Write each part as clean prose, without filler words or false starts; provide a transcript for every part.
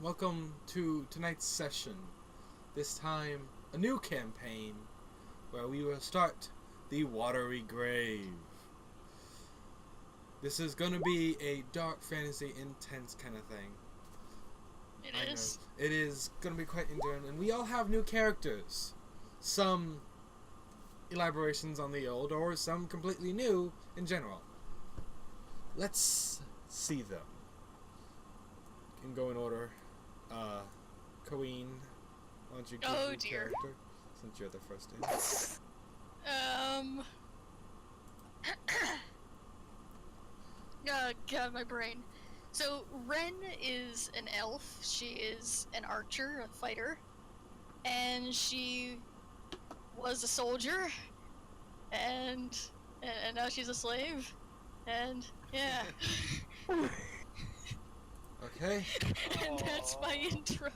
welcome to tonight's session. This time, a new campaign where we will start the Watery Grave. This is gonna be a dark fantasy, intense kind of thing. It is. It is gonna be quite enduring, and we all have new characters. Some elaborations on the old, or some completely new in general. Let's see them. Can go in order. Queen, why don't you give your character, since you're the first in. God, my brain. So, Ren is an elf. She is an archer, a fighter. And she was a soldier. And now she's a slave. And, yeah. Okay. And that's my intro.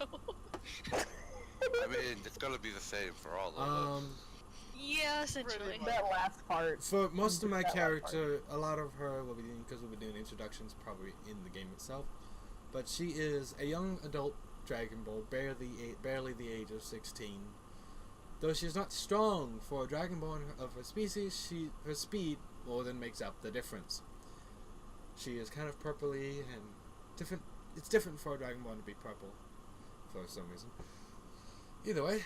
I mean, it's gonna be the same for all of us. Yeah, essentially. That last part. For most of my character, a lot of her will be doing, because we'll be doing introductions probably in the game itself. But she is a young adult Dragonborn, barely the age of 16. Though she's not strong for a Dragonborn of her species, her speed more than makes up the difference. She is kind of purpley and different. It's different for a Dragonborn to be purple, for some reason. Either way,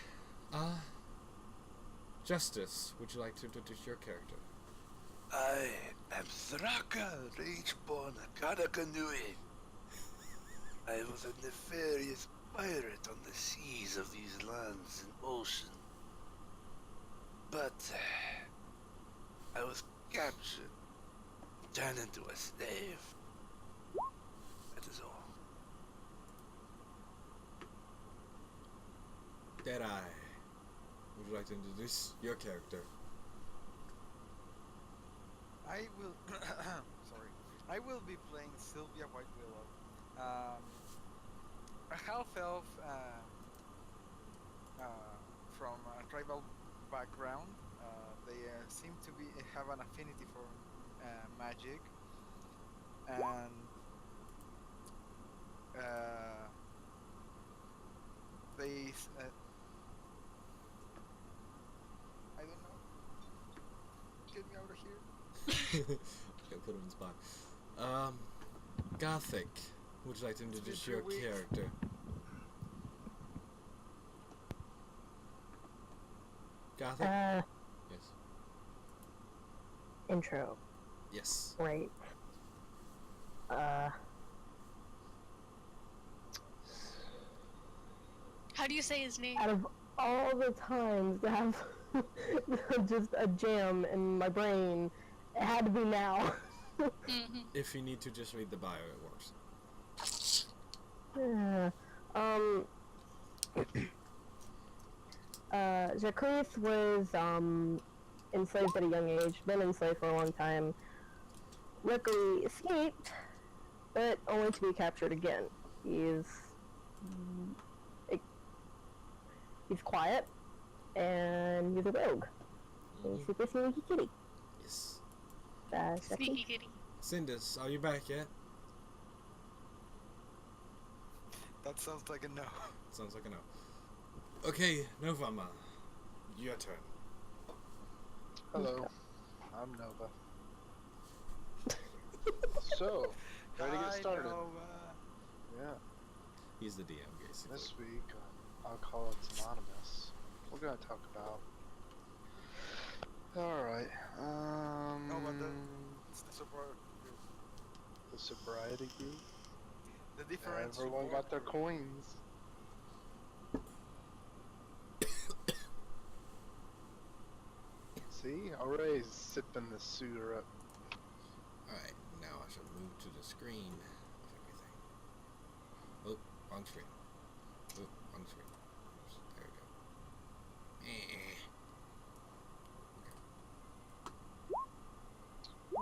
Justice, would you like to introduce your character? I am Thraka, Rageborn Karakanui. I was a nefarious pirate on the seas of these lands and ocean. But I was captured, turned into a slave. That is all. Deadeye, would you like to introduce your character? I will. Sorry. I will be playing Sylvia White Willow, a half elf from a tribal background. They seem to have an affinity for magic, and they. I don't know. Get me out of here. Okay, put him in the spot. Gothic, would you like to introduce your character? Gothic? Yes. Intro. Yes. Right. How do you say his name? Out of all the times to have just a jam in my brain, it had to be now. If you need to just read the bio, it works. Jacqueline was enslaved at a young age, been enslaved for a long time. Luckily escaped, but only to be captured again. He's quiet, and he's a rogue. He's super sneaky kitty. Yes. Sneaky kitty. Cindus, are you back yet? That sounds like a no. Sounds like a no. Okay, Novama, your turn. Hello, I'm Nova. So, ready to get started? Yeah. He's the DM, basically. This week, Alcoholics Anonymous. We're gonna talk about. All right. No, but it's the support group. The sobriety group. The different. Everyone got their coins. See, already sipping the suitor up. Alright, now I shall move to the screen of everything. Oh, wrong screen. Oh, wrong screen. Oops, there we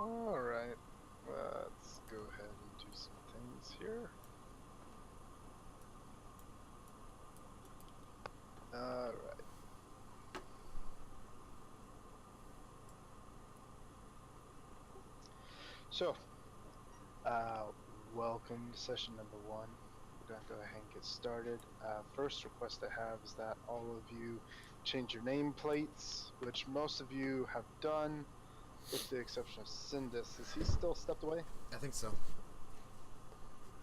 go. Alright, let's go ahead and do some things here. Alright. So, welcome to session number 1. We're gonna go ahead and get get started. First request I have is that all of you change your nameplates, which most of you have done, with the exception of Sindus. Is he still stepped away? I think so.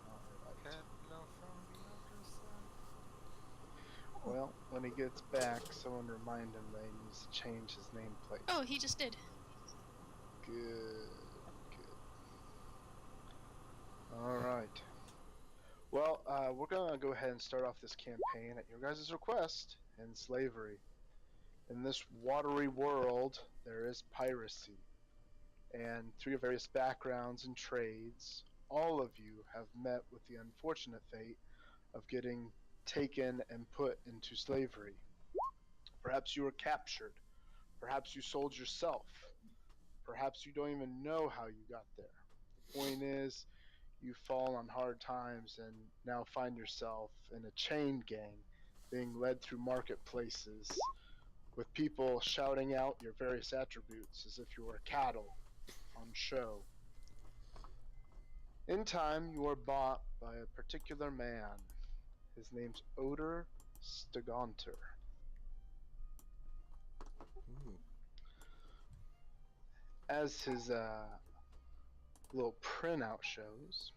Alright. Hello from the other side. Well, when he gets back, someone remind him that he needs to change his nameplate. Oh, he just did. Good. Alright. Well, we're gonna go ahead and start off this campaign at your guys' request in slavery. In this watery world, there is piracy. And through your various backgrounds and trades, all of you have met with the unfortunate fate of getting taken and put into slavery. Perhaps you were captured. Perhaps you sold yourself. Perhaps you don't even know how you got there. The point is, you fall on hard times and now find yourself in a chain gang being led through marketplaces with people shouting out your various attributes as if you were cattle on show. In time, you are bought by a particular man. His name's Oder Stegonter. Ooh. As his little printout shows,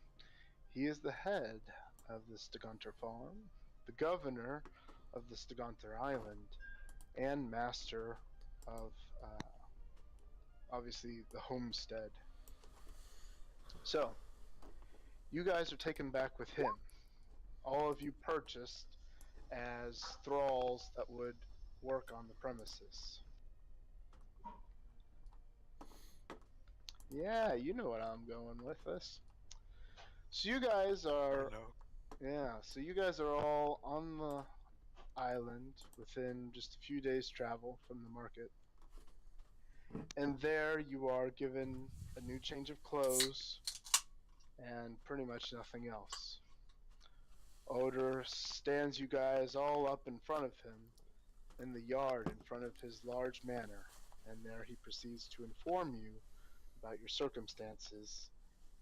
he is the head of the Stegonter farm, the governor of the Stegonter Island, and master of, obviously, the homestead. So, you guys are taken back with him. All of you purchased as thralls that would work on the premises. Yeah, you know what I'm going with this. So you guys are, so you guys are all on the island within just a few days travel from the market. And there you are given a new change of clothes and pretty much nothing else. Oder stands you guys all up in front of him in the yard in front of his large manor, and there he proceeds to inform you about your circumstances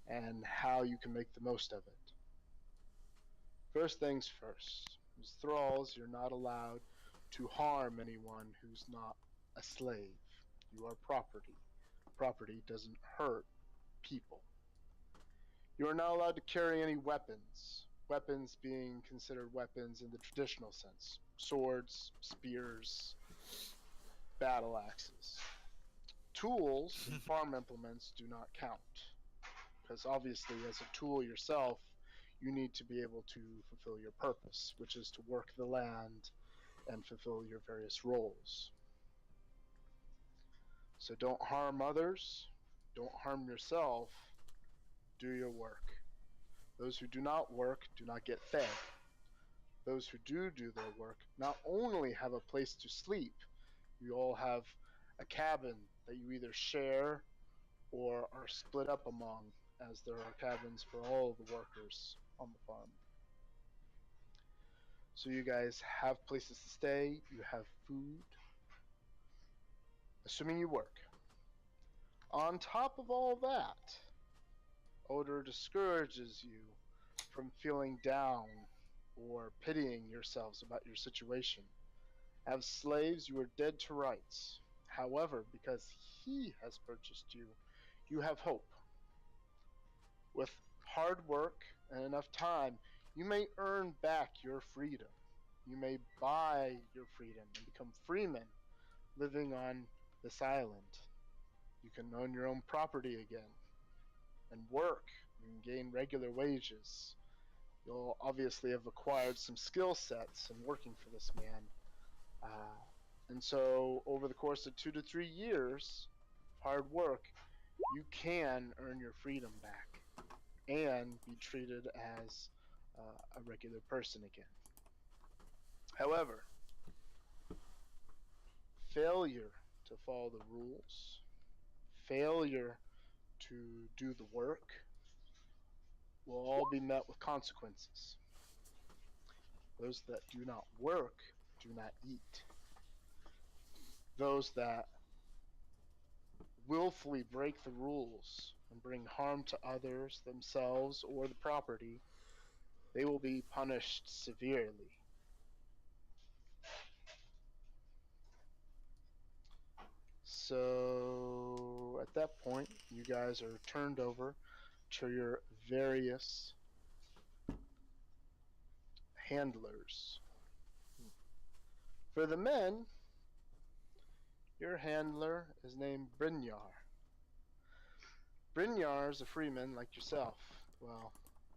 and how you can make the most of it. First things first, as thralls, you're not allowed to harm anyone who's not a slave. You are property. Property doesn't hurt people. You are not allowed to carry any weapons. Weapons being considered weapons in the traditional sense. Swords, spears, battle axes. Tools and farm implements do not count. Because obviously, as a tool yourself, you need to be able to fulfill your purpose, which is to work the land and fulfill your various roles. So don't harm others, don't harm yourself, do your work. Those who do not work do not get fed. Those who do their work not only have a place to sleep, you all have a cabin that you either share or are split up among, as there are cabins for all the workers on the farm. So you guys have places to stay, you have food, assuming you work. On top of all that, Oder discourages you from feeling down or pitying yourselves about your situation. As slaves, you are dead to rights. However, because he has purchased you, you have hope. With hard work and enough time, you may earn back your freedom. You may buy your freedom and become freemen living on this island. You can own your own property again and work and gain regular wages. You'll obviously have acquired some skill sets in working for this man. And so over the course of 2 to 3 years of hard work, you can earn your freedom back and be treated as a regular person again. However, failure to follow the rules, failure to do the work, will all be met with consequences. Those that do not work do not eat. Those that willfully break the rules and bring harm to others, themselves, or the property they will be punished severely. So at that point, you guys are turned over to your various handlers. For the men, your handler is named Brynjar. Brynjar is a freeman like yourself. Well,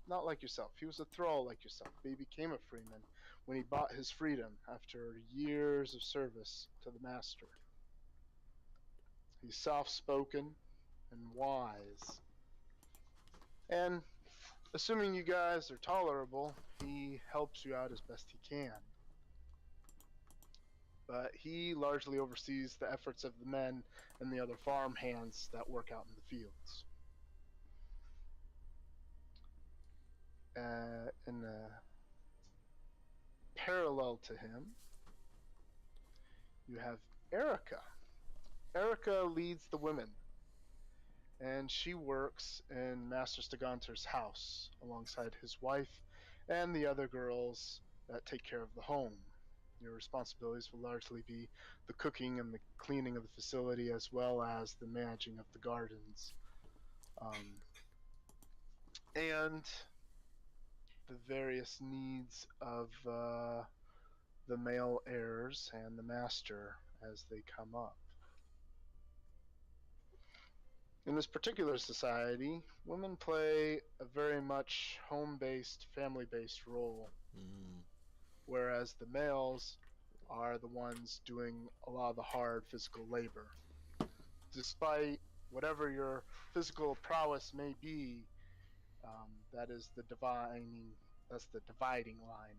not like yourself. He was a thrall like yourself, but he became a freeman when he bought his freedom after years of service to the master. He's soft-spoken and wise. And assuming you guys are tolerable, he helps you out as best he can. But he largely oversees the efforts of the men and the other farm hands that work out in the fields. In parallel to him, you have Erica. Erica leads the women, and she works in Master Staganter's house alongside his wife and the other girls that take care of the home. Your responsibilities will largely be the cooking and the cleaning of the facility, as well as the managing of the gardens, and the various needs of the male heirs and the master as they come up. In this particular society, women play a very much home-based, family-based role, whereas the males are the ones doing a lot of the hard physical labor. Despite whatever your physical prowess may be, that is that's the dividing line,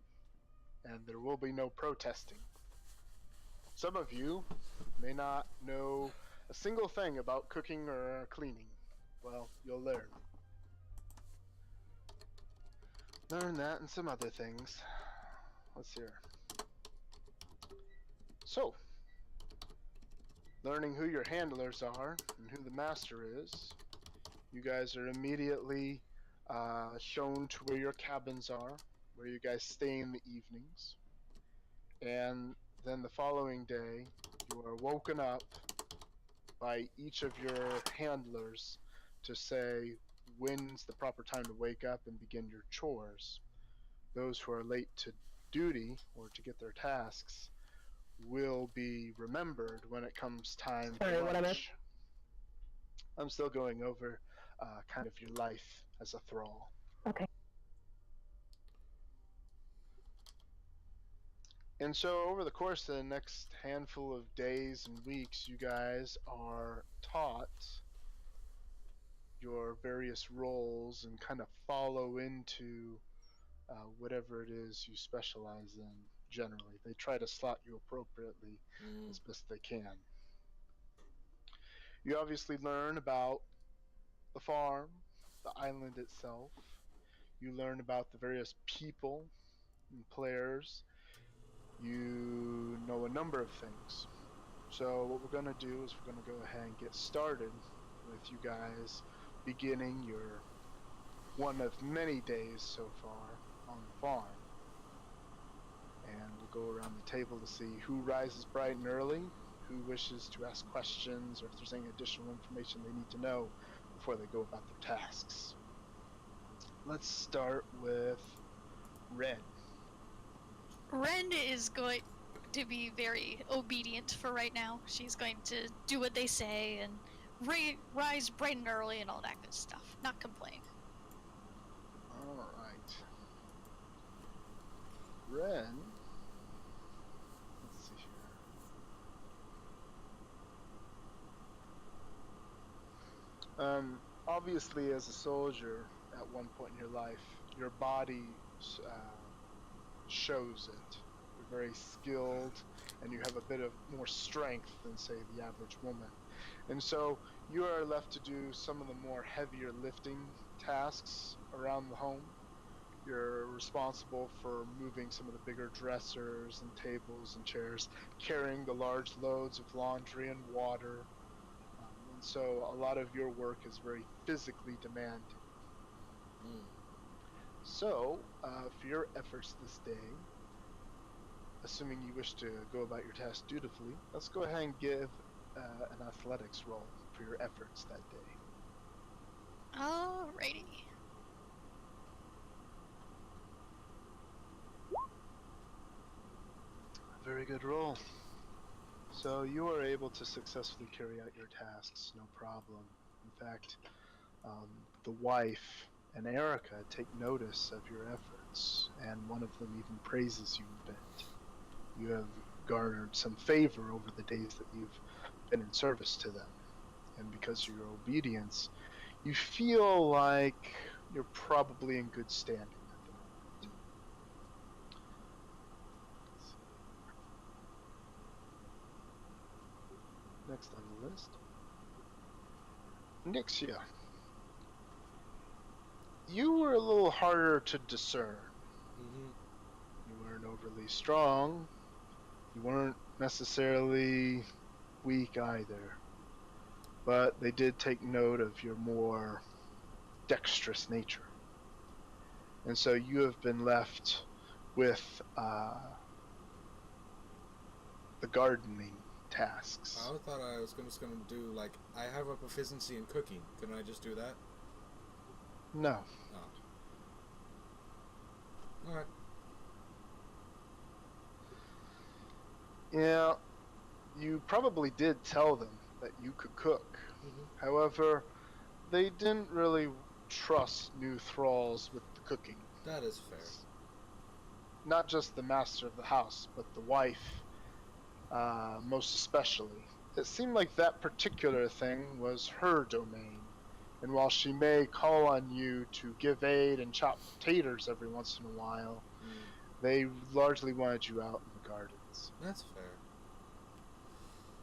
and there will be no protesting. Some of you may not know a single thing about cooking or cleaning. Well, you'll learn. Learn that and some other things. Let's see here. So, learning who your handlers are and who the master is, you guys are immediately shown to where your cabins are, where you guys stay in the evenings. And then the following day, you are woken up by each of your handlers to say when's the proper time to wake up and begin your chores. Those who are late to duty or to get their tasks will be remembered when it comes time Sorry, for what I missed? lunch. I'm still going over kind of your life as a thrall. Okay. And so over the course of the next handful of days and weeks, you guys are taught your various roles and kind of follow into whatever it is you specialize in generally. They try to slot you appropriately as best they can. You obviously learn about the farm, the island itself. You learn about the various people and players. You know a number of things. So what we're going to do is we're going to go ahead and get started with you guys beginning your one of many days so far on the farm. And we'll go around the table to see who rises bright and early, who wishes to ask questions, or if there's any additional information they need to know before they go about their tasks. Let's start with Red. Ren is going to be very obedient for right now. She's going to do what they say and rise bright and early and all that good stuff. Not complain. All right. Ren. Let's see here. Obviously, as a soldier, at one point in your life, your body shows it. You're very skilled, and you have a bit of more strength than, say, the average woman. And so you are left to do some of the more heavier lifting tasks around the home. You're responsible for moving some of the bigger dressers and tables and chairs, carrying the large loads of laundry and water. And so a lot of your work is very physically demanding. So, for your efforts this day, assuming you wish to go about your task dutifully, let's go ahead and give an athletics roll for your efforts that day. Alrighty. Very good roll. So you are able to successfully carry out your tasks, no problem. In fact, the wife and Erica take notice of your efforts, and one of them even praises you a bit. You have garnered some favor over the days that you've been in service to them, and because of your obedience, you feel like you're probably in good standing at the moment. Next on the list, Nixia. You were a little harder to discern. Mm-hmm. You weren't overly strong. You weren't necessarily weak either. But they did take note of your more dexterous nature. And so you have been left with the gardening tasks. I thought I was just gonna do, like, I have a proficiency in cooking. Couldn't I just do that? No. Oh. Alright. Yeah, you probably did tell them that you could cook. Mm-hmm. However, they didn't really trust new thralls with the cooking. That is fair. Not just the master of the house, but the wife, most especially. It seemed like that particular thing was her domain, and while she may call on you to give aid and chop taters every once in a while, they largely wanted you out in the gardens. That's fair.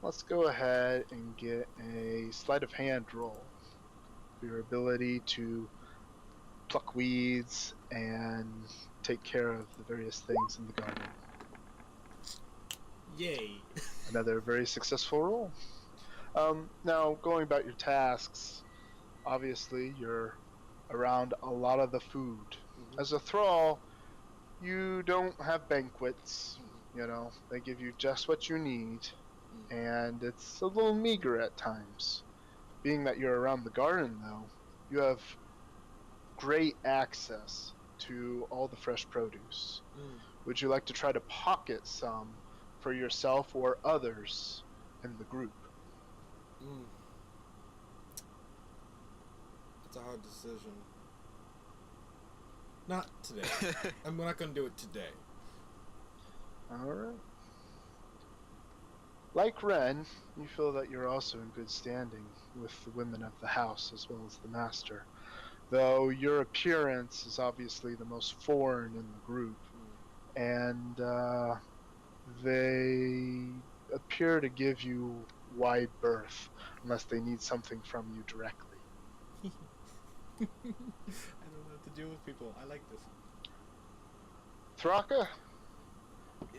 Let's go ahead and get a sleight of hand roll for your ability to pluck weeds and take care of the various things in the garden. Yay. Another very successful roll. Now, going about your tasks, obviously you're around a lot of the food. Mm-hmm. As a thrall, you don't have banquets. You know, they give you just what you need, and it's a little meager at times. Being that you're around the garden, though, you have great access to all the fresh produce. Would you like to try to pocket some for yourself or others in the group? That's a hard decision. Not today. I'm not going to do it today. Alright. Like Ren, you feel that you're also in good standing with the women of the house as well as the master. Though your appearance is obviously the most foreign in the group. And they appear to give you wide berth unless they need something from you directly. I don't know what to do with people. I like this. Thraka,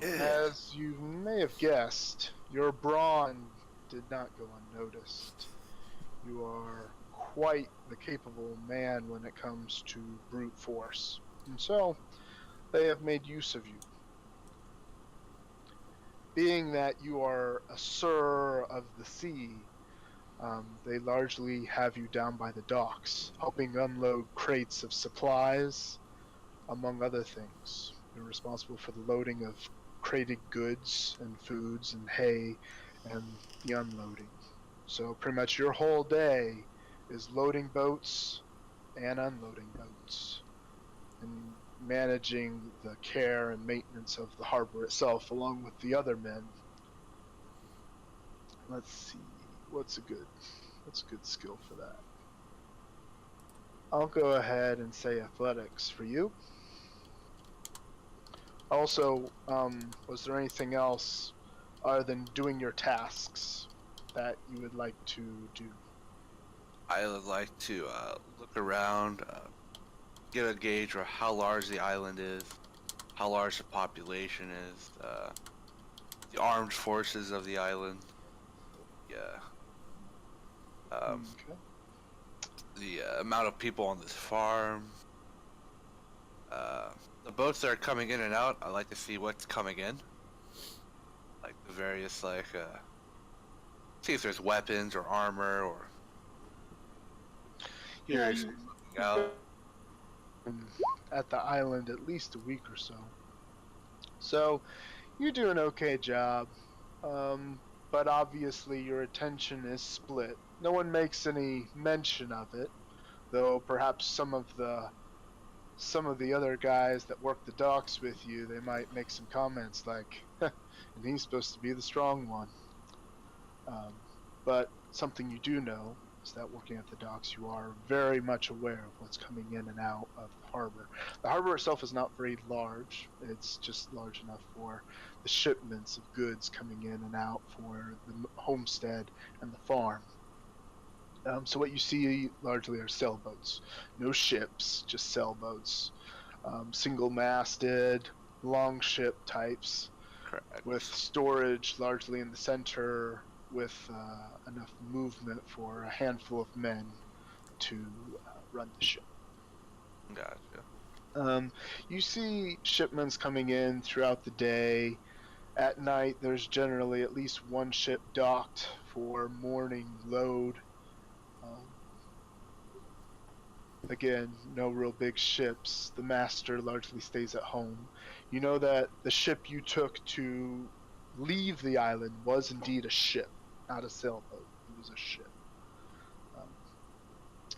Yeah. as you may have guessed, your brawn did not go unnoticed. You are quite the capable man when it comes to brute force, and so they have made use of you. Being that you are a Sir of the Sea, they largely have you down by the docks, helping unload crates of supplies, among other things. You're responsible for the loading of crated goods and foods and hay and the unloading. So pretty much your whole day is loading boats and unloading boats and managing the care and maintenance of the harbor itself along with the other men. Let's see, what's a good skill for that? I'll go ahead and say athletics for you. Also, was there anything else other than doing your tasks that you would like to do? I would like to look around, get a gauge for how large the island is, how large the population is, the armed forces of the island, Okay. the amount of people on this farm, The boats that are coming in and out, I like to see what's coming in. Like the various, see if there's weapons or armor or. Yeah, Curious what's looking out. at the island at least a week or so. So you do an okay job, but obviously your attention is split. No one makes any mention of it, though perhaps some of the other guys that work the docks with you, they might make some comments like, and he's supposed to be the strong one. But something you do know is that working at the docks, you are very much aware of what's coming in and out of the harbor. The harbor itself is not very large. It's just large enough for the shipments of goods coming in and out for the homestead and the farm. So what you see largely are sailboats. No ships, just sailboats. Single-masted, long-ship types Correct. with storage largely in the center with enough movement for a handful of men to run the ship. Gotcha. You see shipments coming in throughout the day. At night, there's generally at least one ship docked for morning load. Again, no real big ships. The master largely stays at home. You know that the ship you took to leave the island was indeed a ship, not a sailboat. It was a ship.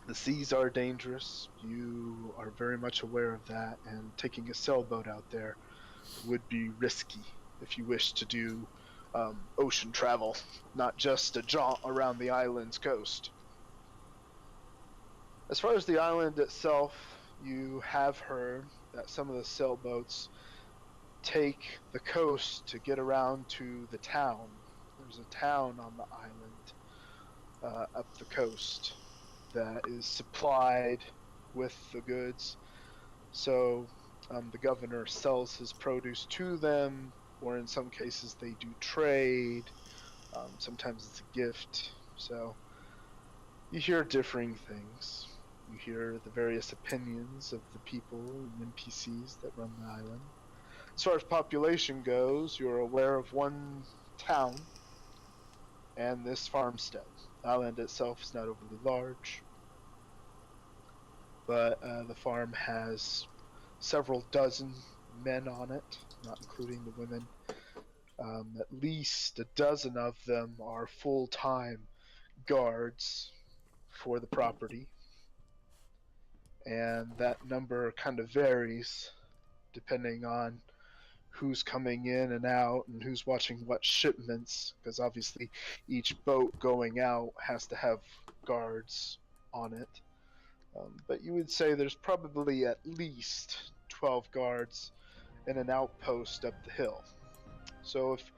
The seas are dangerous. You are very much aware of that, and taking a sailboat out there would be risky if you wish to do ocean travel, not just a jaunt around the island's coast. As far as the island itself, you have heard that some of the sailboats take the coast to get around to the town. There's a town on the island up the coast that is supplied with the goods. So the governor sells his produce to them, or in some cases they do trade. Sometimes it's a gift. So you hear differing things. You hear the various opinions of the people and NPCs that run the island. As far as population goes, you're aware of one town and this farmstead. The island itself is not overly large, but the farm has several dozen men on it, not including the women. At least a dozen of them are full-time guards for the property, and that number kind of varies depending on who's coming in and out and who's watching what shipments, because obviously each boat going out has to have guards on it. But you would say there's probably at least 12 guards in an outpost up the hill. So if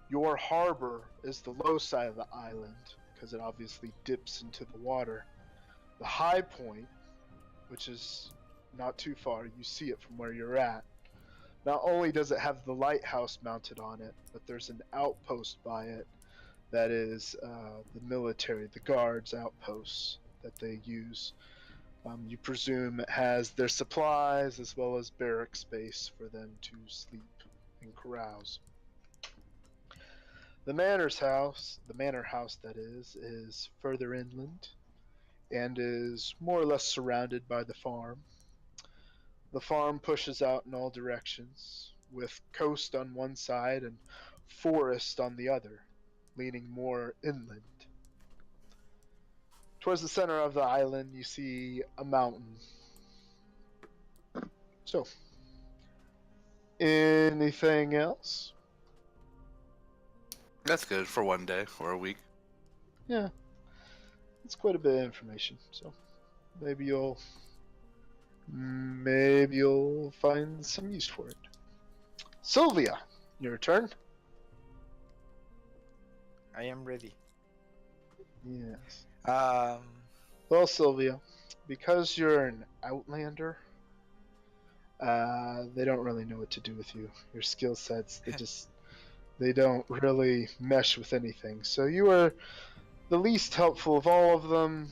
your harbor is the low side of the island, because it obviously dips into the water, the high point, which is not too far, you see it from where you're at. Not only does it have the lighthouse mounted on it, but there's an outpost by it that is the military, the guards' outposts that they use. You presume it has their supplies as well as barrack space for them to sleep and carouse. The manor house that is further inland and is more or less surrounded by the farm. The farm pushes out in all directions, with coast on one side and forest on the other, leaning more inland. Towards the center of the island, you see a mountain. So, anything else? That's good for one day or a week. Yeah, it's quite a bit of information. So, maybe you'll find some use for it. Sylvia, your turn. I am ready. Yes. Um, Well, Sylvia, because you're an outlander, they don't really know what to do with you. Your skill sets, they don't really mesh with anything. So you are the least helpful of all of them.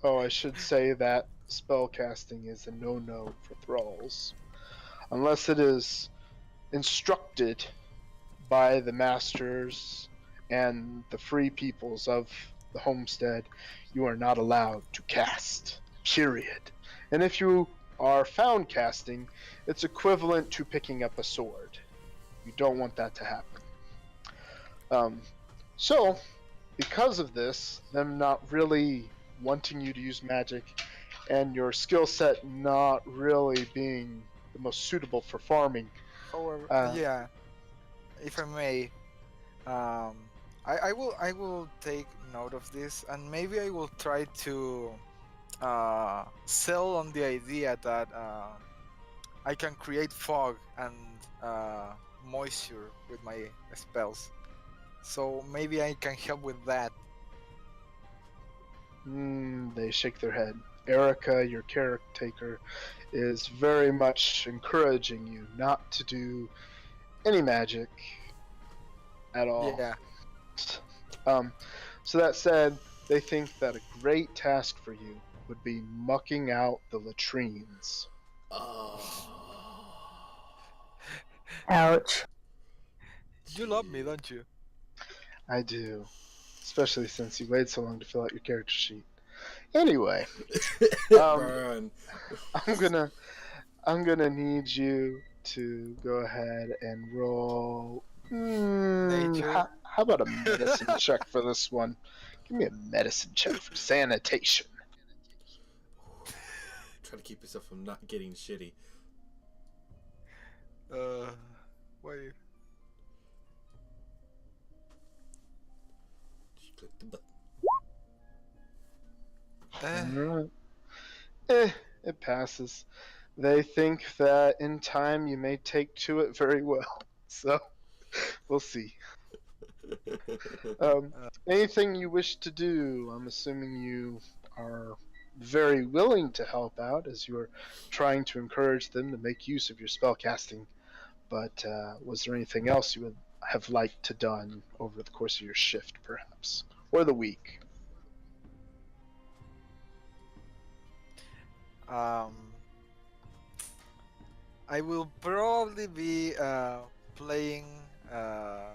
I should say that spell casting is a no-no for thralls, unless it is instructed by the masters and the free peoples of the homestead. You are not allowed to cast. Period. And if you are found casting, it's equivalent to picking up a sword. You don't want that to happen. So, because of this, them not really wanting you to use magic, and your skill set not really being the most suitable for farming. However, Uh, yeah, if I may, I will take note of this, and maybe I will try to sell on the idea that I can create fog and moisture with my spells. So maybe I can help with that. They shake their head. Erica, your caretaker, is very much encouraging you not to do any magic at all. Yeah. So that said, they think that a great task for you would be mucking out the latrines. Ouch. You love me, don't you? I do, especially since you waited so long to fill out your character sheet. Anyway, Burn. I'm gonna need you to go ahead and roll. Nature. How about a medicine check for this one? Give me a medicine check for sanitation. Try to keep yourself from not getting shitty. Wait. Just click the button. Alright. It passes. They think that in time you may take to it very well. So, we'll see. Anything you wish to do? I'm assuming you are very willing to help out as you're trying to encourage them to make use of your spell casting. But was there anything else you would have liked to done over the course of your shift, perhaps, or the week? I will probably be playing uh,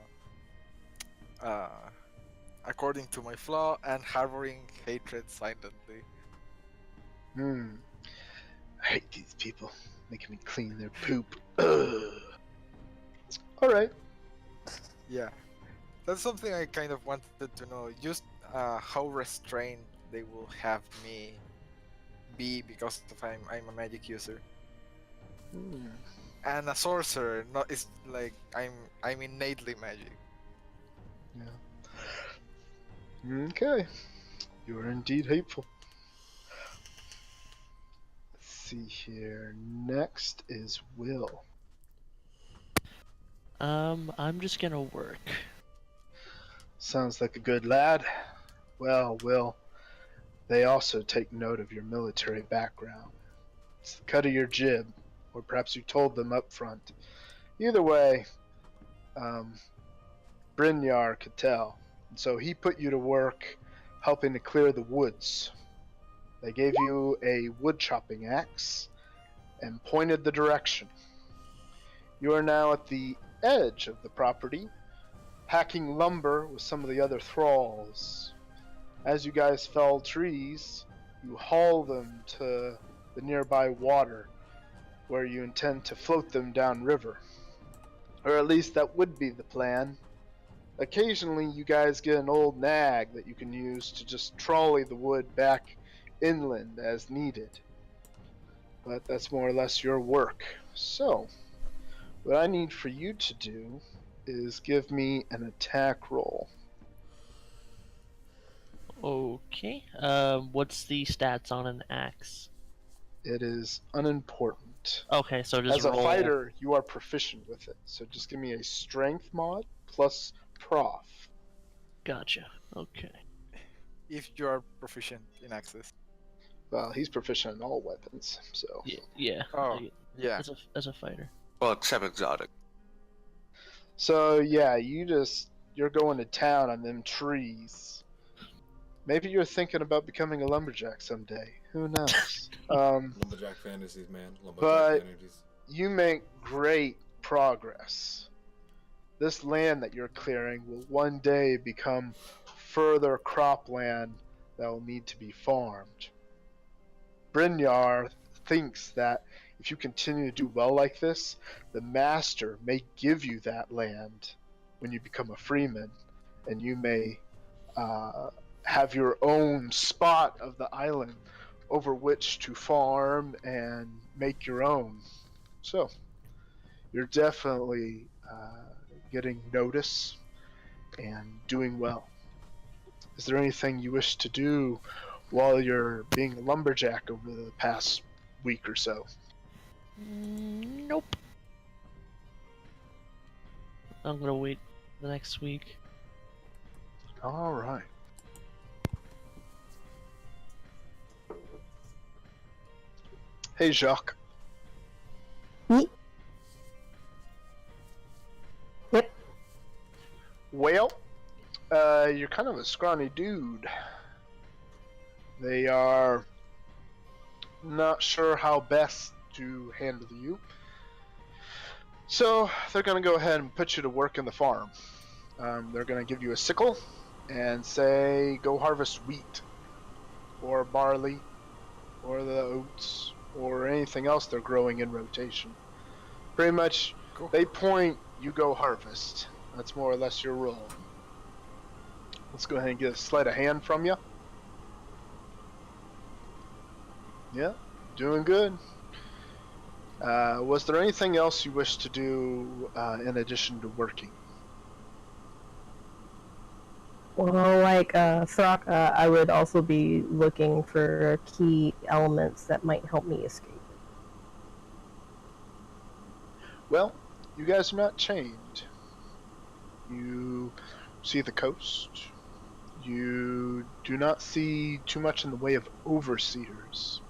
according to my flaw and harboring hatred silently. I hate these people making me clean their poop. Ugh. All right. Yeah, that's something I kind of wanted to know. Just how restrained they will have me be because of I'm a magic user and a sorcerer. Not it's like I'm innately magic. Yeah. Okay. You are indeed hateful. Let's see here. Next is Will. I'm just gonna work. Sounds like a good lad. Well, Will, they also take note of your military background. It's the cut of your jib, or perhaps you told them up front. Either way, Brynjar could tell, and so he put you to work helping to clear the woods. They gave you a wood chopping axe and pointed the direction. You are now at the edge of the property, hacking lumber with some of the other thralls. As you guys fell trees, you haul them to the nearby water, where you intend to float them downriver. Or at least that would be the plan. Occasionally you guys get an old nag that you can use to just trolley the wood back inland as needed. But that's more or less your work. So, what I need for you to do is give me an attack roll. Okay. What's the stats on an axe? It is unimportant. Okay, so just As a roll. fighter, you are proficient with it. So just give me a strength mod plus prof. Gotcha. Okay. If you are proficient in access. Well, he's proficient in all weapons, so. Yeah. Oh, like, yeah. As a fighter. Well, except exotic. So yeah, you're going to town on them trees. Maybe you're thinking about becoming a lumberjack someday. Who knows? Lumberjack fantasies, man. Lumberjack But fantasies. you make great progress. This land that you're clearing will one day become further cropland that will need to be farmed. Brynjar thinks that if you continue to do well like this, the master may give you that land when you become a freeman, and you may have your own spot of the island over which to farm and make your own. So, you're definitely getting notice and doing well. Is there anything you wish to do while you're being a lumberjack over the past week or so? Nope. I'm gonna wait the next week. All right. Hey, Jacques. Yeet. Yep. Well, you're kind of a scrawny dude. They are not sure how best to handle you. So they're going to go ahead and put you to work in the farm. They're going to give you a sickle and say, go harvest wheat or barley or the oats or anything else they're growing in rotation. Pretty much, Cool. they point, you go harvest. That's more or less your role. Let's go ahead and get a sleight of hand from you. Yeah, doing good. Was there anything else you wish to do in addition to working? Well, like Thraka, I would also be looking for key elements that might help me escape. Well, you guys are not chained. You see the coast. You do not see too much in the way of overseers.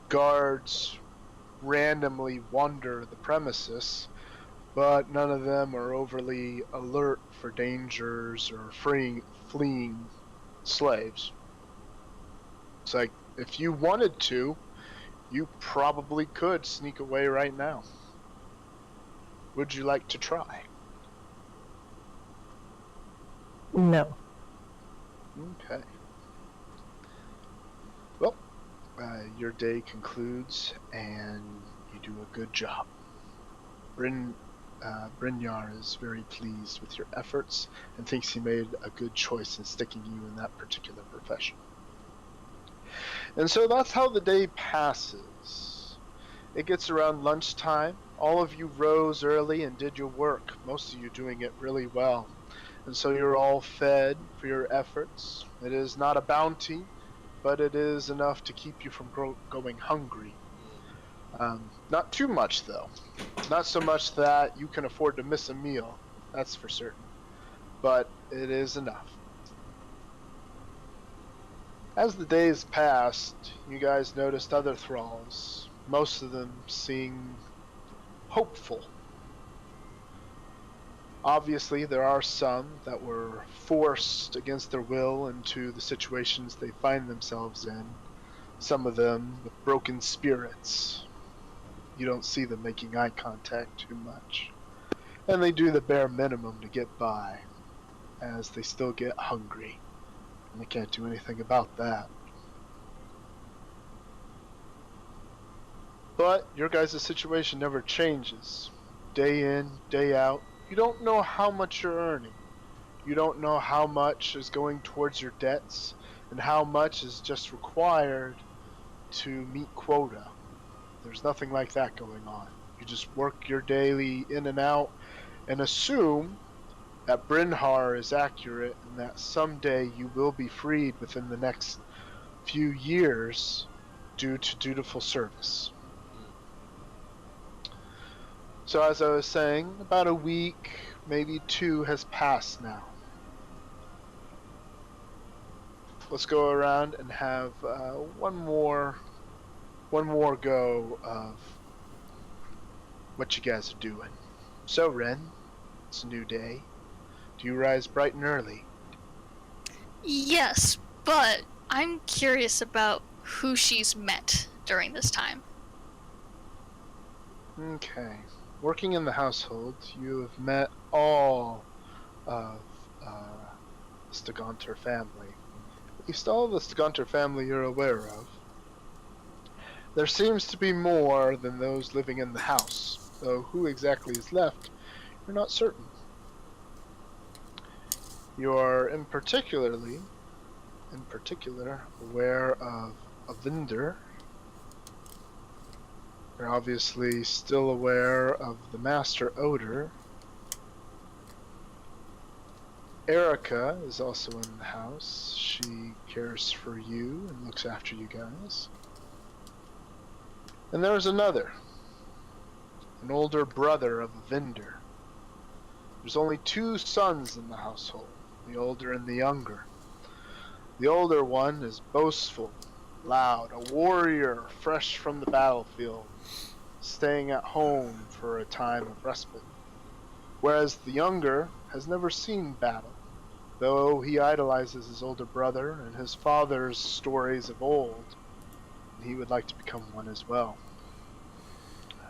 Guards randomly wander the premises, but none of them are overly alert for dangers or fleeing slaves. It's like, if you wanted to, you probably could sneak away right now. Would you like to try? No. Okay. Well, your day concludes, and you do a good job. Brynjar is very pleased with your efforts and thinks he made a good choice in sticking you in that particular profession. And so that's how the day passes. It gets around lunchtime. All of you rose early and did your work, most of you doing it really well. And so you're all fed for your efforts. It is not a bounty, but it is enough to keep you from going hungry. Not too much, though. Not so much that you can afford to miss a meal, that's for certain. But it is enough. As the days passed, you guys noticed other thralls, most of them seem hopeful. Obviously, there are some that were forced against their will into the situations they find themselves in. Some of them with broken spirits. You don't see them making eye contact too much. And they do the bare minimum to get by, as they still get hungry. And they can't do anything about that. But your guys' situation never changes. Day in, day out. You don't know how much you're earning. You don't know how much is going towards your debts and how much is just required to meet quota. There's nothing like that going on. You just work your daily in and out and assume that Brynjar is accurate and that someday you will be freed within the next few years due to dutiful service. So as I was saying, about a week, maybe two has passed now. Let's go around and have one more go of what you guys are doing. So Ren, it's a new day. Do you rise bright and early? Yes, but I'm curious about who she's met during this time. Okay. Working in the household, you have met all of the Staganter family. At least all of the Staganter family you're aware of. There seems to be more than those living in the house, though who exactly is left, you're not certain. You are in particular aware of a vendor. You're obviously still aware of the Master Odor. Erica is also in the house. She cares for you and looks after you guys. And there's another. An older brother of a vendor. There's only 2 sons in the household, the older and the younger. The older one is boastful, loud, a warrior fresh from the battlefield, staying at home for a time of respite. Whereas the younger has never seen battle, though he idolizes his older brother and his father's stories of old, and he would like to become one as well.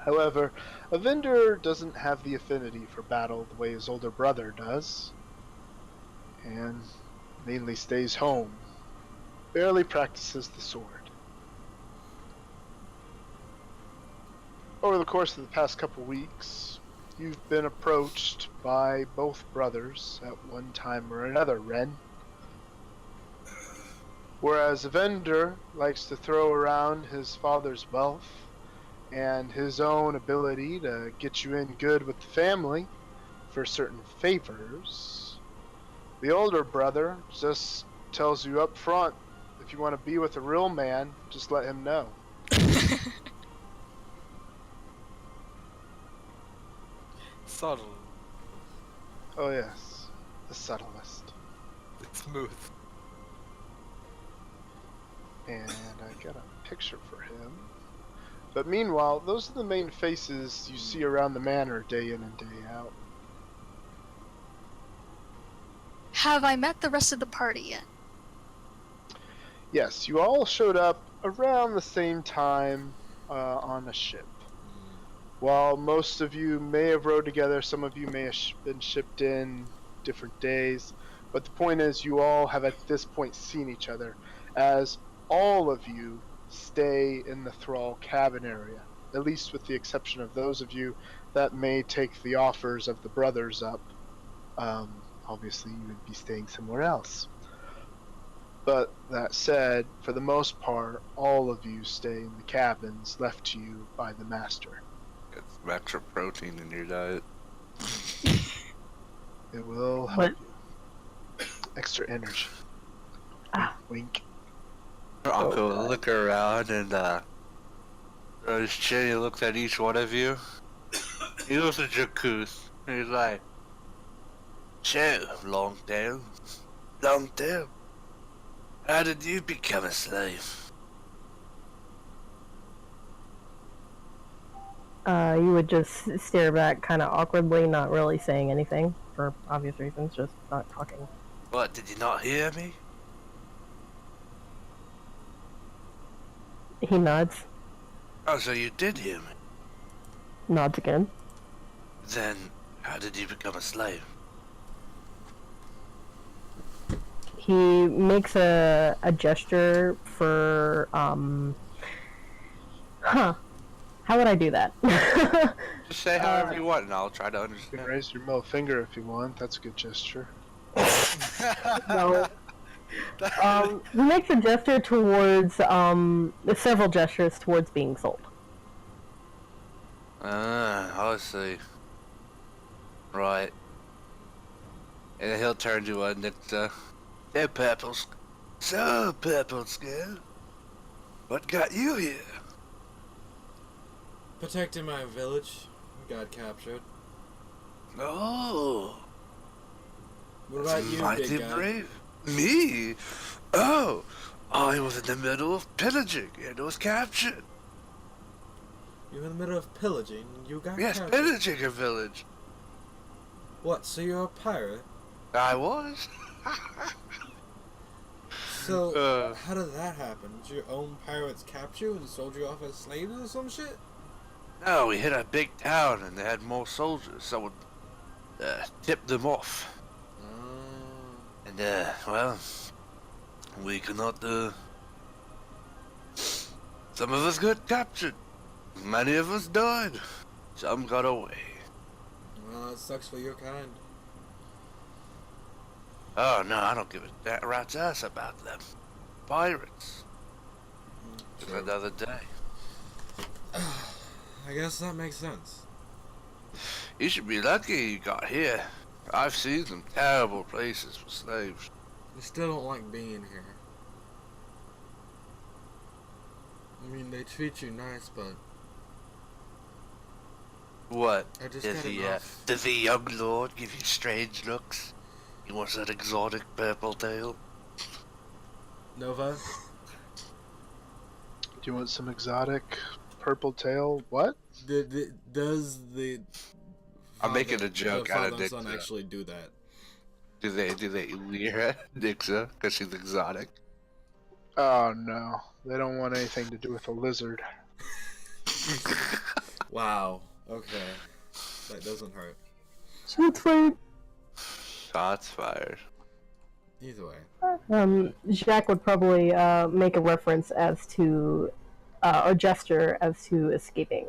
However, a vendor doesn't have the affinity for battle the way his older brother does, and mainly stays home, barely practices the sword. Over the course of the past couple weeks, you've been approached by both brothers at one time or another, Ren. Whereas a vendor likes to throw around his father's wealth and his own ability to get you in good with the family for certain favors, the older brother just tells you up front, if you want to be with a real man, just let him know. Subtle. Oh yes, the subtlest. Smooth. And I got a picture for him. But meanwhile, those are the main faces you see around the manor day in and day out. Have I met the rest of the party yet? Yes, you all showed up around the same time on a ship. While most of you may have rowed together, some of you may have been shipped in different days. But the point is, you all have at this point seen each other, as all of you stay in the Thrall cabin area, at least with the exception of those of you that may take the offers of the brothers up. Obviously, you would be staying somewhere else. But that said, for the most part, all of you stay in the cabins left to you by the master. Get some extra protein in your diet. It will help you. Extra energy. Wink. Rocco will look around and throw his chin. He looks at each one of you. He looks at Jacuz. He's like, So, Longtail, how did you become a slave? You would just stare back kind of awkwardly, not really saying anything, for obvious reasons, just not talking. What, did you not hear me? He nods. Oh, so you did hear me. Nods again. Then, how did you become a slave? He makes a gesture for, How would I do that? just say however you want and I'll try to You understand. can raise your middle finger if you want. That's a good gesture. No. He makes a gesture towards, several gestures towards being sold. I see. Right. And then he'll turn to Nyxa. So, Purple Skull, what got you here? Protecting my village. Got captured. Oh, What about you, mighty big guy? brave. Me? Oh, I was in the middle of pillaging and was captured. You're in the middle of pillaging. You got Yes, captured. pillaging a village. What? So you're a pirate? I was. So, how did that happen? Did your own pirates capture you and sold you off as slaves or some shit? No, we hit a big town and they had more soldiers. Someone tipped them off. And, well, we cannot, some of us got captured. Many of us died. Some got away. Well, it sucks for your kind. Oh, no, I don't give a rat's ass about them. Pirates. Just True. another day. I guess that makes sense. You should be lucky you got here. I've seen some terrible places for slaves. I still don't like being here. I mean, they treat you nice, but What? I just got enough. Does the young lord give you strange looks? He wants that exotic purple tail. Nova? Do you want some exotic purple tail? What? Does the I'm making a joke the out of father and son Nixa. actually do that? Do they leer at Nixa because she's exotic? Oh no, they don't want anything to do with a lizard. Wow. Okay. That doesn't hurt. Shots fired. Shots fired. Either way. Jack would probably make a reference as to, or gesture as to escaping.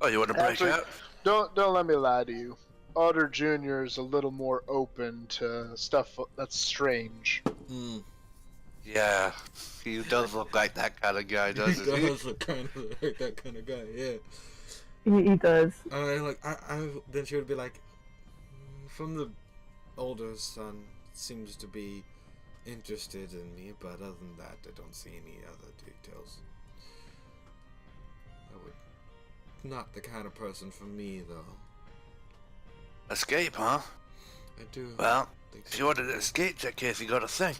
Oh, you want to break Actually, out? Don't let me lie to you. Otter Jr. is a little more open to stuff that's strange. Hmm. Yeah, he does look like that kind of guy, doesn't he? He does look kind of like that kind of guy, yeah. He does. Then she would be like, from the older son seems to be interested in me, but other than that, I don't see any other details. Not the kind of person for me, though. Escape, huh? I do. Well, think if you wanted to escape, that case, you gotta think.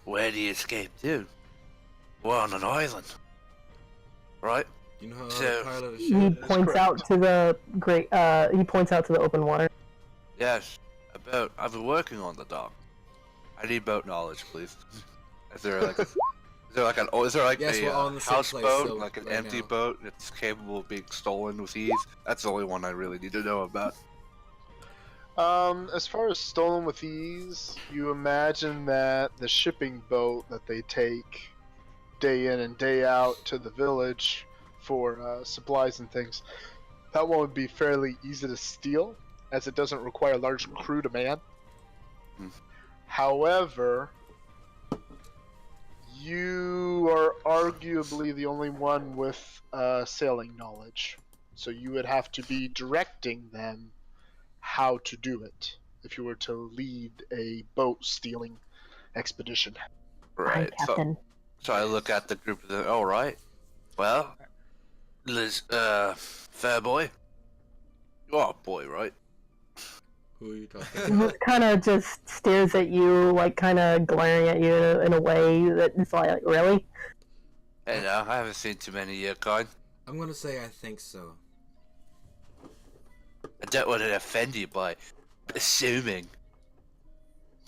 Where do you escape to? We're on an island. Right? You know how So- to pilot a He ship? points correct. out to the great. He points out to the open water. Yes. I've been working on the dock. I need boat knowledge, please. Is there like Yes, we're all in the same place, houseboat, so like an right empty now. boat that's capable of being stolen with ease? That's the only one I really need to know about. As far as stolen with ease, you imagine that the shipping boat that they take day in and day out to the village for supplies and things, that one would be fairly easy to steal, as it doesn't require a large crew to man. Hmm. However, you are arguably the only one with sailing knowledge, so you would have to be directing them how to do it if you were to lead a boat stealing expedition. Right. Hi, Captain. So I look at the group of them. All right. Well, Liz, fair boy. You are a boy, right? Who are you talking He about? just kind of just stares at you, like kind of glaring at you in a way that it's like, really? Hey, now I haven't seen too many of your kind. I'm gonna say I think so. I don't want to offend you by assuming.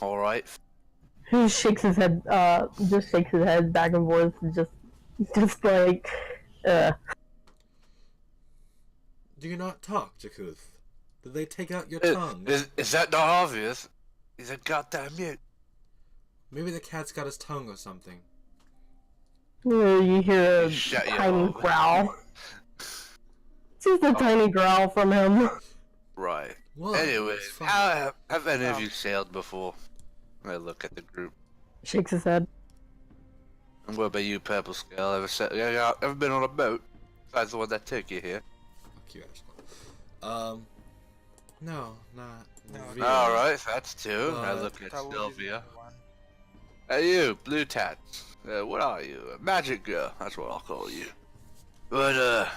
All right. He just shakes his head. Just shakes his head back and forth, just like, Do you not talk, Jakuth? Did they take out your tongue? Is that not obvious? He's a goddamn mute. Maybe the cat's got his tongue or something. you hear a Shut your tiny mouth. growl. Just a tiny growl from him. Right. Whoa, Anyways, it's fun. how have any of you sailed before? I look at the group. Shakes his head. And what about you, Purple Scale? Ever been on a boat? Besides the one that took you here. Fuck you, Ashton. No, not really. Alright, that's two. I But- look at That would be the Sylvia. only one. Hey you, Blue Tats. What are you? A magic girl, that's what I'll call you. But,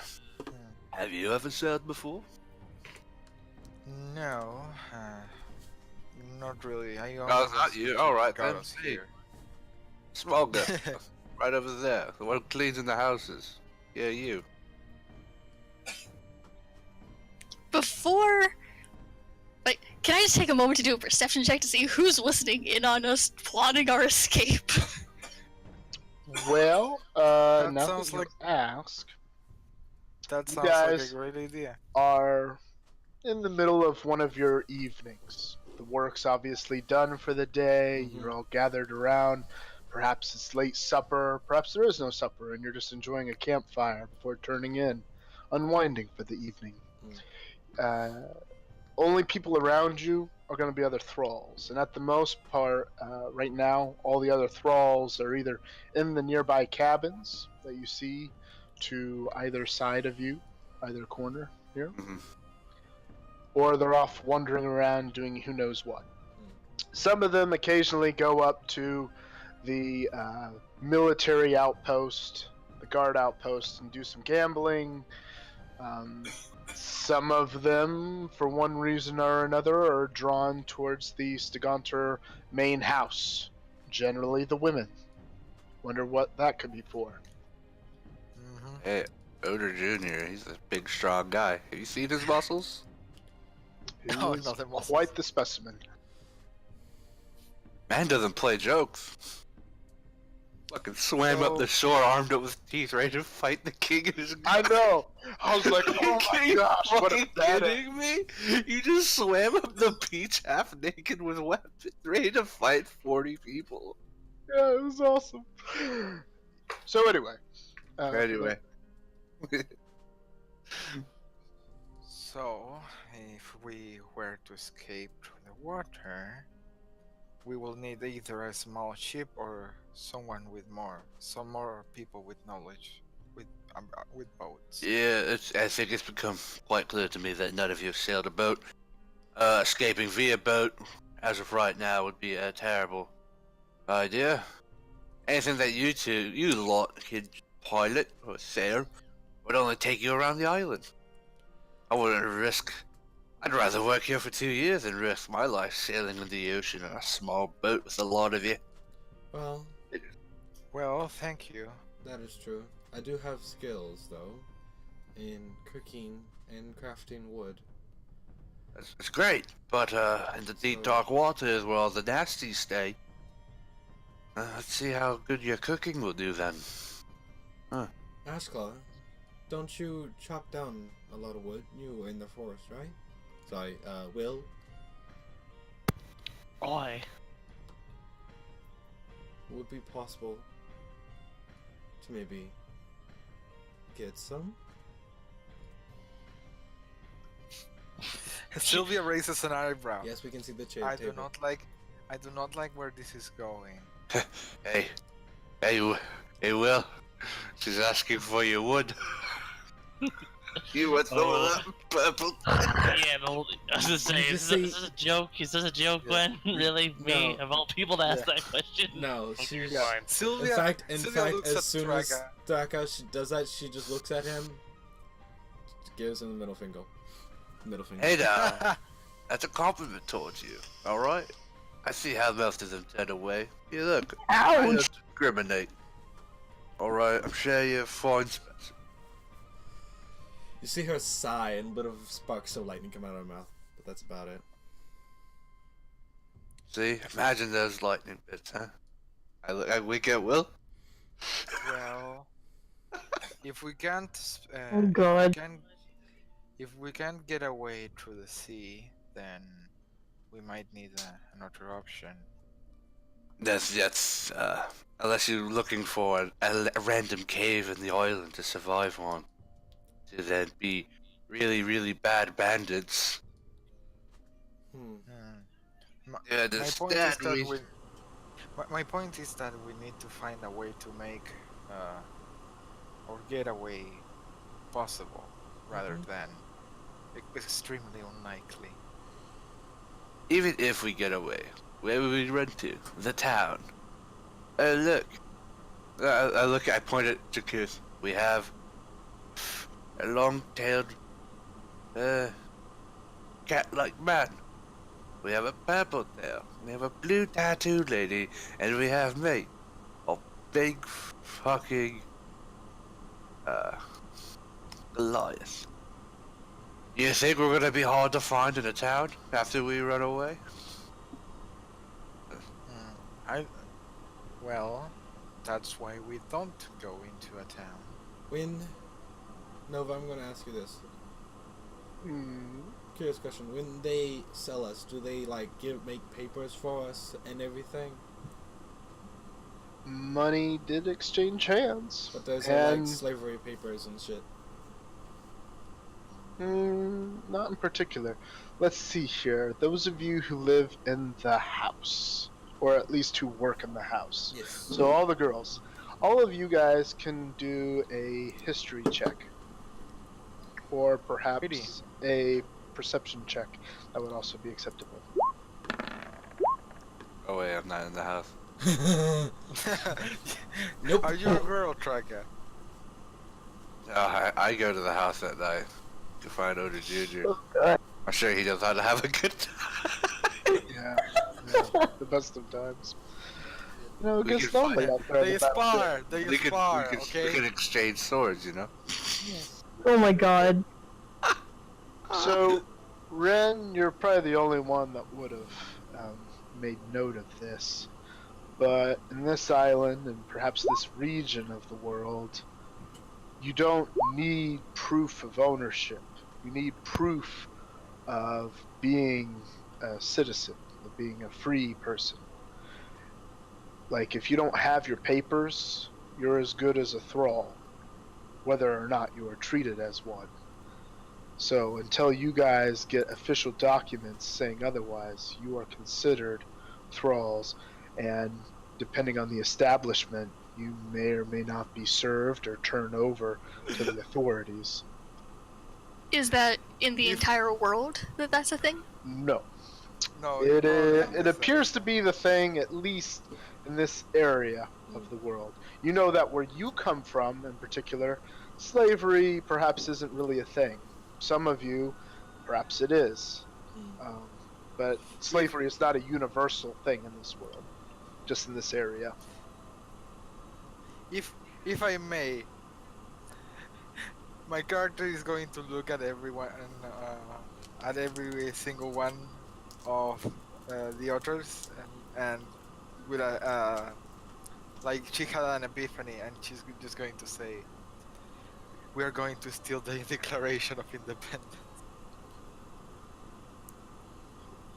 have you ever sailed before? No, not really. I No, only it's not was you. Alright, got then us see. here. Small girl. Right over there. The one who cleans in the houses. Yeah, you. Before, like, Can I just take a moment to do a perception check to see who's listening in on us plotting our escape? Well, That now sounds that you like ask, that you sounds like a guys great idea. are in the middle of one of your evenings. The work's obviously done for the day. Mhm. You're all gathered around. Perhaps it's late supper. Perhaps there is no supper, and you're just enjoying a campfire before turning in, unwinding for the evening. Only people around you are going to be other thralls, and at the most part, right now, all the other thralls are either in the nearby cabins that you see to either side of you, either corner here, Mhm. or they're off wandering around doing who knows what. Some of them occasionally go up to the military outpost, the guard outpost, and do some gambling. Some of them, for one reason or another, are drawn towards the Steganter main house. Generally, the women. Wonder what that could be for. Hmm. Hey, Oder Jr., he's a big, strong guy. Have you seen his muscles? He Oh, is not the muscles. quite the specimen. Man doesn't play jokes. Fucking swam up So- the shore, armed up with teeth, ready to fight the king and his I know. I was like, oh Are my you gosh, what a fucking badass. kidding me? You just swam up the beach half naked with weapons, ready to fight 40 people. Yeah, it was awesome. So anyway. Anyway. So, if we were to escape through the water, we will need either a small ship or someone with some more people with knowledge, with boats. Yeah, I think it's become quite clear to me that none of you have sailed a boat. Escaping via boat, as of right now, would be a terrible idea. Anything that you lot could pilot or sail, would only take you around the island. I wouldn't risk. I'd rather work here for 2 years than risk my life sailing in the ocean in a small boat with a lot of you. Well, Well, thank you. that is true. I do have skills, though, in cooking and crafting wood. It's great, but in the deep dark waters where all the nasties stay. Let's see how good your cooking will do then. Ashclaw, don't you chop down a lot of wood? You were in the forest, right? Sorry, Will? Oi. Would it be possible to maybe get some? Sylvia raises an eyebrow. Yes, we can see the chair I table. do not like where this is going. Hey, Will. She's asking for your wood. You want some of that purple? Yeah, but I was gonna say, You is see- this a joke? Is this a joke, Yeah. Gwen? Really? Me? No. Of all people to ask Yeah. that question? No, she's... Yeah. Sylvia, In Sylvia fact, looks as at soon Draga. as Draka does that, she just looks at him, gives him the middle finger. Middle finger. Hey now, that's a compliment towards you, alright? I see how most of them turn away. You look, I don't Ouch! discriminate. Alright, I'm sure you're a fine specimen. You see her sigh and little sparks of lightning come out of her mouth, but that's about it. See, imagine those lightning bits, huh? I look like we get Will. Well, if we can't, Oh god. if we can't get away through the sea, then we might need another option. That's unless you're looking for a random cave in the island to survive on. To then be really, really bad bandits. Hmm. Yeah, My this point is that that we... my point is that we need to find a way to make our getaway possible, rather than extremely unlikely. Even if we get away, where would we run to? The town. Look. I point at Jakuth. We have a long-tailed, cat-like man. We have a purple tail. We have a blue tattooed lady, and we have me, a big fucking Goliath. You think we're gonna be hard to find in a town after we run away? I. Well, that's why we don't go into a town. When Nova, I'm gonna ask you this. Curious question. When they sell us, do they like make papers for us and everything? Money did exchange hands. But there's and like slavery papers and shit. not in particular. Let's see here. Those of you who live in the house, or at least who work in the house. Yes. So all the girls, all of you guys can do a history check, or perhaps a perception check. That would also be acceptable. Oh wait, I'm not in the house. Nope. Are you a girl, Tracker? No, I go to the house at night to find Oda Juju. Oh god. I'm sure he knows how to have a good time. Yeah, the best of times. You know, it We gets can lonely find- out there. on They the battlefield. spar. They spar. we Okay. can exchange swords, you know? Oh my god. So, Ren, you're probably the only one that would have made note of this. But in this island, and perhaps this region of the world, you don't need proof of ownership. You need proof of being a citizen, of being a free person. Like, if you don't have your papers, you're as good as a thrall, whether or not you are treated as one. So until you guys get official documents saying otherwise, you are considered thralls, and depending on the establishment, you may or may not be served or turned over to the authorities. Is that in the entire world that that's a thing? No. No. It appears to be the thing, at least in this area of the world. You know that where you come from, in particular, slavery perhaps isn't really a thing. Some of you, perhaps it is. But slavery is not a universal thing in this world, just in this area. If I may, my character is going to look at everyone, at every single one of the otters, and with a like she had an epiphany, and she's just going to say, "We are going to steal the Declaration of Independence."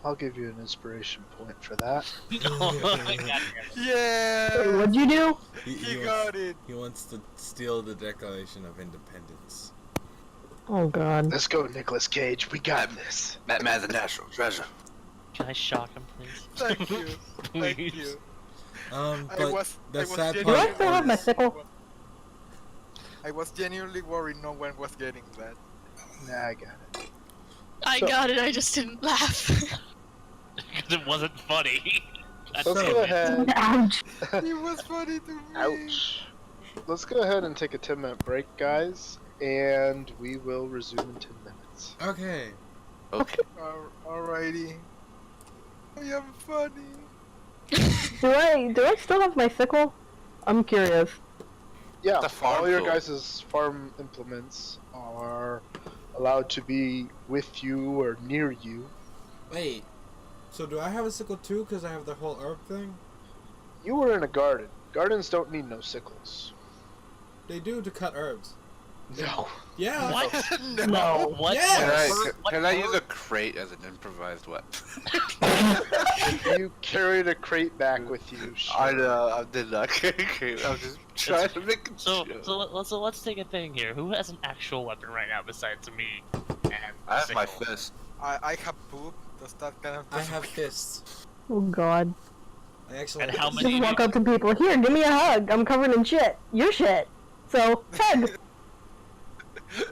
I'll give you an inspiration point for that. Yeah, Wait, what'd you do? he got it. He wants to steal the Declaration of Independence. Oh god. Let's go, Nicolas Cage. We got this. That man's a national treasure. Can I shock him, please? Thank you, thank Please. you. But I was sad Do I part still have my is- sickle? I was genuinely worried no one was getting that. Nah, I got it. I So- got it, I just didn't laugh. Because it wasn't funny. That's Let's so go ahead. Ouch. It was funny to me. Ouch. Let's go ahead and take a 10-minute break, guys, and we will resume in 10 minutes. Okay. Okay. Alrighty. I am funny. Do I still have my sickle? I'm curious. Yeah, The farm all your tool. guys' farm implements are allowed to be with you or near you. Wait. So do I have a sickle too? Because I have the whole herb thing. You were in a garden. Gardens don't need no sickles. They do to cut herbs. No. Yeah. What? No. What? Yeah. Can I, What- can I use a crate as an improvised weapon? If you carried a crate back with you, sure. I did not carry a crate. I was just trying to make a So, joke. let's take a thing here. Who has an actual weapon right now besides me? And I have my sickle? fist. I have poop. Does that kind of? I have fists. Oh god. I actually. And how Just many? walk up to people. Here, give me a hug. I'm covered in shit. You're shit. So, hug.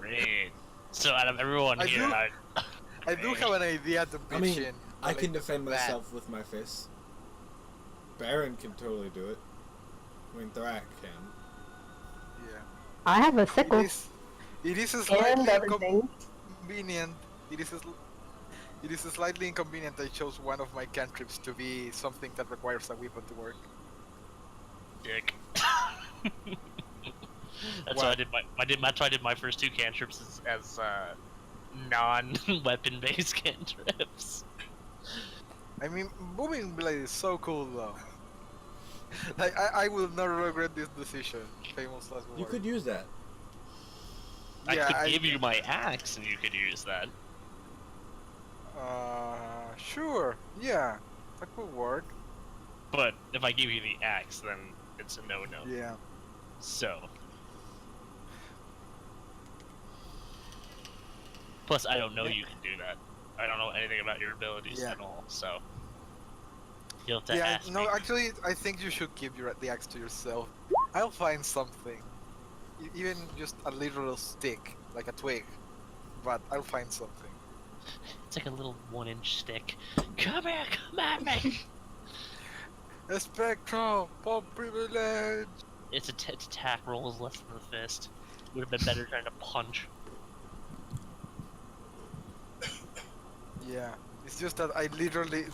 Great. So out of everyone I here, do- I do have an idea to pitch I mean, in. I can like defend that. myself with my fists. Baron can totally do it. I mean, Thrak can. Yeah. I have a It sickle. is And slightly everything. inconvenient. It is slightly inconvenient. I chose one of my cantrips to be something that requires a weapon to work. dick. That's What? why I did my. That's why I did my first two cantrips as non-weapon based cantrips. I mean, Booming Blade is so cool though. Like, I will not regret this decision. Famous last word. You could use that. I Yeah, could give you my axe and you could use that. Sure. Yeah, that could work. But if I give you the axe, then it's a no-no. Yeah. So. Plus, I don't know you can do that. I don't know anything about your abilities at all, so. You'll have to Yeah, ask no, me. actually, I think you should give the axe to yourself. I'll find something. Even just a literal stick, like a twig. But I'll find something. It's like a little 1-inch stick. Come here, come at me! A spectral, pop privilege! Its attack roll is less than a fist. Would have been better trying to punch. Yeah, it's just that I literally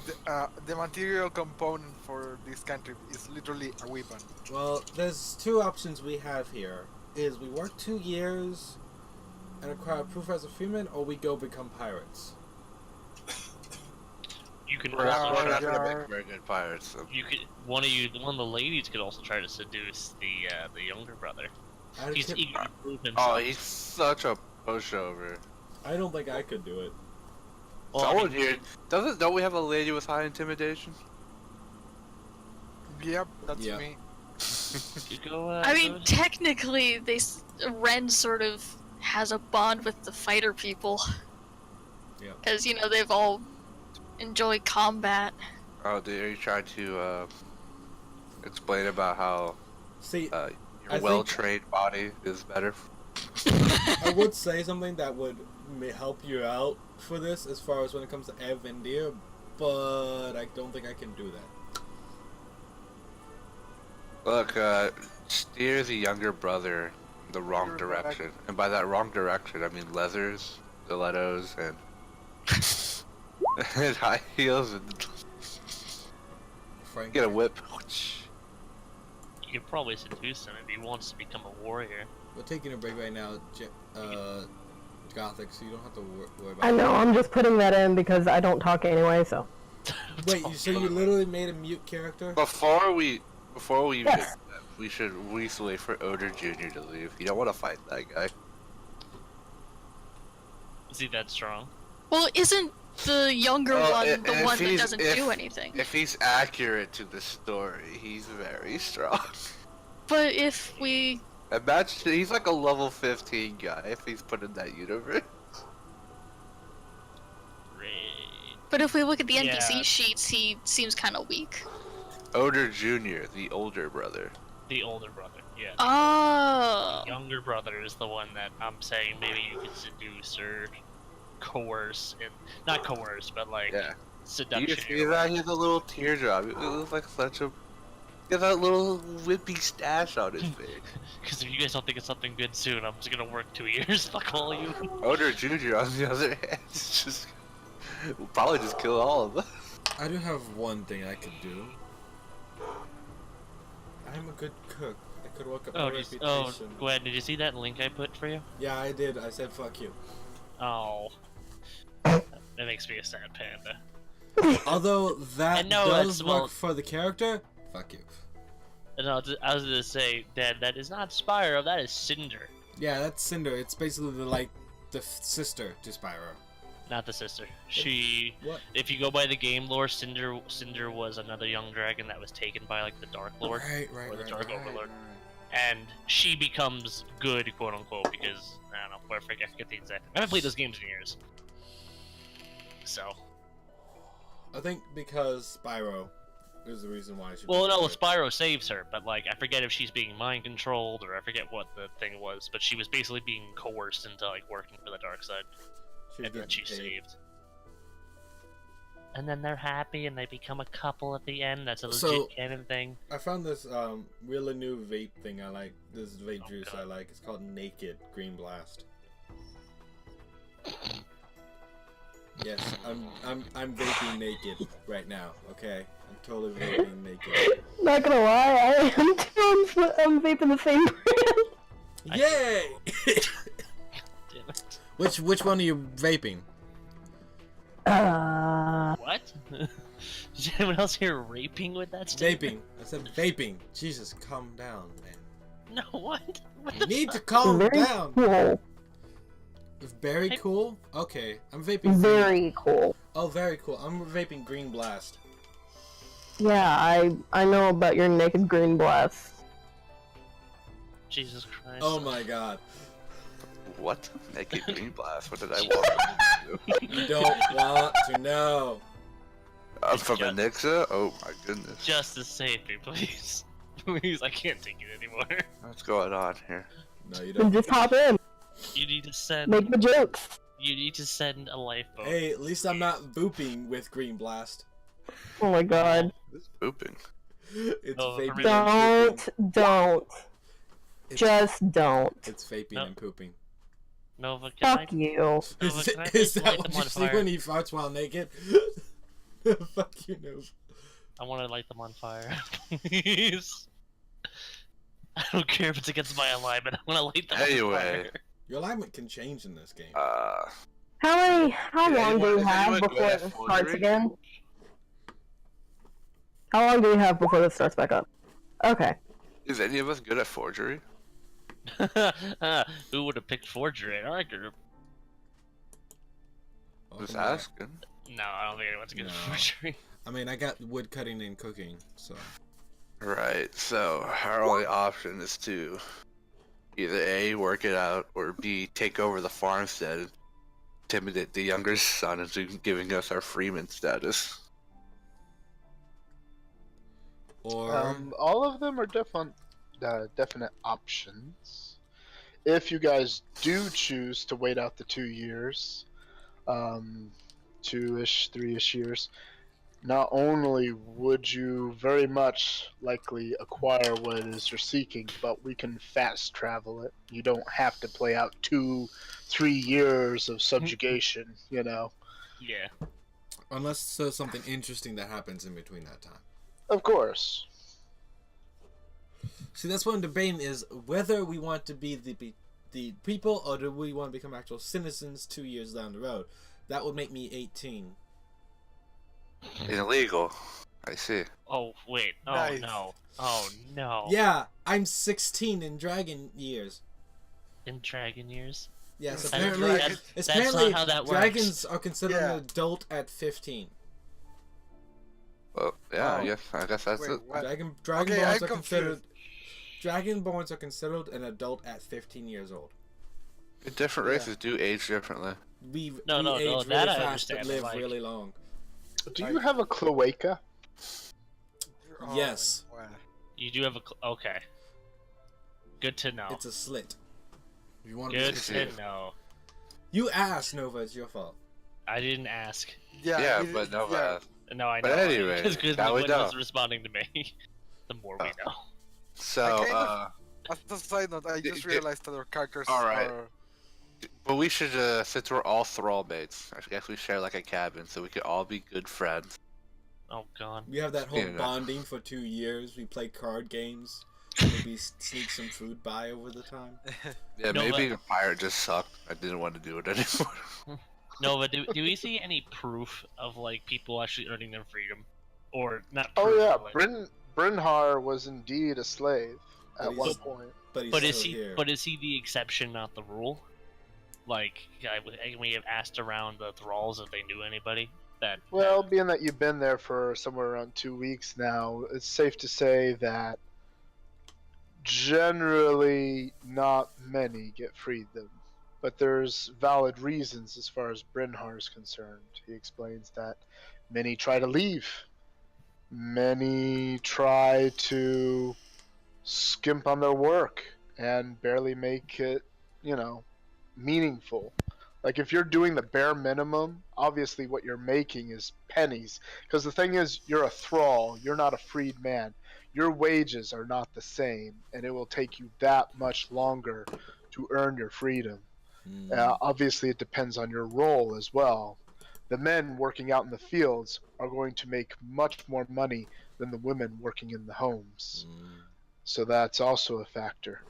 the material component for this country is literally a weapon. Well, there's two options we have here. Is we work 2 years and acquire proof as a freeman, or we go become pirates. You can We're also not try gonna to, make very good pirates. So. you could one of the ladies could also try to seduce the younger brother. I, He's could- eager to prove himself. Oh, he's such a pushover. I don't think I could do it. Well, I Someone mean, here don't we have a lady with high intimidation? Yep, that's Yeah. me. you go, I mean, go- technically, Ren sort of has a bond with the fighter people. Yeah. Because, you know, they've all enjoyed combat. Oh, dude, are you trying to explain about how See, your think- well-trained body is better? I would say something that would help you out for this as far as when it comes to Avendir, but I don't think I can do that. Look, steer the younger brother the wrong You're direction. And by that wrong direction, I mean leathers, stilettos, and, and high heels, and Frank, get a whip. you could probably seduce him if he wants to become a warrior. we're taking a break right now, Gothic, so you don't have to worry about I know, I'm just putting that in because I don't talk anyway, so. Wait, so you literally made a mute character? Before we Yes. we should wait for Oder Jr. to leave. You don't want to fight that guy. Is he that strong? Well, isn't the younger Well, one if the one that he's- doesn't do anything? If he's accurate to the story, he's very strong. But if we... Imagine he's like a level 15 guy if he's put in that universe. Great. But if we look at the Yeah. NPC sheets, he seems kind of weak. Oder Jr., the older brother. The older brother, yeah. Oh. The younger brother is the one that I'm saying maybe you could seduce or coerce, and not coerce, but like Yeah. seduction. You see that? He has a little teardrop. It looks like such a. He has that little whippy stash on his face. Because if you guys don't think it's something good soon, I'm just gonna work 2 years. Fuck all of you. Oder Jr. on the other hand, is just will probably just kill all of them. I do have one thing I could do. I'm a good cook. I could work up my Oh, reputation. Gwen, did you see that link I put for you? Yeah, I did. I said fuck you. Oh. That makes me a sad panda. Although that And no, does it's- work well- for the character, fuck you. No, I was gonna say, Dad, that is not Spyro, that is Cinder. Yeah, that's Cinder. It's basically the sister to Spyro. Not the sister. She, What? if you go by the game lore, Cinder was another young dragon that was taken by like the Dark Lord, Right, or the Dark Overlord, and she becomes good, quote unquote, because I don't know, I forget the exact. I haven't played those games in years, so. I think because Spyro is the reason why she. Well, no, became it. Spyro saves her, but like I forget if she's being mind controlled or I forget what the thing was, but she was basically being coerced into like working for the dark side, She was and then getting she's paid. saved. And then they're happy and they become a couple at the end. That's a legit So- canon thing. I found this really new vape thing I like. This vape Oh, juice God. I like. It's called Naked Green Blast. Yes, I'm vaping naked right now. Okay, I'm totally vaping naked. Not gonna lie, I am too. I'm vaping the same brand. Yay! Damn it. Which one are you vaping? What? Is anyone else here raping with that statement? Vaping. I said vaping. Jesus, calm down, man. No, what? What You the need to fuck? calm Very down. cool. Very cool? Okay, I'm vaping green. Very cool. Oh, very cool. I'm vaping Green Blast. Yeah, I know about your naked green blast. Jesus Christ. Oh my god. What? Naked Green Blast? What did I walk into? You don't want to know. I'm from Yeah. Anixa? Oh my goodness. Justice, save me, please. Please, I can't take it anymore. What's going on here? No, you Then don't. just hop in. You need to send. Make the jokes. You need to send a lifeboat. Hey, at least I'm not booping with Green Blast. Oh my god. It's pooping. It's Oh, vaping for and pooping. Don't. It's, Just don't. it's vaping No. and pooping. Nova, can Fuck you. Nova, Is, can I is please that light what them you on see fire? when he farts while naked? Fuck you, noob. I want to light them on fire. Please. I don't care if it's against my alignment. I want to light them on Anyway. fire. Your alignment can change in this game. How Is long do anyone- you is have anyone good before at it starts forgery? again? How long do you have before this starts back up? Okay. Is any of us good at forgery? Who would have picked forgery in our group? Just Welcome back. asking. No, I don't think anyone's good at No. forgery. I mean, I got wood cutting and cooking, so. Right, so our only option is to either A, work it out, or B, take over the farmstead and intimidate the younger son into giving us our freeman status. Or. All of them are definite options. If you guys do choose to wait out the 2 years, 2-ish, 3-ish years, not only would you very much likely acquire what it is you're seeking, but we can fast travel it. You don't have to play out 2-3 years of subjugation, you know. Yeah. Unless there's something interesting that happens in between that time. Of course. See, that's what I'm debating is whether we want to be the people or do we want to become actual citizens 2 years down the road. That would make me 18. Illegal. I see. Oh, wait. Oh, Nice. no. Oh, no. Yeah, I'm 16 in dragon years. In dragon years? Yes, That's apparently, right. That's apparently not how that works. dragons are considered Yeah. an adult at 15. Well, yeah, Oh. I guess that's Wait, it. what? Dragonborns Okay, I'm are considered confused. Dragonborns are considered an adult at 15 years old. Different Yeah. races do age differently. We No, no, age no, really that I fast but understand, live like- really long. Do you have a cloaca? Oh, Yes. wow. You do have a... Okay. Good to know. It's a slit. If you want to Good be to know. You asked, Nova. It's your fault. I didn't ask. Yeah, it- but no, yeah. No, I know. But anyway, Because now we Gwen know. was responding to me. The more we know. So, I kind of- As a side note, I D- just d- realized that our characters Alright. are... but we should, since we're all thrall mates, I guess we share like a cabin so we could all be good friends. Oh, God. We have that whole Yeah. bonding for 2 years. We play card games. Maybe sneak some food by over the time. Yeah, No, maybe a pirate just sucked. I didn't want to do it anymore. No, but do we see any proof of, like, people actually earning their freedom? Or, not Oh proof, yeah, but, like- Brynhar was indeed a slave But at one he's- point. But he's But still is he? here. But is he the exception, not the rule? Like, we have asked around the thralls if they knew anybody that. Well, being that you've been there for somewhere around 2 weeks now, it's safe to say that generally not many get freed them. But there's valid reasons as far as Brynhar is concerned. He explains that many try to leave. Many try to skimp on their work and barely make it, meaningful. Like if you're doing the bare minimum, obviously what you're making is pennies. Because the thing is, you're a thrall, you're not a freed man. Your wages are not the same, and it will take you that much longer to earn your freedom. Obviously, it depends on your role as well. The men working out in the fields are going to make much more money than the women working in the homes. So that's also a factor.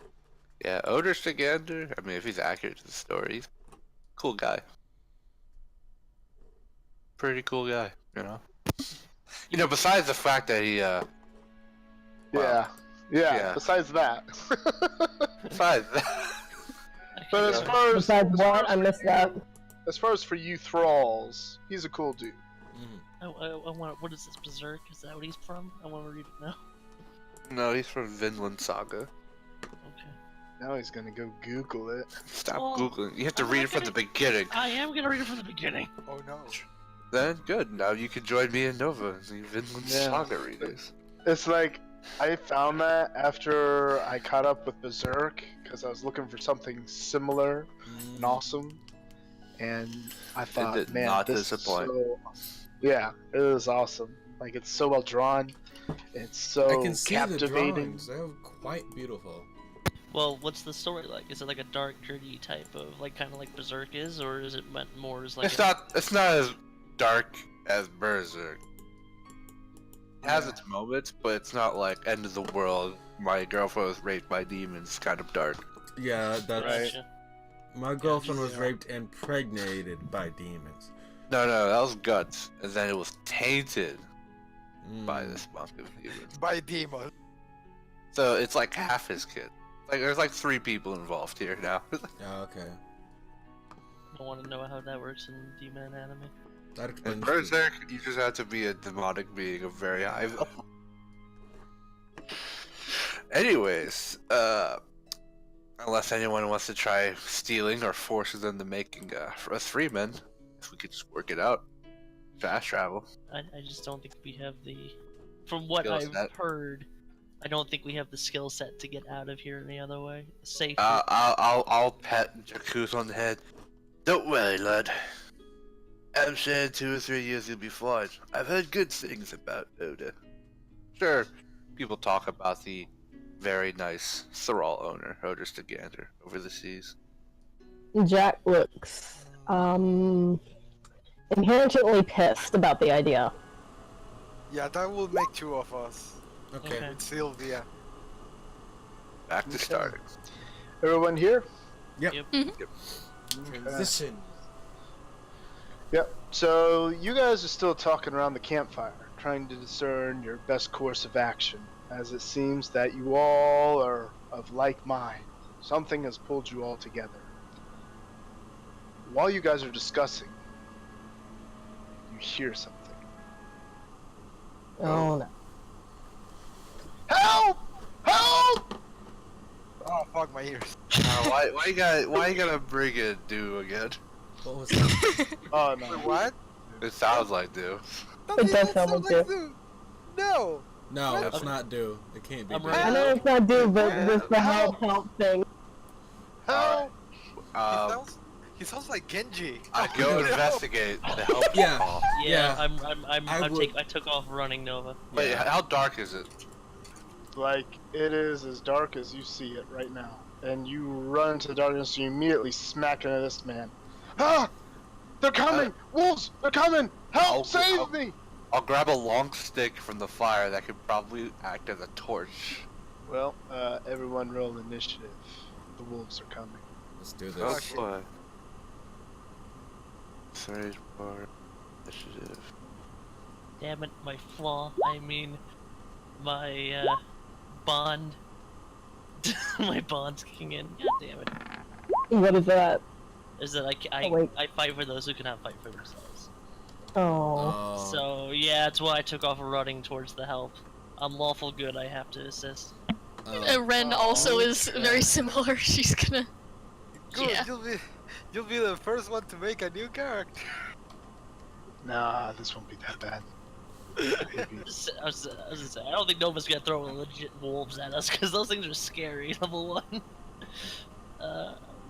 Yeah, Odor Stigander, I mean, if he's accurate to the story, Cool guy. Pretty cool guy, besides the fact that he, Yeah. Wow. Yeah. Yeah. Besides that. besides that, But as far as Besides what? I missed that. as far as for you thralls, he's a cool dude. I want. What is this, Berserk? Is that what he's from? I want to read it now. no, he's from Vinland Saga. Okay. Now he's gonna go Google it. Stop Well, Googling. You have to I'm read not it from the beginning. I am gonna read it from the beginning. Oh no. Then, good. Now you can join me and Nova, the Vinland Yeah. Saga readers. It's like I found that after I caught up with Berserk because I was looking for something similar and awesome, and I thought, did man, not this disappoint. is so awesome. Yeah, it was awesome. Like it's so well drawn, it's so I can see the captivating. drawings. They're quite beautiful. Well, what's the story like? Is it like a dark, gritty type of kind of like Berserk is, or is it meant more as like? It's not as dark as Berserk. It has Yeah. its moments, but it's not like end of the world. My girlfriend was raped by demons. Kind of dark. Yeah, that's Right. Gotcha. my girlfriend was Yeah. raped and impregnated by demons. No, that was guts, and then it was tainted by Mm. this monk of demons. By demon. So it's like half his kid. Like there's like 3 people involved here now. Oh, okay. I want to know how that works in demon anime. That In explains. Berserk, you just have to be a demonic being of very high level. Anyways, unless anyone wants to try stealing or forces them to making us free men, if we could just work it out. Fast travel. I just don't think we have the. From what Skill I've set. heard, I don't think we have the skill set to get out of here any other way. Safe. I'll pat Jakuz on the head. Don't worry, lad. I'm sure in 2 or 3 years you'll be fine. I've heard good things about Oda. Sure, people talk about the very nice Thrall owner, Oda Stagander, over the seas. Jack looks inherently pissed about the idea. Yeah, that will make 2 of us. Okay. Okay. With Sylvia. Back to Okay. starting. Everyone here? Transition. Yep. So you guys are still talking around the campfire, trying to discern your best course of action, as it seems that you all are of like mind. Something has pulled you all together. While you guys are discussing, you hear something. Oh no. Help! Help! Oh fuck my ears. Why you gotta bring it do again? What was that? Oh no. Wait, what? It sounds like do. It does sound like this. No! No, What? it's not do. It can't be I'm do. ready. I know it's not due, but with the help thing. Help! He sounds like Genji. I go investigate the help Yeah. call. Yeah, Yeah. I took off running Nova. Wait, Yeah. how dark is it? Like, it is as dark as you see it right now. And you run into the darkness and you immediately smack into this man. Ah! They're coming! Wolves! They're coming! Help! Save me! I'll grab a long stick from the fire that could probably act as a torch. Well, everyone roll initiative. The wolves are coming. Let's do Oh this. boy. Surge bar initiative. Damn it, my flaw. I mean, my bond. My bond's kicking in. God damn it. What is that? Is that Oh, wait. I fight for those who cannot fight for themselves. Oh. Oh. So yeah, that's why I took off running towards the help. I'm lawful good. I have to assist. Ren also is very similar. She's gonna. Good, Yeah. you'll be the first one to make a new character. Nah, this won't be that bad. Maybe. I was gonna say, I don't think Nova's gonna throw legit wolves at us because those things are scary. Level 1.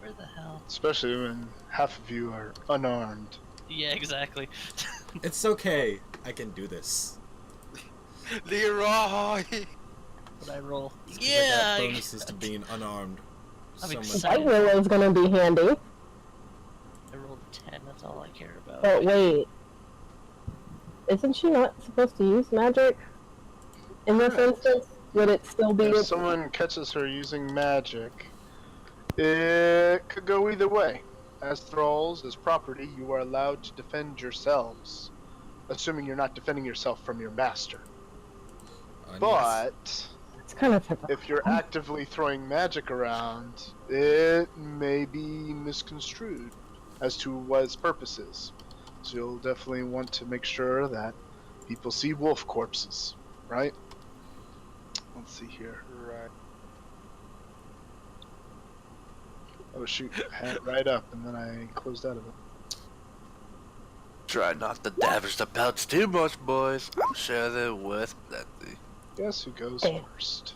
Where the hell? Especially when half of you are unarmed. Yeah, exactly. It's okay. I can do this. Leroy! What I roll? It's 'cause I Yeah. got bonuses to being unarmed. I'm So much. excited. White Willow's gonna be handy. I rolled a 10. That's all I care about. But wait. Isn't she not supposed to use magic? In this instance, would it still be If with someone catches her using magic, it could go either way. as thralls, as property, you are allowed to defend yourselves, assuming you're not defending yourself from your master. Unless- But It's kind of typical. if you're actively throwing magic around, it may be misconstrued as to what its purpose is. So you'll definitely want to make sure that people see wolf corpses, right? Let's see here. Right. Oh shoot, I had it right up and then I closed out of it. Try not to damage the pelts too much, boys. I'm sure they're worth plenty. Guess who goes Damn. first?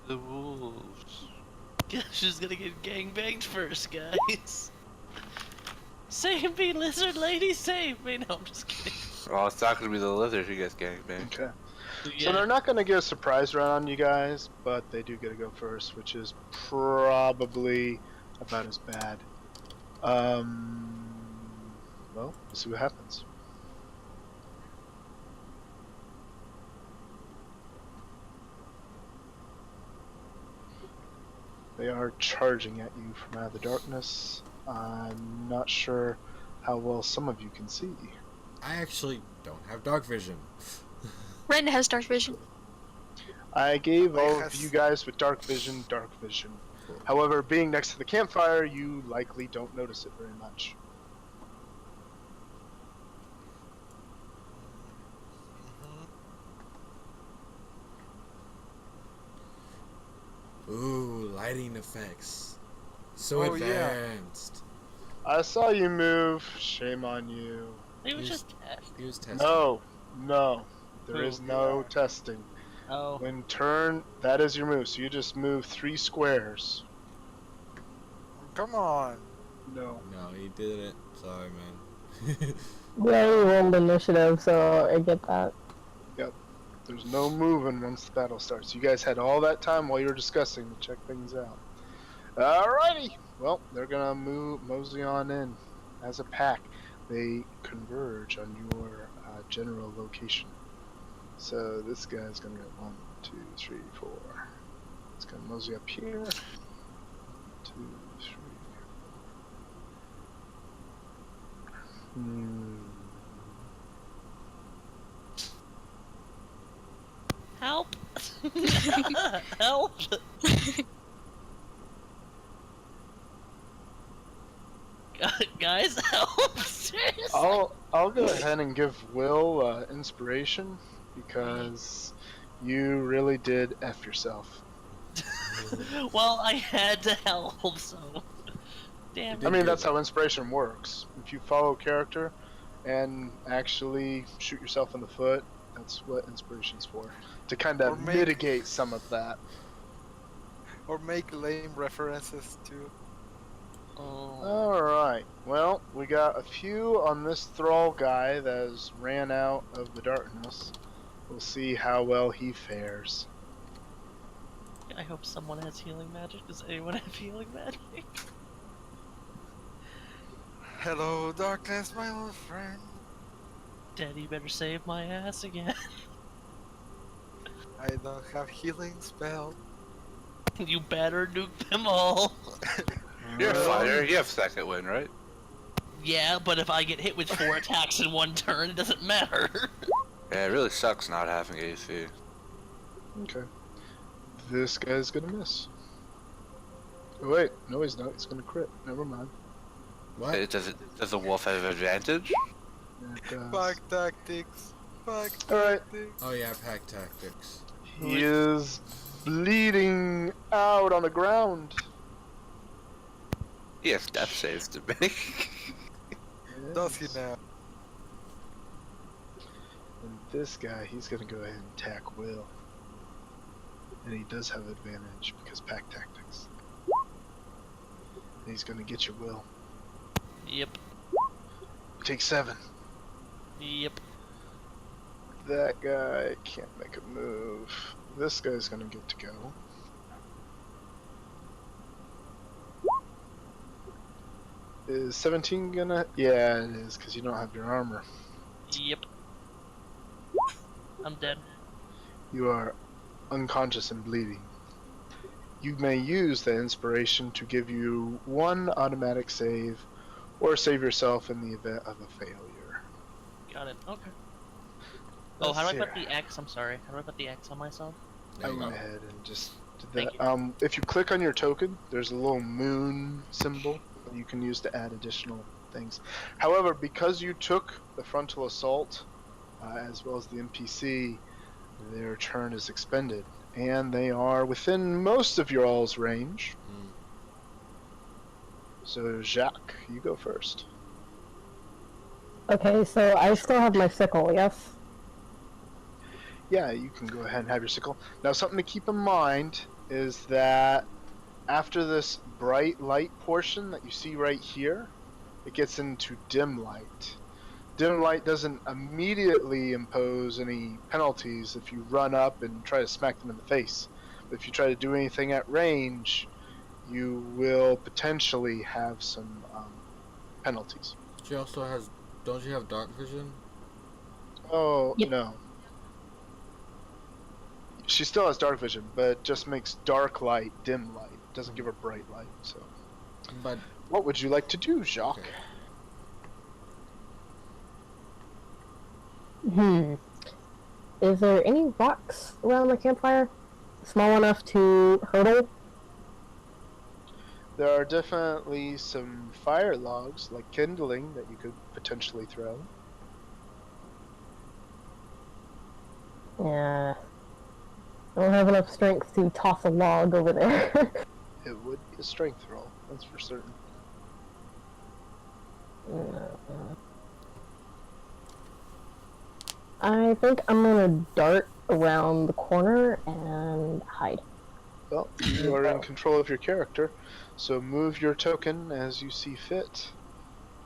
The wolves. Guess who's gonna get gangbanged first, guys? Save me, lizard lady, save me! No, I'm just kidding. Oh, it's not gonna be the lizard who gets gangbanged. Okay. So Yeah. they're not going to get a surprise round on you guys, but they do get to go first, which is probably about as bad. Well, we'll see what happens. They are charging at you from out of the darkness. I'm not sure how well some of you can see. I actually don't have dark vision. Ren has dark vision. I gave all of Yes. you guys with dark vision. However, being next to the campfire, you likely don't notice it very much. Ooh, lighting effects. So Oh, yeah. advanced. I saw you move. Shame on you. It was He's- just test. He was testing. No. There Oh, is no yeah. testing. Oh. When turn, that is your move. So you just move 3 squares. Come on. No. No, he did it. Sorry, man. We already rolled initiative, so I get that. There's no moving once the battle starts. You guys had all that time while you were discussing to check things out. Alrighty. Well, they're gonna mosey on in as a pack. They converge on your general location. So this guy's gonna go 1, 2, 3, 4. It's gonna mosey up here. 2, 3. Help! Help! Guys, help! Seriously? I'll go ahead and give Will inspiration because you really did F yourself. Well, I had to help, so. Damn. did I mean, good. that's how inspiration works. If you follow character and actually shoot yourself in the foot, that's what inspiration's for. To kind Or of make- mitigate some of that. Or make lame references to. Oh. Alright, well, we got a few on this thrall guy that has ran out of the darkness. We'll see how well he fares. I hope someone has healing magic. Does anyone have healing magic? Hello, darkness, my old friend. Daddy better save my ass again. I don't have healing spell. You better nuke them all. You're a fighter. You have second win, right? Yeah, but if I get hit with 4 attacks in one turn, it doesn't matter. Yeah, it really sucks not having AC. Okay. This guy's gonna miss. Oh, wait, no he's not. He's gonna crit. Never mind. What? Does the wolf have advantage? It does. Pack tactics. Pack Alright. tactics. Oh yeah, pack tactics. He is bleeding out on the ground. He has death saves to make. Does he Yes. now? And this guy, he's gonna go ahead and attack Will. And he does have advantage because pack tactics. And he's gonna get you, Will. Yep. You take 7. Yep. That guy can't make a move. This guy's gonna get to go. Is 17 gonna? Yeah, it is, because you don't have your armor. Yep. I'm dead. You are unconscious and bleeding. you may use the inspiration to give you one automatic save, or save yourself in the event of a failure. Got it. Okay. Oh, how Let's do I put see. the X? I'm sorry. How do I put the X on myself? I There you went go. ahead and just did Thank that. If you click on your token, there's a little moon symbol that you can use to add additional things. However, because you took the frontal assault, as well as the NPC, their turn is expended, and they are within most of your all's range. Mm. So, Jacques, you go first. Okay, so I still have my sickle, yes? Yeah, you can go ahead and have your sickle. Now, something to keep in mind is that after this bright light portion that you see right here, it gets into dim light. Dim light doesn't immediately impose any penalties if you run up and try to smack them in the face. But if you try to do anything at range, you will potentially have some penalties. She also has. Don't you have dark vision? Oh, Yep. no. She still has dark vision, but it just makes dark light dim light. It doesn't give her bright light. So, But what would you like to do, Jacques? okay. Is there any rocks around the campfire? Small enough to hurdle? There are definitely some fire logs, like kindling, that you could potentially throw. Yeah. I don't have enough strength to toss a log over there. It would be a strength roll, that's for certain. I think I'm gonna dart around the corner and hide. Well, you are in control of your character, so move your token as you see fit.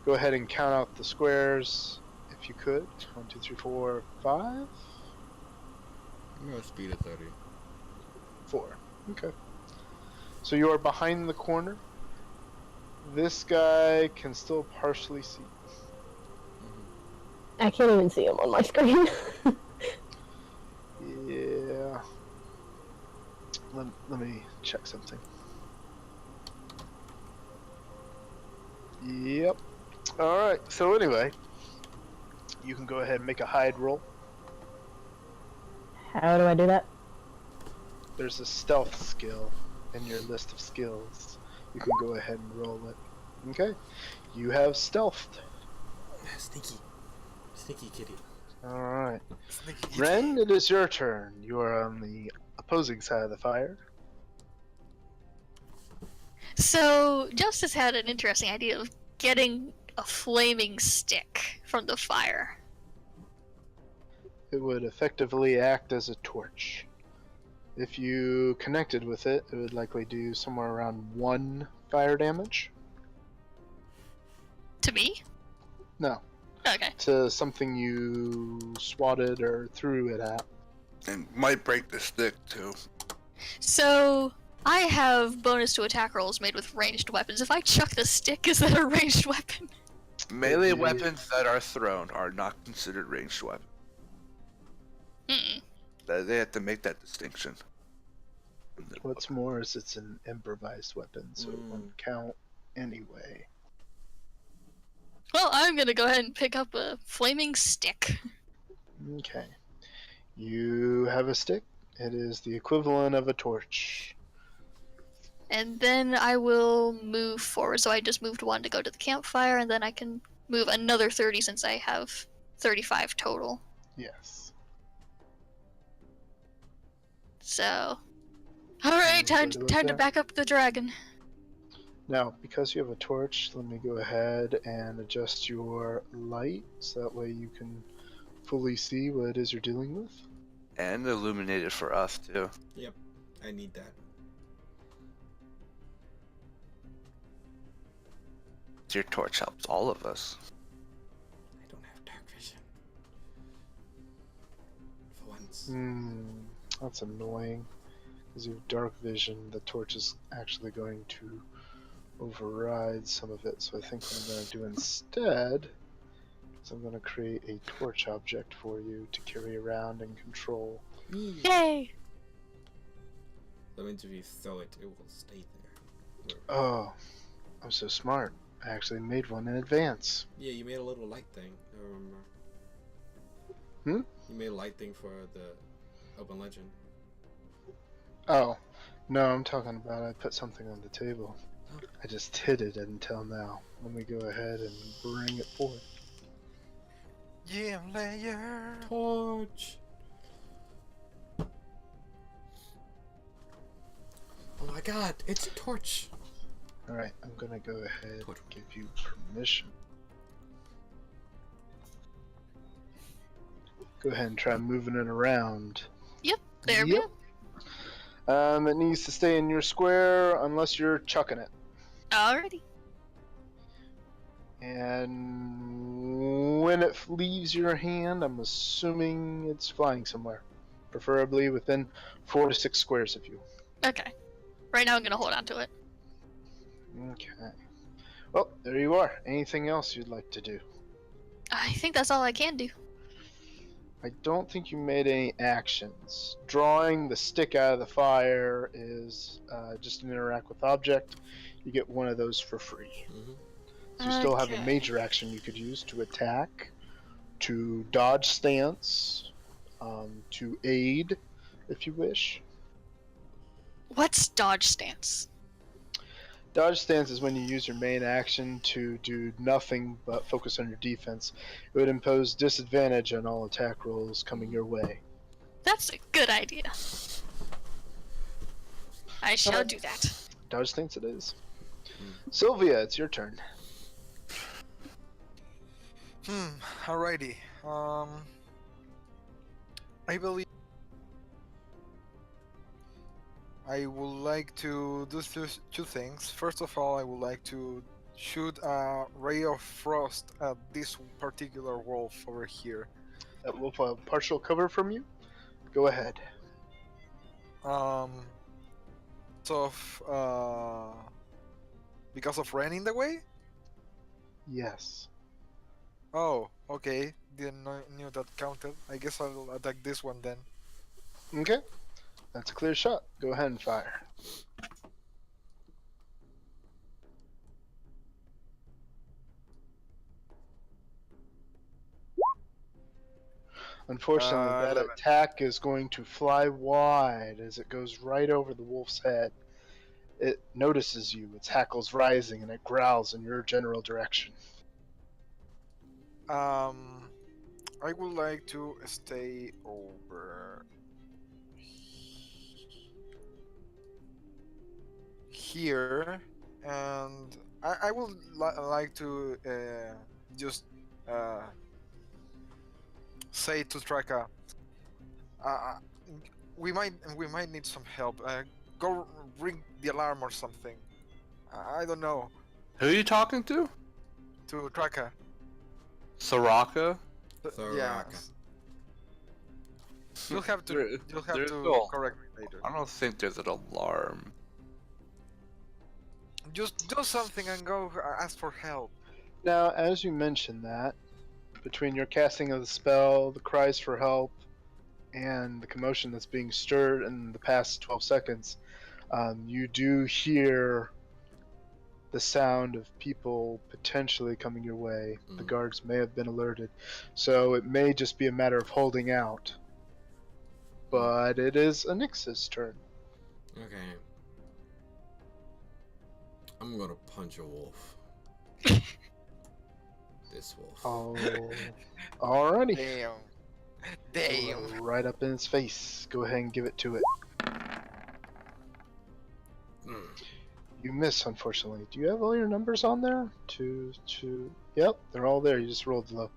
Go ahead and count out the squares if you could. 1, 2, 3, 4, 5? I'm gonna speed at 30. 4. Okay. So you are behind the corner. This guy can still partially see. I can't even see him on my screen. Yeah. Let me check something. Yep. Alright, so anyway, you can go ahead and make a hide roll. How do I do that? There's a stealth skill in your list of skills. You can go ahead and roll it. Okay. You have stealthed. Sneaky. Sneaky kitty. Alright. Sneaky kitty. Ren, it is your turn. You are on the opposing side of the fire. So, Justice had an interesting idea of getting a flaming stick from the fire. It would effectively act as a torch. If you connected with it, it would likely do somewhere around 1 fire damage. To me? No, Okay. to something you swatted or threw it at. And might break the stick too. So, I have bonus to attack rolls made with ranged weapons. If I chuck the stick, is that a ranged weapon? Melee Indeed. weapons that are thrown are not considered ranged weapons. Hmm. They have to make that distinction. What's more is it's an improvised weapon, so it won't count anyway. Well, I'm gonna go ahead and pick up a flaming stick. Okay. You have a stick. It is the equivalent of a torch. And then I will move forward. So I just moved 1 to go to the campfire, and then I can move another 30 since I have 35 total. Yes. So, alright, time Something like to that. back up the dragon. Now, because you have a torch, let me go ahead and adjust your light so that way you can fully see what it is you're dealing with. And illuminated for us too. Yep. I need that. Your torch helps all of us. I don't have dark vision. For once. That's annoying. Because you have dark vision, the torch is actually going to override some of it. So I think what I'm going to do instead is I'm going to create a torch object for you to carry around and control. Yay! That means if you throw it, it will stay there. Oh, I'm so smart. I actually made one in advance. Yeah, you made a little light thing. I remember. You made a light thing for the open legend. Oh, no, I'm talking about I put something on the table. Oh. I just hid it until now. Let me go ahead and bring it forward. Yeah, layer. Torch. Oh my God! It's a torch. All right, I'm gonna go ahead Torch. and give you permission. Go ahead and try moving it around. Yep, there we Yep. go. It needs to stay in your square unless you're chucking it. Alrighty. And when it leaves your hand, I'm assuming it's flying somewhere. Preferably within 4 to 6 squares of you. Okay. Right now I'm gonna hold on to it. Okay. Well, there you are. Anything else you'd like to do? I think that's all I can do. I don't think you made any actions. Drawing the stick out of the fire is just an interact with object. You get one of those for free. Mm-hmm. So you still have a Okay. major action you could use to attack, to dodge stance, to aid, if you wish. What's dodge stance? Dodge stance is when you use your main action to do nothing but focus on your defense. It would impose disadvantage on all attack rolls coming your way. That's a good idea. I shall do that. Dodge stance it is. Sylvia, it's your turn. Alrighty. I believe I would like to do two things. First of all, I would like to shoot a ray of frost at this particular wolf over here. That will partial cover from you. Go ahead. So, because of Ren in the way? Yes. Oh, okay. Didn't knew that counted. I guess I'll attack this one then. Okay. That's a clear shot. Go ahead and fire. Unfortunately, that 11. attack is going to fly wide as it goes right over the wolf's head. It notices you, its hackles rising, and it growls in your general direction. I would like to stay over here, and I would like to just say to Traka, uh, we might need some help. Go ring the alarm or something. I don't know. Who are you talking to? To Traka. Soraka? Yeah. Soraka. You'll have to There's correct me later. I don't think there's an alarm. Just do something and go ask for help. Now, as you mentioned that, between your casting of the spell, the cries for help, and the commotion that's being stirred in the past 12 seconds, you do hear the sound of people potentially coming your way. The guards may have been alerted, so it may just be a matter of holding out. But it is Anix's turn. Okay. I'm gonna punch a wolf. This wolf. Oh, alrighty. Damn. Right up in his face. Go ahead and give it to it. Mm. You miss, unfortunately. Do you have all your numbers on there? Two. Yep, they're all there. You just rolled low.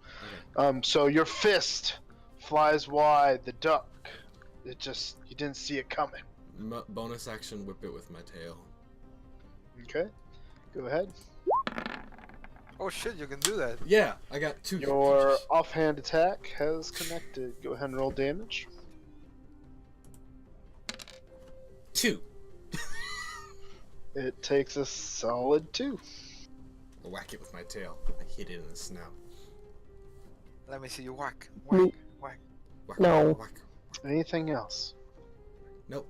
Okay. So your fist flies wide. The duck, you didn't see it coming. Bonus action, whip it with my tail. Okay, go ahead. Oh shit, you can do that. Yeah, I got two. Your punches. offhand attack has connected. Go ahead and roll damage. 2. It takes a solid 2. I'll whack it with my tail. I hit it in the snout. Let me see you whack. Me- Whack, No. Whack. Anything else? Nope.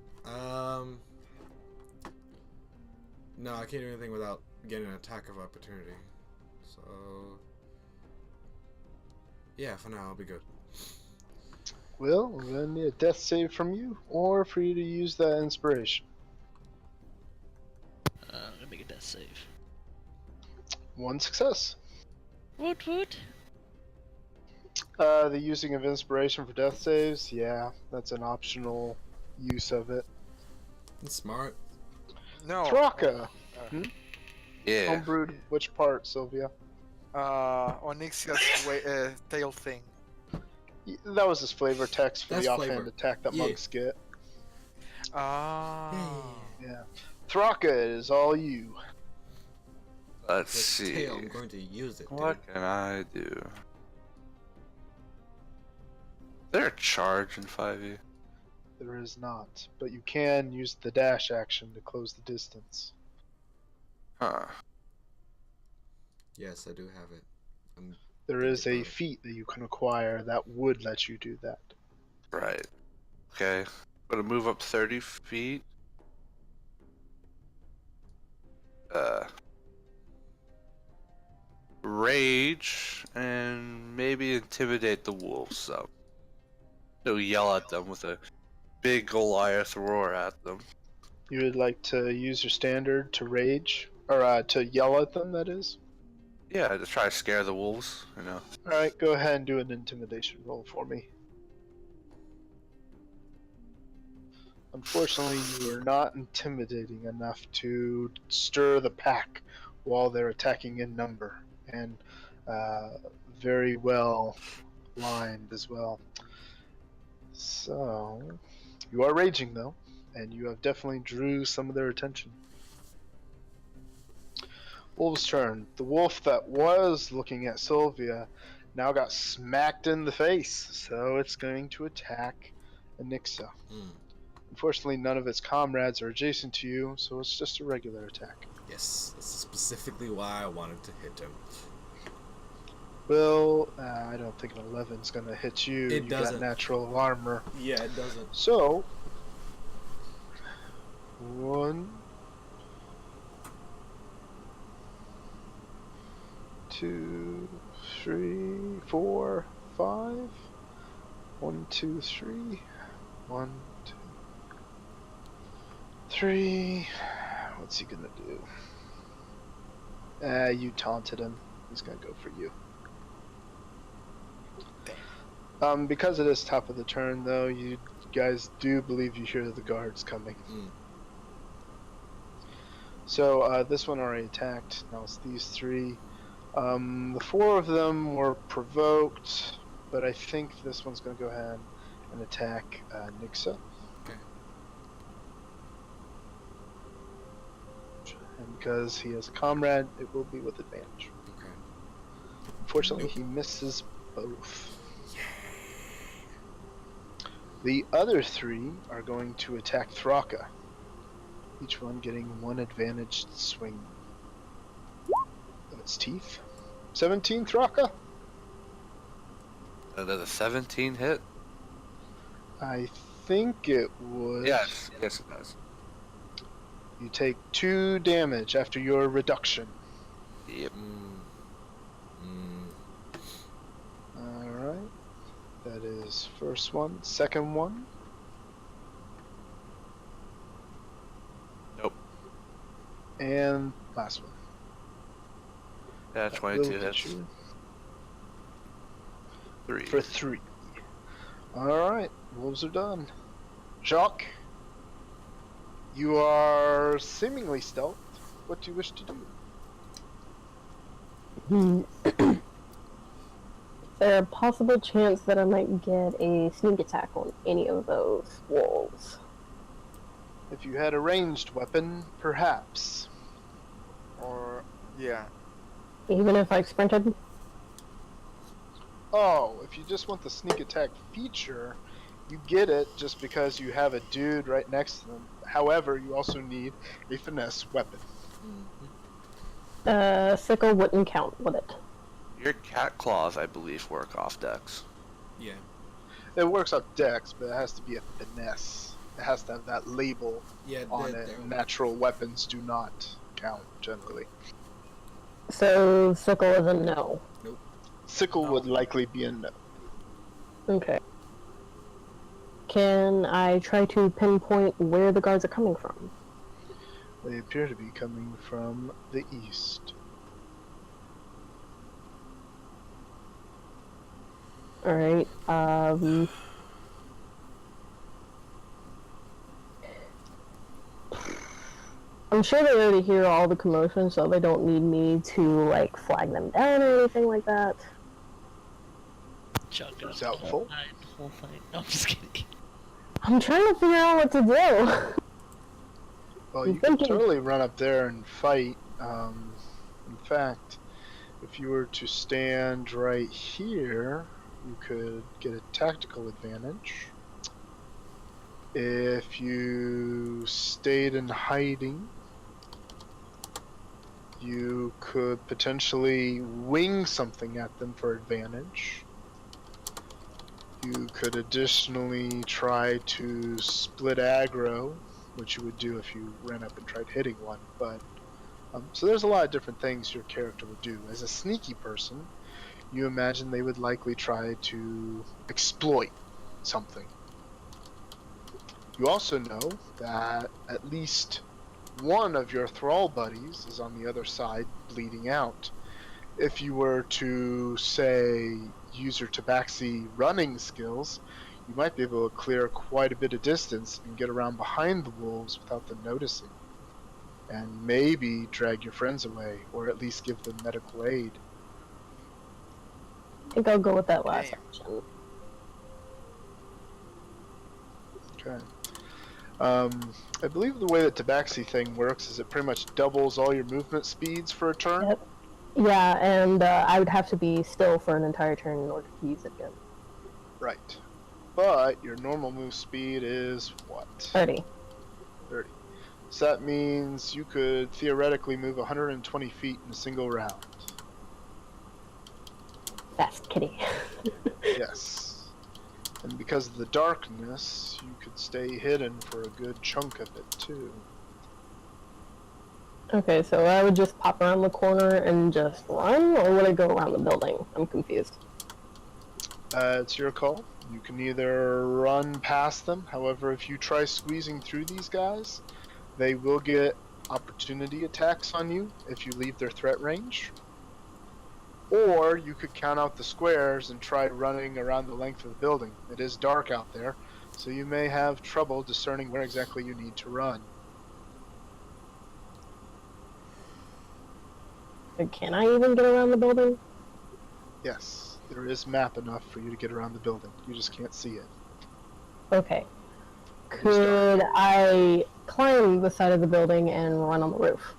No, I can't do anything without getting an attack of opportunity. So... yeah, for now, I'll be good. Well, we're gonna need a death save from you, or for you to use that inspiration. I'm gonna make a death save. One success. Woot woot. The using of inspiration for death saves, yeah, that's an optional use of it. That's smart. No. Thraka! Yeah. Homebrewed which part, Sylvia? Onyxia's tail thing. That was his flavor text for That's the offhand flavor. attack that Yeah. monks get. Ah. Yeah. Thraka is all you. Let's With see. tail, I'm going to use it, What can I do? Is there a charge in 5e? There is not, but you can use the dash action to close the distance. Huh. Yes, I do have it. There Think is a about it. feat that you can acquire that would let you do that. Right. Okay. Gonna move up 30 feet. Rage and maybe intimidate the wolves some. He'll yell at them with a big Goliath roar at them. You would like to use your standard to rage, or to yell at them, that is? Yeah, to try to scare the wolves, you know. Alright, go ahead and do an intimidation roll for me. Unfortunately, you are not intimidating enough to stir the pack while they're attacking in number, and very well lined as well. So, you are raging though, and you have definitely drew some of their attention. Wolf's turn. The wolf that was looking at Sylvia now got smacked in the face, so it's going to attack Anixa. Unfortunately, none of its comrades are adjacent to you, so it's just a regular attack. Yes, that's specifically why I wanted to hit him. Well, I don't think an 11's going to hit you. It You doesn't. got natural armor. Yeah, it doesn't. So, 1, 2, 3, 4, 5. 1, 2, 3. 1, 2, 3. What's he gonna do? You taunted him. He's gonna go for you. Because it is top of the turn, though, you guys do believe you hear the guards coming. So this one already attacked. Now it's these 3. The 4 of them were provoked, but I think this one's gonna go ahead and attack Nixa. Okay. And because he has a comrade, it will be with advantage. Okay. Unfortunately, he misses both. The other 3 are going to attack Thraka, each one getting 1 advantaged swing of its teeth. 17 Thraka? Does a 17 hit? I think it would. Yes, yes it does. You take 2 damage after your reduction. Yep. Alright. That is first one. Second one. Nope. And last one. Yeah, That 22 will hits. hit you 3. for 3. Alright, wolves are done. Jacques, you are seemingly stealth. What do you wish to do? Is there a possible chance that I might get a sneak attack on any of those wolves? If you had a ranged weapon, perhaps. Or, yeah. Even if I sprinted? Oh, if you just want the sneak attack feature, you get it just because you have a dude right next to them. However, you also need a finesse weapon. Sickle wouldn't count, would it? Your cat claws, I believe, work off decks. Yeah. It works off dex, but it has to be a finesse. It has to have that label Yeah, on it. Natural weapons do not. count generally. So sickle is a no. Sickle No. would likely be a no. Okay. Can I try to pinpoint where the guards are coming from? They appear to be coming from the east. Alright, I'm sure they already hear all the commotion, so they don't need me to, like, flag them down or anything like that. Chuck it up Doubtful. the whole fight. No, I'm just kidding. I'm trying to figure out what to do. Well, I'm you could thinking- totally run up there and fight. In fact, if you were to stand right here, you could get a tactical advantage. If you stayed in hiding, you could potentially wing something at them for advantage. You could additionally try to split aggro, which you would do if you ran up and tried hitting one. But so there's a lot of different things your character would do. As a sneaky person, you imagine they would likely try to exploit something. You also know that at least one of your thrall buddies is on the other side bleeding out. If you were to, say, use your tabaxi running skills, you might be able to clear quite a bit of distance and get around behind the wolves without them noticing. And maybe drag your friends away, or at least give them medical aid. I think I'll go with that last option. Okay. I believe the way that Tabaxi thing works is it pretty much doubles all your movement speeds for a turn. Yep. Yeah, and I would have to be still for an entire turn in order to use it again. Right. But your normal move speed is what? 30. 30. So that means you could theoretically move 120 feet in a single round. Fast kitty. Yes. And because of the darkness, you could stay hidden for a good chunk of it, too. Okay, so I would just pop around the corner and just run, or would I go around the building? I'm confused. It's your call. You can either run past them, however, if you try squeezing through these guys, they will get opportunity attacks on you if you leave their threat range. Or you could count out the squares and try running around the length of the building. It is dark out there, so you may have trouble discerning where exactly you need to run. Can I even get around the building? Yes, there is map enough for you to get around the building. You just can't see it. Okay. Could I climb the side of the building and run on the roof?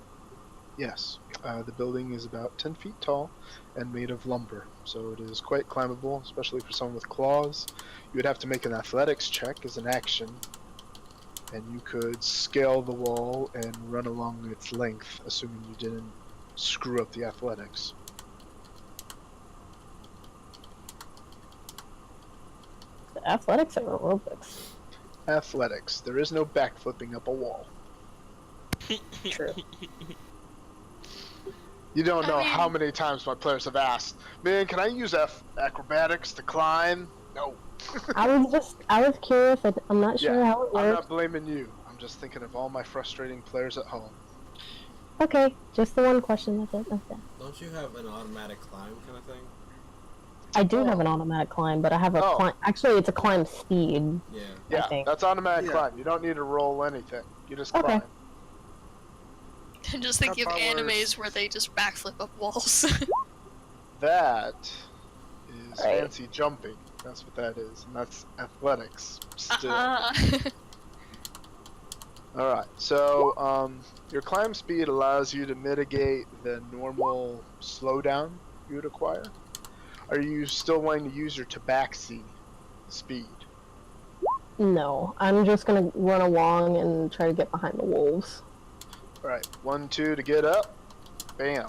Yes. The building is about 10 feet tall and made of lumber, so it is quite climbable, especially for someone with claws. You would have to make an athletics check as an action, and you could scale the wall and run along its length, assuming you didn't screw up the athletics. Athletics or aerobics? Athletics. There is no backflipping up a wall. True. You don't know I mean- how many times my players have asked, man, can I use acrobatics to climb? No. I was curious. I'm not sure Yeah, how it I'm works. not blaming you. I'm just thinking of all my frustrating players at home. Okay, just the one question. That's it. Don't you have an automatic climb kind of thing? I do have an automatic climb, but I have a Oh. climb. Actually, it's a climb speed. Yeah. Yeah, think. that's automatic Yeah. climb. You don't need to roll anything. You just Okay. climb. And just think of Cut animes powers. where they just backflip up walls. That is Right. fancy jumping. That's what that is, and that's athletics. Still. Alright, so your climb speed allows you to mitigate the normal slowdown you would acquire. Are you still wanting to use your tabaxi speed? No, I'm just gonna run along and try to get behind the wolves. Alright, 1, 2 to get up. Bam.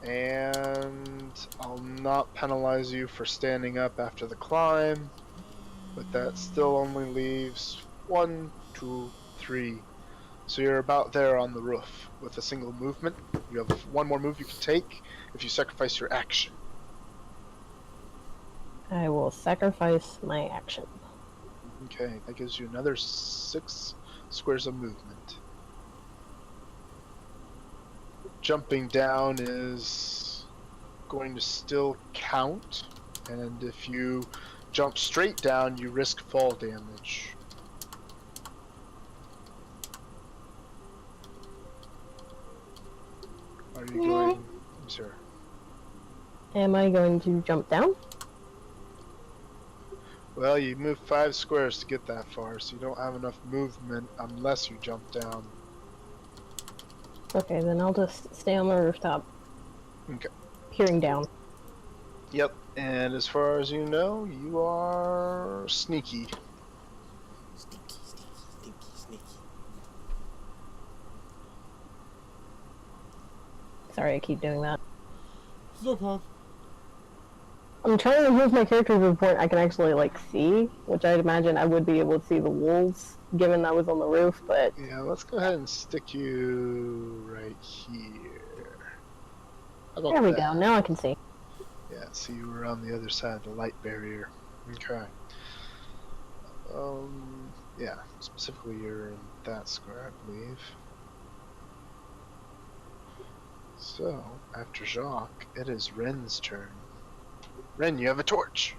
And I'll not penalize you for standing up after the climb, but that still only leaves 1, 2, 3, So you're about there on the roof with a single movement. You have one more move you can take if you sacrifice your action. I will sacrifice my action. Okay, that gives you another 6 squares of movement. Jumping down is going to still count, and if you jump straight down, you risk fall damage. Are you going, sir? Am I going to jump down? Well, you move 5 squares to get that far, so you don't have enough movement unless you jump down. Okay, then I'll just stay on the rooftop. Okay. Peering down. Yep, and as far as you know, you are sneaky. Sneaky, sneaky, sneaky, sneaky. Sorry, I keep doing that. No problem. I'm trying to move my character to the point I can actually, like, see, which I'd imagine I would be able to see the wolves, given I was on the roof, but... Yeah, let's go ahead and stick you right here. How about There we that? go, now I can see. Yeah, so you were on the other side of the light barrier. Okay. Yeah, specifically you're in that square, I believe. So, after Jacques, it is Ren's turn. Ren, you have a torch.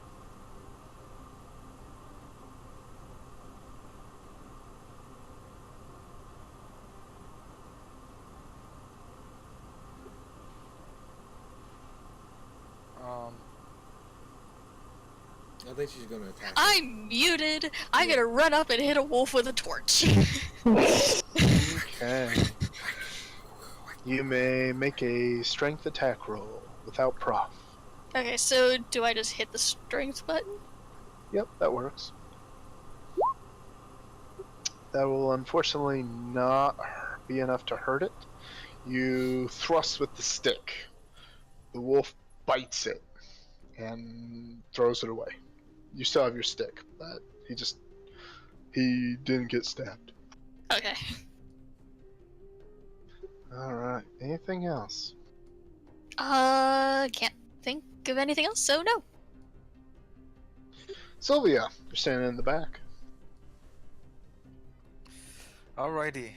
I think she's gonna attack. I'm muted. I gotta run up and hit a wolf with a torch. Okay. You may make a strength attack roll without prof. Okay, so do I just hit the strength button? Yep, that works. That will unfortunately not be enough to hurt it. You thrust with the stick. The wolf bites it and throws it away. You still have your stick, but he didn't get stabbed. Okay. Alright, anything else? Can't think of anything else, so no. Sylvia, you're standing in the back. Alrighty.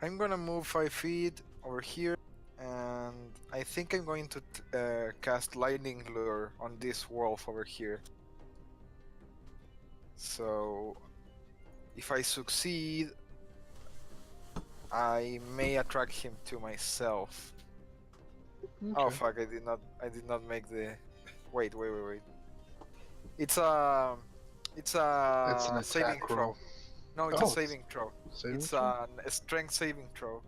I'm gonna move 5 feet over here, and I think I'm going to cast Lightning Lure on this wolf over here. So, if I succeed, I may attract him to myself. Oh Okay. fuck! I did not make the. Wait. It's a. It's a It's an saving attack throw. roll. No, it's Oh, a saving throw. Saving It's throw? a strength saving throw.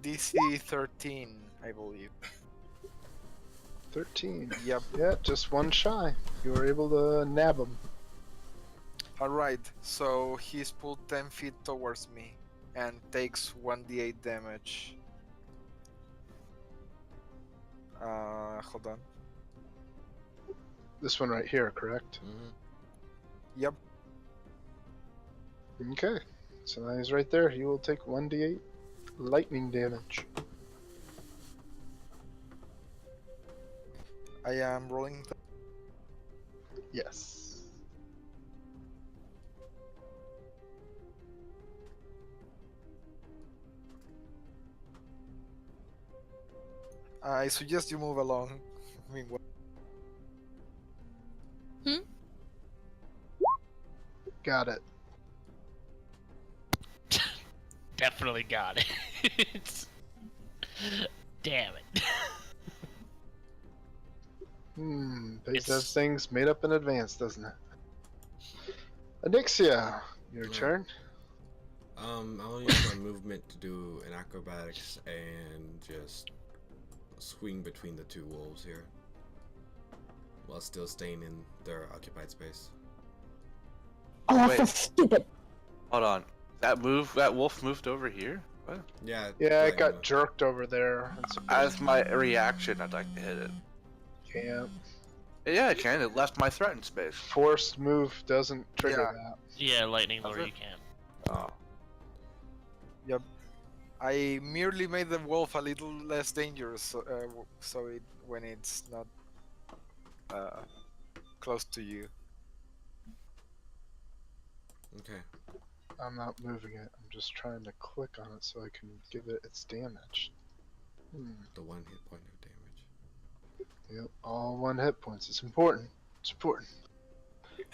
DC 13, I believe. 13. Yep. Yeah, just one shy. You were able to nab him. Alright, so he's pulled 10 feet towards me and takes 1d8 damage. Hold on. This one right here, correct? Mm-hmm. Yep. Okay. So now he's right there. He will take 1d8 lightning damage. I am rolling. Yes. I suggest you move along. Meanwhile. Got it. Definitely got it. Damn it. Base It's- has things made up in advance, doesn't it? Adixia, your Yeah. turn. I'll use my movement to do an acrobatics and just swing between the two wolves here, while still staying in their occupied space. Oh, Wait. that's so stupid. Hold on. That wolf moved over here? What? Yeah. Yeah, it like, got jerked over there. It's As my reaction, I'd like to hit it. can't. Yeah, it can. It left my threatened space. Forced move doesn't trigger Yeah. that. Yeah, lightning lure Okay. you can. Oh. Yep. I merely made the wolf a little less dangerous, so when it's not close to you. Okay. I'm not moving it. I'm just trying to click on it so I can give it its damage. The 1 hit point of damage. Yep, all 1 hit points. It's important. It's important.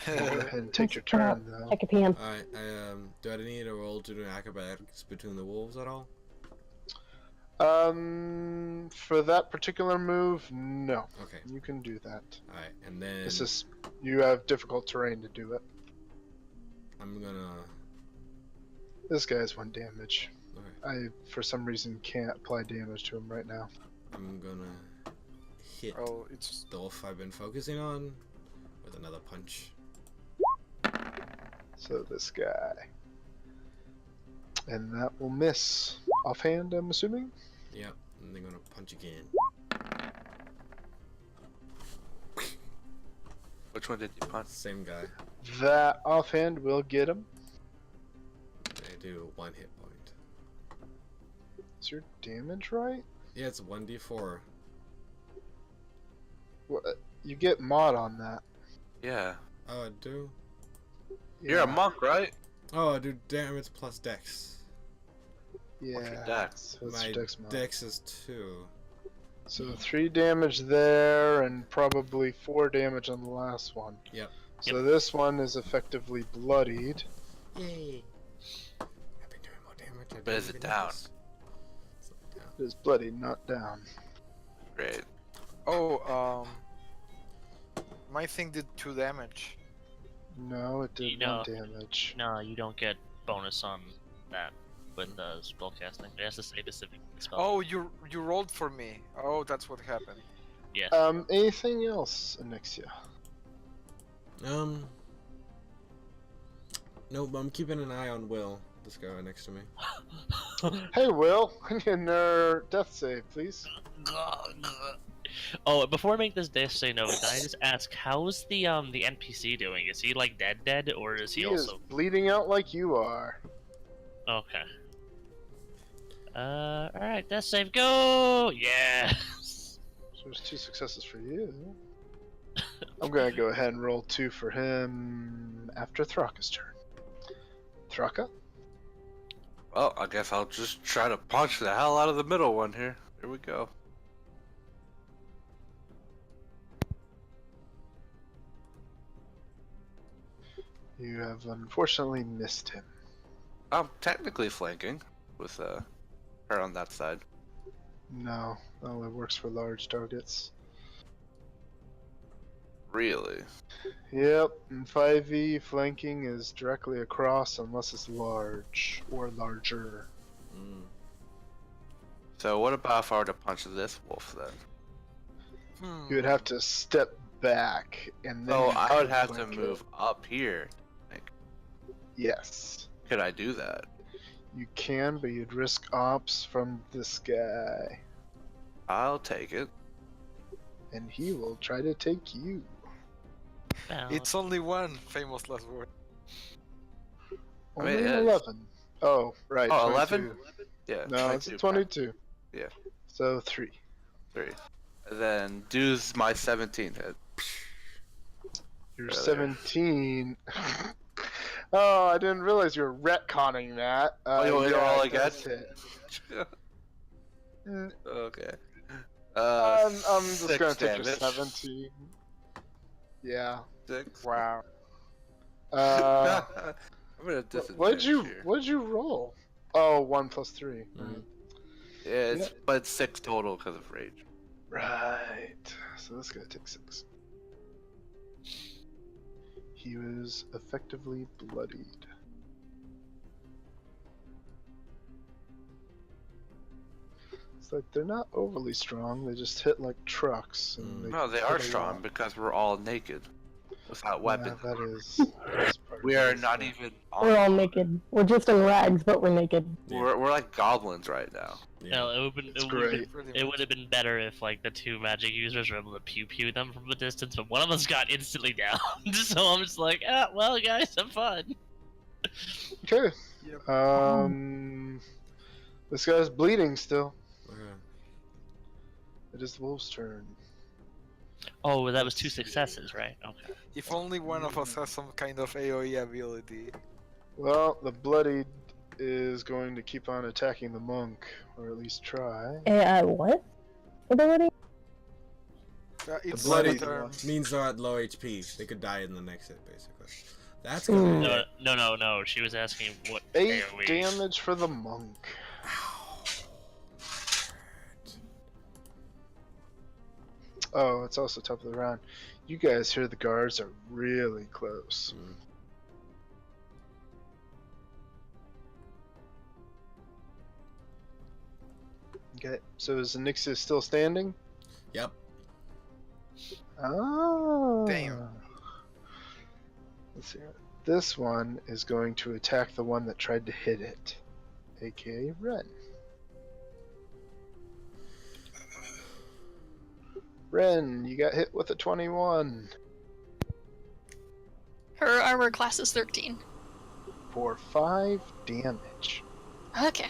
Go ahead and take your Come on. turn, though. Check your PM. All right. Do I need to roll to do acrobatics between the wolves at all? For that particular move, no. Okay. You can do that. All right. And then It's just you have difficult terrain to do it. I'm gonna. This guy has 1 damage. Okay. I, for some reason, can't apply damage to him right now. I'm gonna hit Oh, it's the wolf I've been focusing on with another punch. So this guy. And that will miss. Offhand, I'm assuming? Yep. And they're gonna punch again. Which one did you punch? Same guy. That offhand will get him. They do 1 hit point. Is your damage right? Yeah, it's 1d4. What? You get mod on that. Yeah. Oh, I do. You're a monk, right? Oh, I do damage plus dex. Yeah. What's your dex? So it's My your dex mod. dex is 2. So 3 damage there, and probably 4 damage on the last one. Yep. So this one is effectively bloodied. Yay. I've been doing more damage. But is it down? It is bloodied, not down. Great. my thing did 2 damage. No, it did No. 1 damage. No, you don't get bonus on that with the spell casting. It has to say specific spell. Oh, you rolled for me. Oh, that's what happened. Yeah. Anything else, Anixia? Nope, I'm keeping an eye on Will, this guy next to me. Hey, Will, in their death save, please. Oh, before I make this death say no, can I just ask, how's the NPC doing? Is he like dead, or is he, He also is bleeding out like you are. okay? Alright, death save, go! Yes! So there's 2 successes for you. I'm gonna go ahead and roll 2 for him after Thraka's turn. Thraka? Well, I guess I'll just try to punch the hell out of the middle one here. Here we go. You have unfortunately missed him. I'm technically flanking with her on that side. No, that only works for large targets. Really? Yep, in 5e, flanking is directly across unless it's large or larger. Mm. So what about if I were to punch this wolf then? You would have to step back and then. So you I would could have to flank it. move up here. Like, Yes. could I do that? You can, but you'd risk ops from this guy. I'll take it. And he will try to take you. Well, It's only 1 famous last word. I mean, Only it an is. 11. Oh, right. Oh, 22. 11? Yeah. No, it's a 22. Yeah. So 3. 3. And then do's my 17 hit. You're There. 17. Oh, I didn't realize you were retconning that. You want me to roll it again? does hit. Mm, Okay. I'm just 6 gonna take your damage. 17. Yeah. 6. Wow. I'm gonna disadvantage What'd you roll? Oh, 1 plus 3. Mhm. Yeah, it's, but it's 6 total because of rage. Right. So this guy takes 6. He was effectively bloodied. It's like they're not overly strong. They just hit like trucks. And No, they hit are a strong lot. because we're all naked, without weapons. Yeah, that is part We of are it, not yeah. even. We're all naked. We're just in rags, but we're naked. We're like goblins right now. No, it would been, It's it would great. it would have been better if like the two magic users were able to pew pew them from a distance, but one of us got instantly down. So I'm just like, well, guys, have fun. Okay. Yep. This guy's bleeding still. Okay. It is the wolf's turn. Oh, well, that was 2 successes, right? Okay. If only one of us has some kind of AoE ability. Well, the bloodied is going to keep on attacking the monk, or at least try. What? Ability? It's bloodied turn. one. Means they're at low HP. They could die in the next hit, basically. That's Hmm. gonna No. She was asking what 8 AoE. damage for the monk. Oh, it's also top of the round. You guys hear the guards are really close. Okay, so is Nixia still standing? Yep. Oh. Damn. Let's see. This one is going to attack the one that tried to hit it, aka Ren. Ren, you got hit with a 21 Her armor class is 13. for 5 damage. Okay.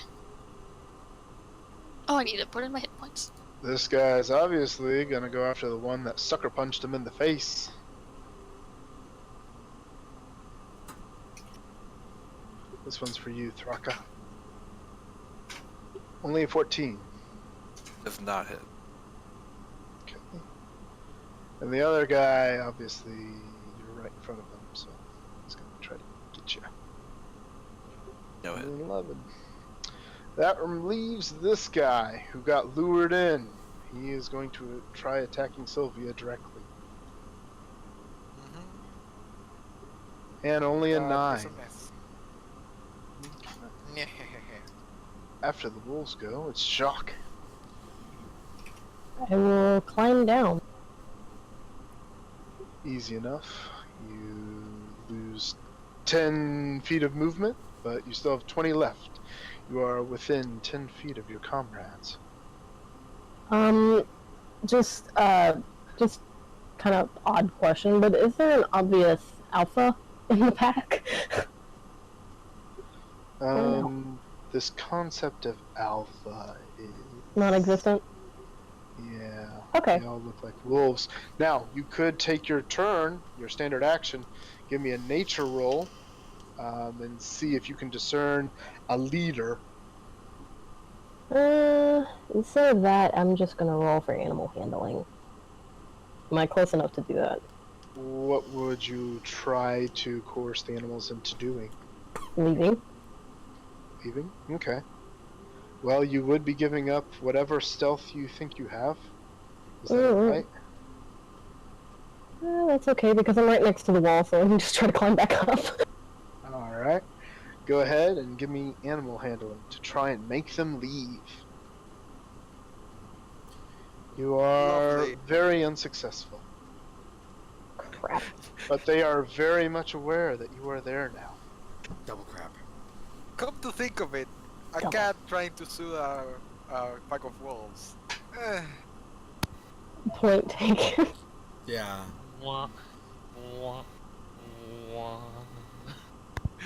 Oh, I need to put in my hit points. This guy's obviously gonna go after the one that sucker punched him in the face. This one's for you, Thraka. Only a 14. Does not hit. Okay. And the other guy, obviously, you're right in front of him, so he's gonna try to get you. No hit. 11. That leaves this guy who got lured in. He is going to try attacking Sylvia directly. And only a 9. It's a mess. After the wolves go, it's Jacques. I will climb down. Easy enough. You lose 10 feet of movement, but you still have 20 left. You are within 10 feet of your comrades. Just kind of odd question, but is there an obvious alpha in the pack? This concept of alpha is Non-existent? yeah. Okay. They all look like wolves. Now, you could take your turn, your standard action, give me a nature roll, and see if you can discern a leader. Instead of that, I'm just gonna roll for animal handling. Am I close enough to do that? What would you try to coerce the animals into doing? Leaving? Leaving? Okay. Well, you would be giving up whatever stealth you think you have. Is that right? That's okay, because I'm right next to the wall, so I can just try to climb back up. Alright. Go ahead and give me animal handling to try and make them leave. You are Lovely. very unsuccessful. Crap. But they are very much aware that you are there now. Double crap. Come to think of it, a Double. cat trying to sue a pack of wolves. Point taken. Yeah. Wah, wah, wah.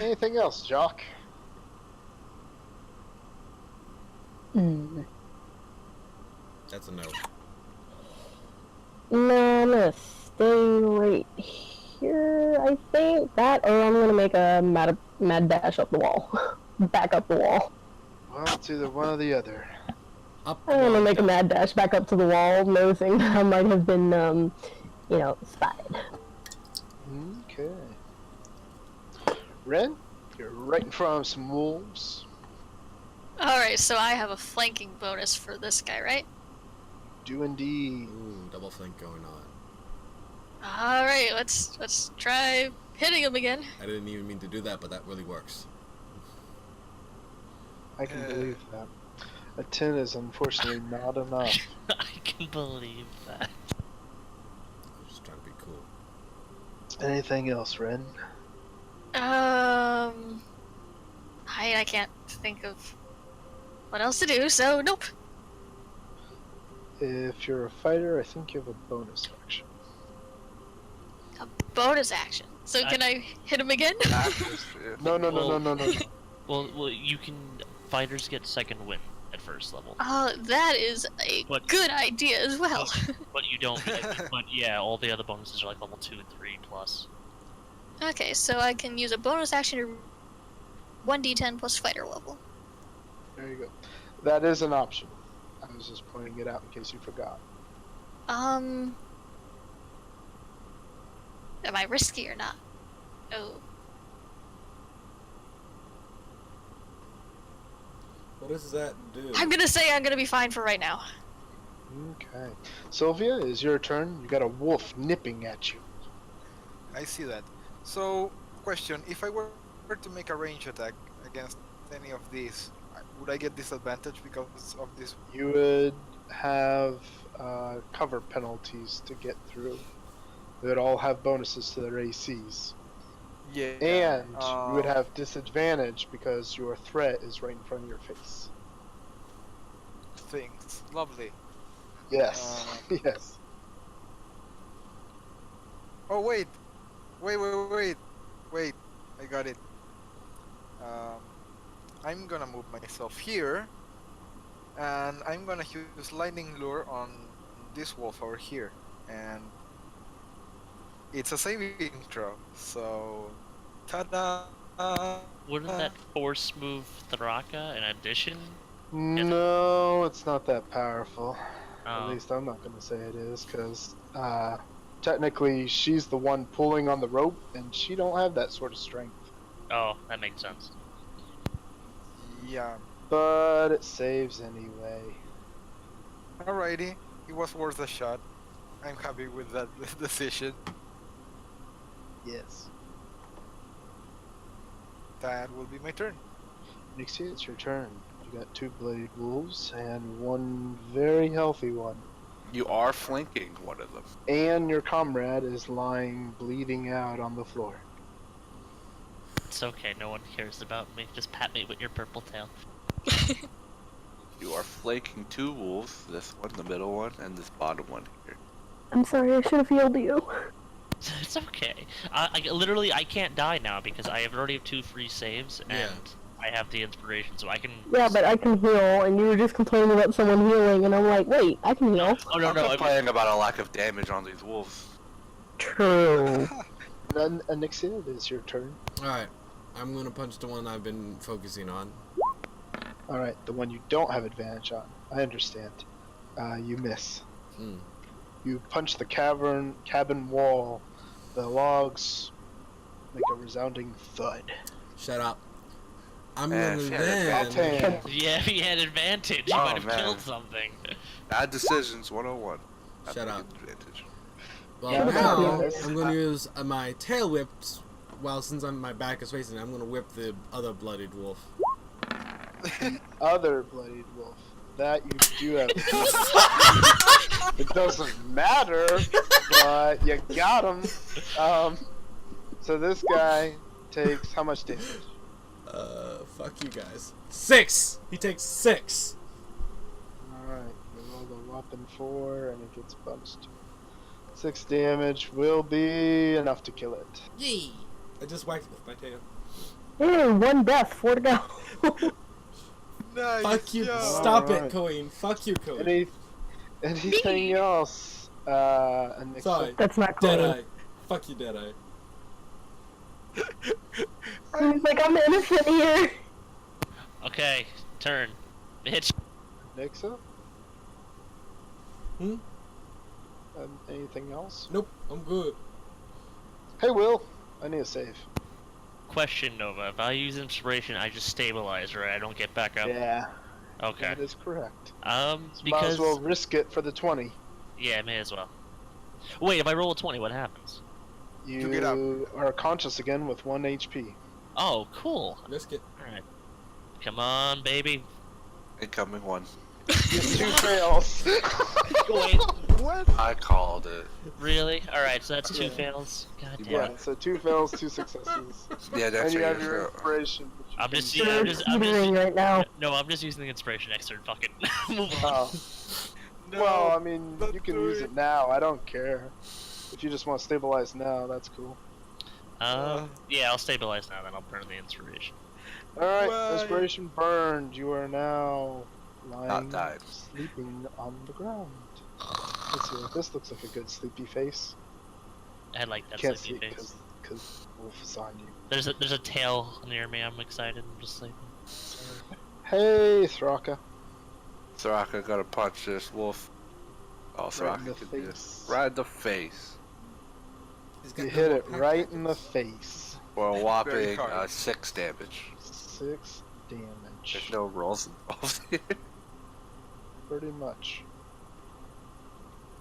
Anything else, Jock? That's a no. No, I'm gonna stay right here, I think. That, or I'm gonna make a mad dash up the wall. Back up the wall. Well, it's either one or the other. Up. I'm gonna one, make a down. mad dash back up to the wall, noticing that I might have been, spied. Okay. Ren, you're right in front of some wolves. Alright, so I have a flanking bonus for this guy, right? Do indeed. Ooh, double flank going on. Alright, let's try hitting him again. I didn't even mean to do that, but that really works. I can believe that. A 10 is unfortunately not enough. I can believe that. I'm just trying to be cool. Anything else, Ren? I can't think of what else to do, so nope. If you're a fighter, I think you have a bonus action. A bonus action. So can I hit him again? No. Well, you can. Fighters get second win at first level. That is a But- good idea as well. But you don't. But yeah, all the other bonuses are like level 2 and 3 plus. Okay, so I can use a bonus action to 1d10 plus fighter level. There you go. That is an option. I was just pointing it out in case you forgot. Am I risky or not? Oh. What does that do? I'm gonna say I'm gonna be fine for right now. Okay. Sylvia, it is your turn. You got a wolf nipping at you. I see that. So, question: if I were to make a range attack against any of these, would I get disadvantage because of this? You would have cover penalties to get through. They would all have bonuses to their ACs. Yeah. And you would have disadvantage because your threat is right in front of your face. things. Lovely. Yes. Yes. Oh wait, wait! I got it. I'm gonna move myself here, and I'm gonna use lightning lure on this wolf over here, and it's a saving throw. So, ta-da! Wouldn't that force move Thraka in addition? No, it's not that powerful. At Oh. least I'm not going to say it is, because technically she's the one pulling on the rope, and she don't have that sort of strength. Oh, that makes sense. Yeah. But it saves anyway. Alrighty, it was worth a shot. I'm happy with that decision. Yes. That will be my turn. Nixie, it's your turn. You got 2 bloodied wolves and 1 very healthy one. You are flanking one of them. And your comrade is lying bleeding out on the floor. It's okay, no one cares about me. Just pat me with your purple tail. You are flanking 2 wolves, this one, the middle one, and this bottom one here. I'm sorry, I should have healed you. It's okay. I can't die now because I have already have 2 free saves and Yeah. I have the inspiration, so I can. Yeah, but I can heal, and you were just complaining about someone healing, and I'm like, wait, I can heal. Oh no I'm no! complaining about a lack of damage on these wolves. True. Then, Nixie, it is your turn. Alright, I'm gonna punch the one I've been focusing on. Alright, the one you don't have advantage on. I understand. You miss. Hmm. You punch the cabin wall. The logs make a resounding thud. Shut up. I'm Yeah, gonna she had then... advantage. Yeah, if he had advantage, he Oh, might have man. killed something. Bad decisions 101. Not Shut to up. get advantage. Well, Yeah, now that's- I'm gonna use my tail whips. Well, since my back is facing, I'm gonna whip the other bloodied wolf. Other bloodied wolf. That you do have. It doesn't matter, but you got him. So this guy takes how much damage? Fuck you guys. 6! He takes 6! Alright, we roll the weapon 4 and it gets punched. 6 damage will be enough to kill it. Yee! I just whacked it with my tail. Hey, 1 death, 4 to go. Nice. Fuck you! job. Stop Alright. it, Cohen. Fuck you, Cohen. Anything else? And Sorry. That's not cool. Deadeye. Fuck you, Deadeye. He's like, I'm innocent here. Okay, turn. Bitch. Nixa? Hmm? Anything else? Nope, I'm good. Hey, Will. I need a save. Question, Nova. If I use inspiration, I just stabilize, right? I don't get back up. Yeah, Okay. that is correct. Might Because as well risk it for the 20. yeah, may as well. Wait, if I roll a 20, what happens? You get up. are conscious again with 1 HP. Oh, cool. Risk it. All right. Come on, baby. Incoming one. It's 2 fails. Wait, What? I called it. really? Alright, so that's 2 Yeah. fails. God damn Yeah, it. so 2 fails, 2 successes. Yeah, And that's you have right. your inspiration. which you I'm can just, use. yeah, I'm You're just, teetering right now. no, I'm just using the inspiration extra. Fuck it. Move on. Oh. Well, I mean, you can use it now. I don't care. If you just want to stabilize now, that's cool. Yeah, I'll stabilize now, then I'll burn the inspiration. Alright, Why? inspiration burned. You are now lying, died. sleeping on the ground. Let's see, this looks like a good sleepy face. I like that Can't see sleepy it face. because Wolf is on you. There's a tail near me. I'm excited. I'm just sleeping. Hey, Thraka. Thraka gotta punch this wolf. Oh, Right in Thraka the can do this. face. Right in the face. He's got You no hit more it pack right in the tactics. face. For a whopping hard. 6 damage. 6 damage. There's no rolls involved here. Pretty much.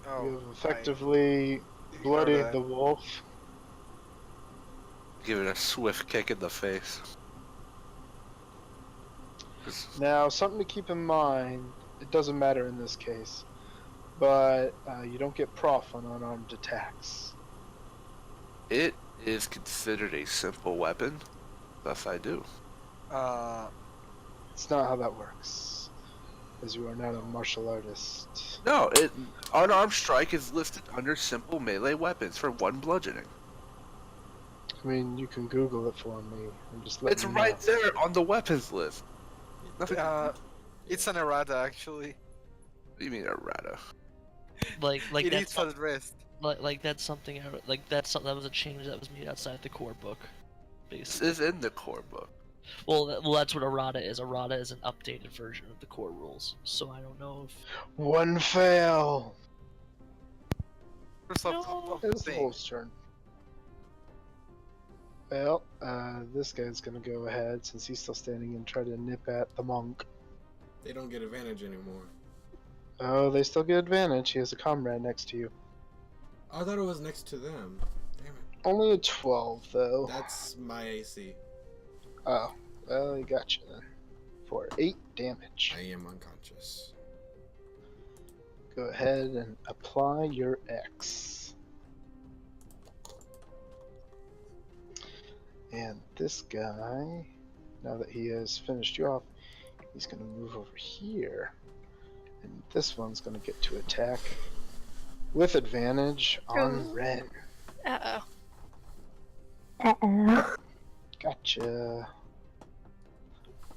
Oh, You have effectively I bloodied heard the wolf. Give it a swift kick in the face. Now, something to keep in mind, it doesn't matter in this case, but you don't get prof on unarmed attacks. It is considered a simple weapon. Thus I do. It's not how that works, as you are not a martial artist. No, unarmed strike is listed under simple melee weapons for 1 bludgeoning. I mean, you can Google it for me and just let It's me right know. there on the weapons list. Nothing. it's an errata actually. What do you mean errata? Like It that's is at rest. like that's something that was a change that was made outside the core book, This basically. is in the core book. Well, that's what errata is. Errata is an updated version of the core rules. So I don't know if 1 fail! First off, It's the wolf's turn. Well, this guy's gonna go ahead, since he's still standing, and try to nip at the monk. They don't get advantage anymore. Oh, they still get advantage. He has a comrade next to you. I thought it was next to them. Damn it. Only a 12, though. That's my AC. Oh, well, he got you then. For 8 damage. I am unconscious. Go ahead and apply your X. And this guy, now that he has finished you off, he's going to move over here. And this one's going to get to attack with advantage on Ren. Uh-oh. Uh-oh. Gotcha.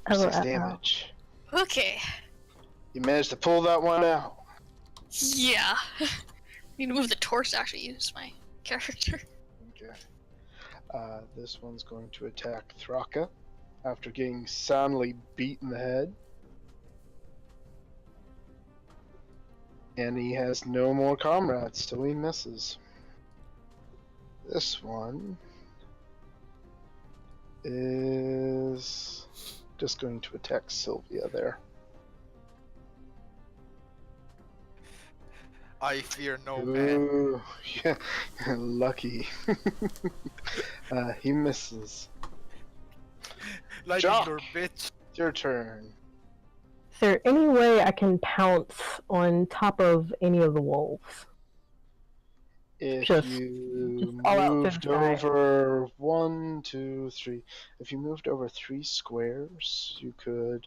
Oh, 6 uh-oh. damage. Okay. You managed to pull that one out. Yeah. Need to move the torso to actually use my character. Okay. This one's going to attack Thraka after getting soundly beat in the head. And he has no more comrades, so he misses. This one is just going to attack Sylvia there. I fear no man. Ooh, yeah, lucky. He misses. Like Jock. your bitch. It's your turn. Is there any way I can pounce on top of any of the wolves? If Just you all out to the moved side. over 1, 2, 3, if you moved over 3 squares, you could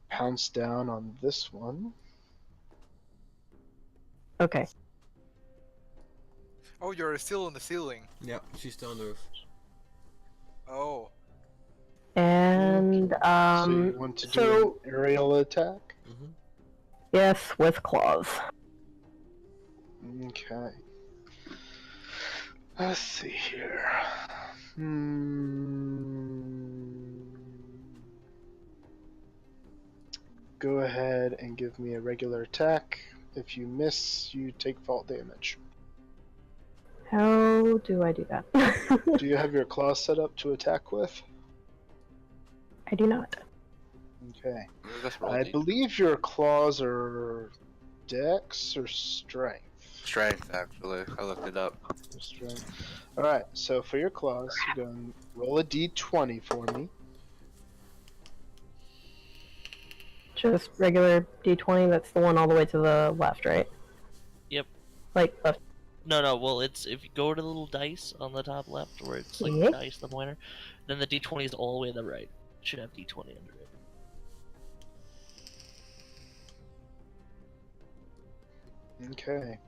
pounce down on this one. Okay. Oh, you're still on the ceiling. Yep, she's still on the roof. Oh. And, So you want to do an aerial attack? Mm-hmm. yes, with claws. Okay. Let's see here. Go ahead and give me a regular attack. If you miss, you take fault damage. How do I do that? Do you have your claws set up to attack with? I do not. Okay. Just roll I D. believe your claws are dex or strength. Strength, actually. I looked it up. Strength. Alright, so for your claws, you're going to roll a d20 for me. Just regular D20. That's the one all the way to the left, right? Yep. Like left. No. Well, it's if you go to the little dice on the top left, where it's like Yeah. dice, the pointer, then the D20 is all the way to the right. It should have D20 under it. Okay.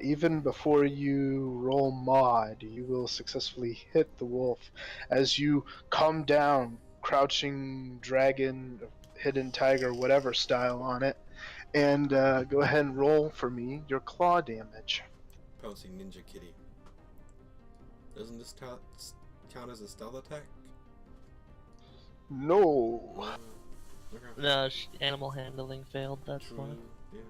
Even before you roll mod, you will successfully hit the wolf as you come down, crouching dragon, hidden tiger, whatever style on it, and go ahead and roll for me your claw damage. Pouncing Ninja Kitty. Doesn't this count as a stealth attack? No. Okay. No, animal handling failed. That's True. why. Yeah.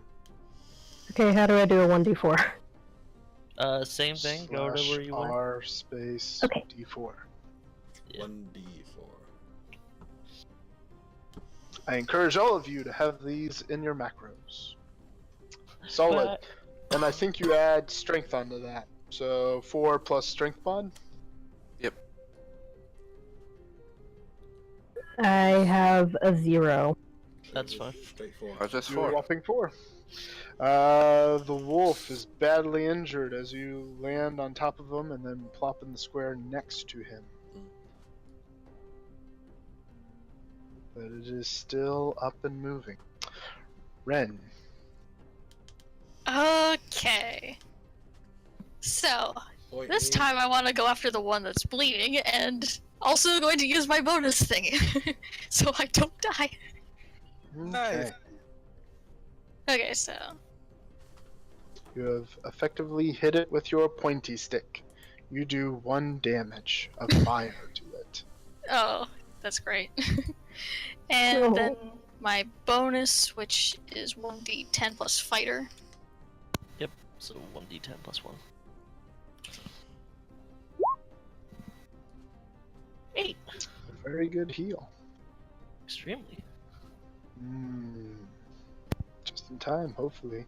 Okay, how do I do a 1d4? Same thing. Go to Slash where you were. R space Okay. D4. Yeah. 1d4. I encourage all of you to have these in your macros. Solid. And I think you add strength onto that. So 4 plus strength mod. Yep. I have a 0. That's fine. Straight 4. How's this You're a for? whopping 4. The wolf is badly injured as you land on top of him and then plop in the square next to him. But it is still up and moving. Ren. Okay. So, Wait, this time I want to go after the one that's bleeding, and also going to use my bonus thing, so I don't die. Nice. Okay. So You have effectively hit it with your pointy stick. You do 1 damage of fire to it. oh, that's great. And Oh. then my bonus, which is 1d10 plus fighter. Yep. So 1d10 plus 1. 8. A very good heal. Extremely. Just in time, hopefully.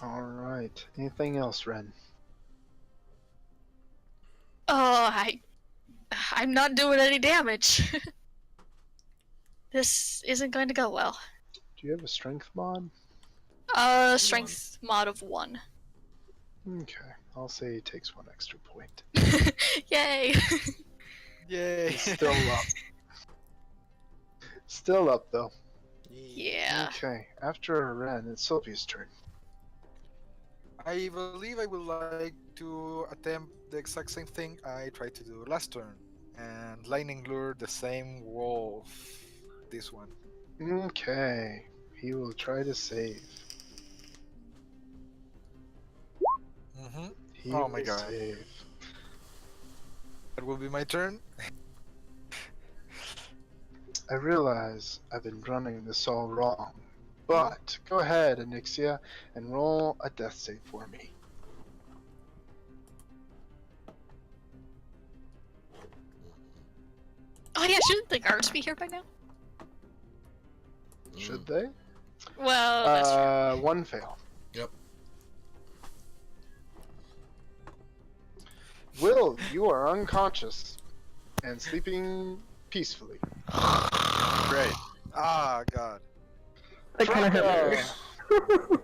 Alright. Anything else, Ren? Oh, I'm not doing any damage. This isn't going to go well. Do you have a strength mod? Strength mod of 1. Okay. I'll say he takes 1 extra point. Yay! Yay. He's still up. Still up, though. Yeah. Okay. After Ren, it's Sylvia's turn. I believe I would like to attempt the exact same thing I tried to do last turn, and lightning lure the same wolf. This one. Okay. He will try to save. Mm-hmm. He Oh my will God. save. That will be my turn. I realize I've been running this all wrong, but go ahead, Anixia, and roll a death save for me. Oh yeah, shouldn't the guards be here by now? Should they? Well, that's true. 1 fail. Yep. Will, you are unconscious and sleeping peacefully. Great. Ah, God. That kind of hurt. Fracka! I'm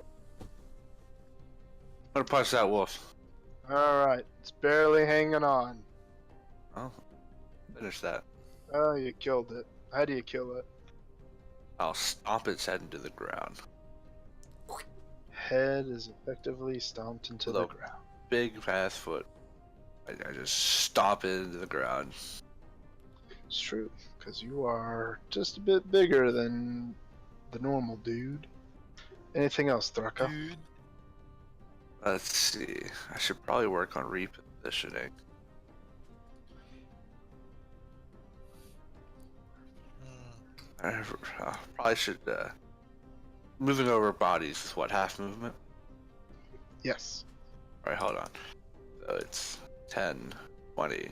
gonna punch that wolf. Alright, it's barely hanging on. Oh, finish that. Oh, you killed it. How do you kill it? I'll stomp its head into the ground. Head is effectively stomped into the Hello. ground. Big fast foot. I just stomp it into the ground. It's true, because you are just a bit bigger than the normal dude. Anything else, Thraka? Dude. Let's see. I should probably work on repositioning. I probably should. Moving over bodies is what, half movement? Yes. Alright, hold on. So it's 10, 20,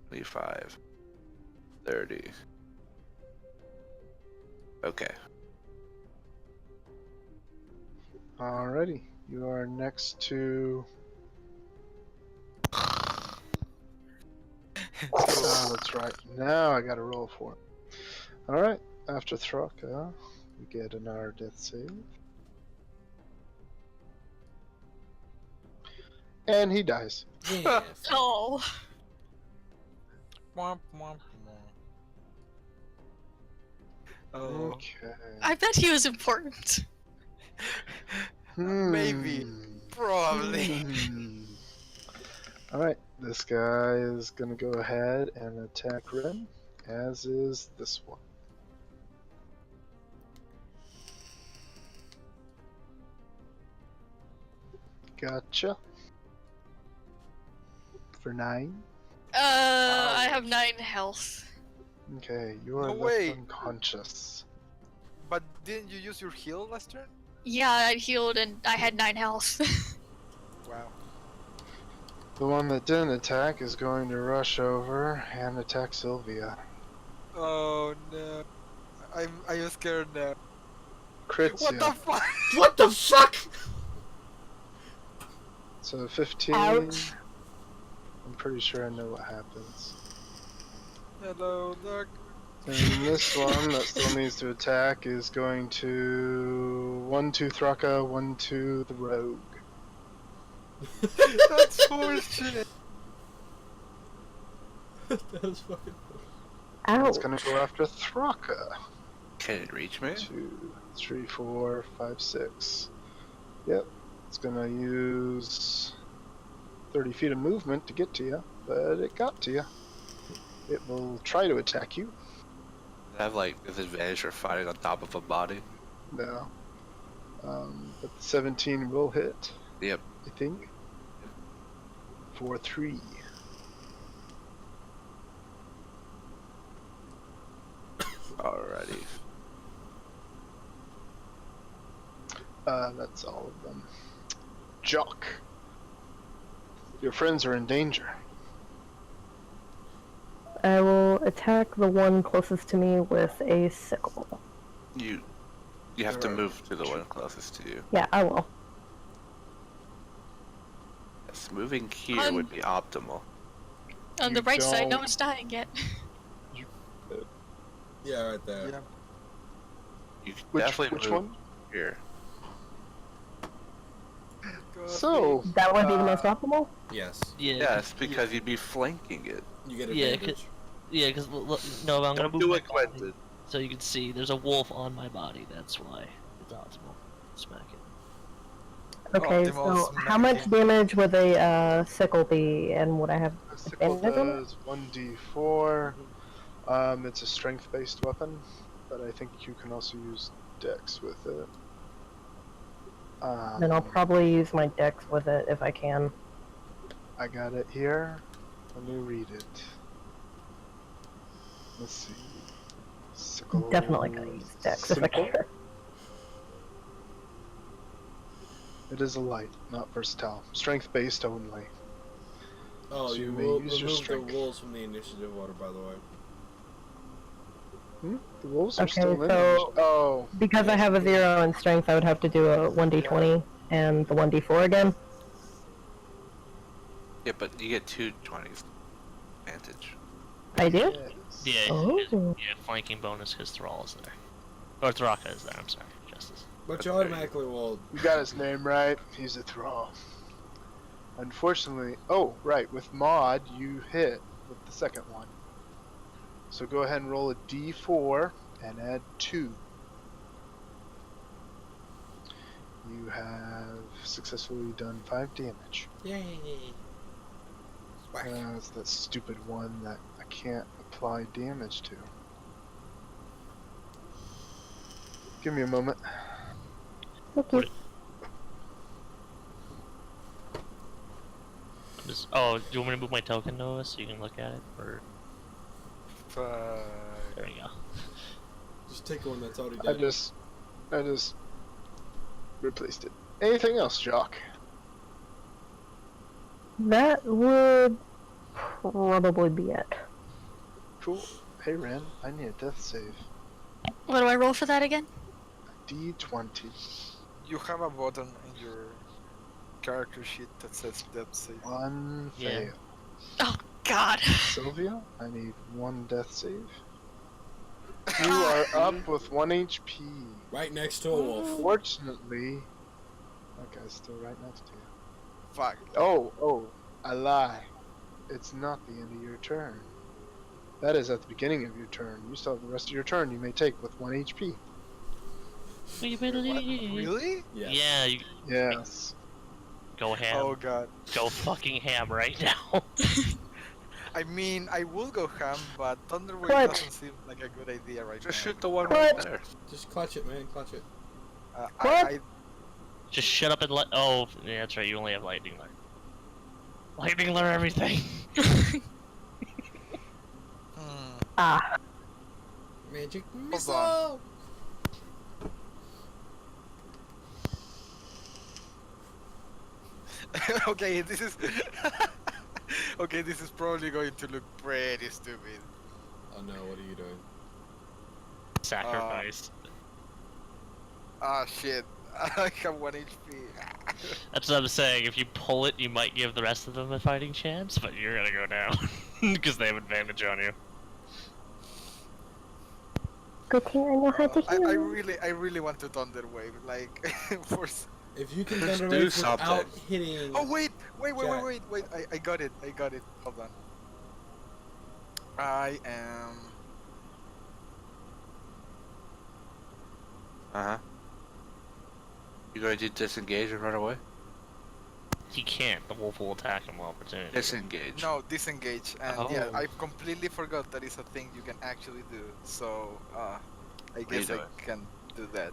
25, 30. Okay. Alrighty. You are next to Ah, that's right. Now I gotta roll for it. Alright, after Thraka, we get another death save. And he dies. Yeah. Oh. Womp, womp, womp. Oh. Okay. I bet he was important. Maybe. Probably. Alright, this guy is gonna go ahead and attack Ren, as is this one. Gotcha. For 9. I have 9 health. Okay, you are No left way. unconscious. But didn't you use your heal last turn? Yeah, I healed and I had 9 health. Wow. The one that didn't attack is going to rush over and attack Sylvia. Oh no. I'm scared now. Crits What ya. the fuck? What the fuck? So 15. Ouch. I'm pretty sure I know what happens. Hello, Doc. And this one that still needs to attack is going to 1-2 Thraka, 1-2 the rogue. That's horseshit. That was fucking. Ouch. It's gonna go after Thraka. Can it reach me? 2, 3, 4, 5, 6. Yep. It's gonna use 30 feet of movement to get to you, but it got to you. It will try to attack you. I have like disadvantage for fighting on top of a body. No. But the 17 will hit, Yep. I think. For 3. Alrighty. That's all of them. Jock. Your friends are in danger. I will attack the one closest to me with a sickle. You have to Alright. move to the one closest to you. Yeah, I will. Yes, moving here Um, would be optimal. On the You right side, no don't- one's dying yet. Yeah, right there. Yeah. You can Which definitely move one? here. So, That would be the most optimal? Yes. Yeah. Yes, because you'd be flanking it. You get Yeah, advantage. Yeah, because no, I'm gonna Don't move do my it, body Quentin. so you can see there's a wolf on my body. That's why it's optimal. Smack it. Okay, Optimal so how much smacking. damage would a sickle be, and would I have the sickle advantage on it? does 1d4. It's a strength-based weapon, but I think you can also use dex with it. Then I'll probably use my dex with it if I can. I got it here. Let me read it. Let's see. Sickle. Definitely gonna use dex if I Simple. can. It is a light, not versatile. Strength-based only. Oh, So you you may will use your remove the strength. wolves from the initiative order, by the way. The wolves are Okay, still in. so- Oh, Because I have a 0 in strength, I would have to do a 1d20 and the 1d4 again. Yeah, but you get 2 20s advantage. I do? yes. Yeah, Oh. yeah, flanking bonus because Thrall is there. Or Thraka is there, I'm sorry, Justice. But you automatically will. You got his name right. He's a thrall. Unfortunately, oh right, with mod you hit with the second one. So go ahead and roll a d4 and add 2. You have successfully done 5 damage. Yay! Whack. It's that stupid one that I can't apply damage to. Give me a moment. Thank you. Oh, do you want me to move my token, Noah, so you can look at it? Or there you go. Just take one that's already I dead. just replaced it. Anything else, Jock? That would probably be it. Cool. Hey Ren, I need a death save. What do I roll for that again? D20. You have a button in your character sheet that says death save. One Yeah. fail. Oh, God. Sylvia, I need 1 death save. You are up with 1 HP. Right next to a wolf. Fortunately, that guy's still right next to you. Fuck. Oh, I lie. It's not the end of your turn. That is at the beginning of your turn. You still have the rest of your turn you may take with 1 HP. We What? believe. Really? Yes. Yeah, you Yes. go ham. Oh god. Go fucking ham right now. I mean, I will go ham, but Thunderwave Clutch. doesn't seem like a good idea right Just now. shoot the one right What? there. Just clutch it, man. Clutch it. I Just shut up and let. Oh, yeah, that's right. You only have lightning lure. Lightning lure everything. Ah. Magic on. missile. Okay, this is okay. This is probably going to look pretty stupid. Oh no! What are you doing? Sacrifice. Ah shit! I have 1 HP. That's what I'm saying. If you pull it, you might give the rest of them a fighting chance, but you're gonna go down because they have advantage on you. Good thing I know how to I heal. really want to Thunderwave, like for. If you can Just thunder do wave without something. hitting. Oh wait! Jack. I got it. Hold on. I am. Uh-huh. You going to disengage and run away? He can't. The wolf will attack him while opportunity. Disengage. No, disengage, and yeah, Oh. I completely forgot that is a thing you can actually do. So, I you guess I doing? can do that.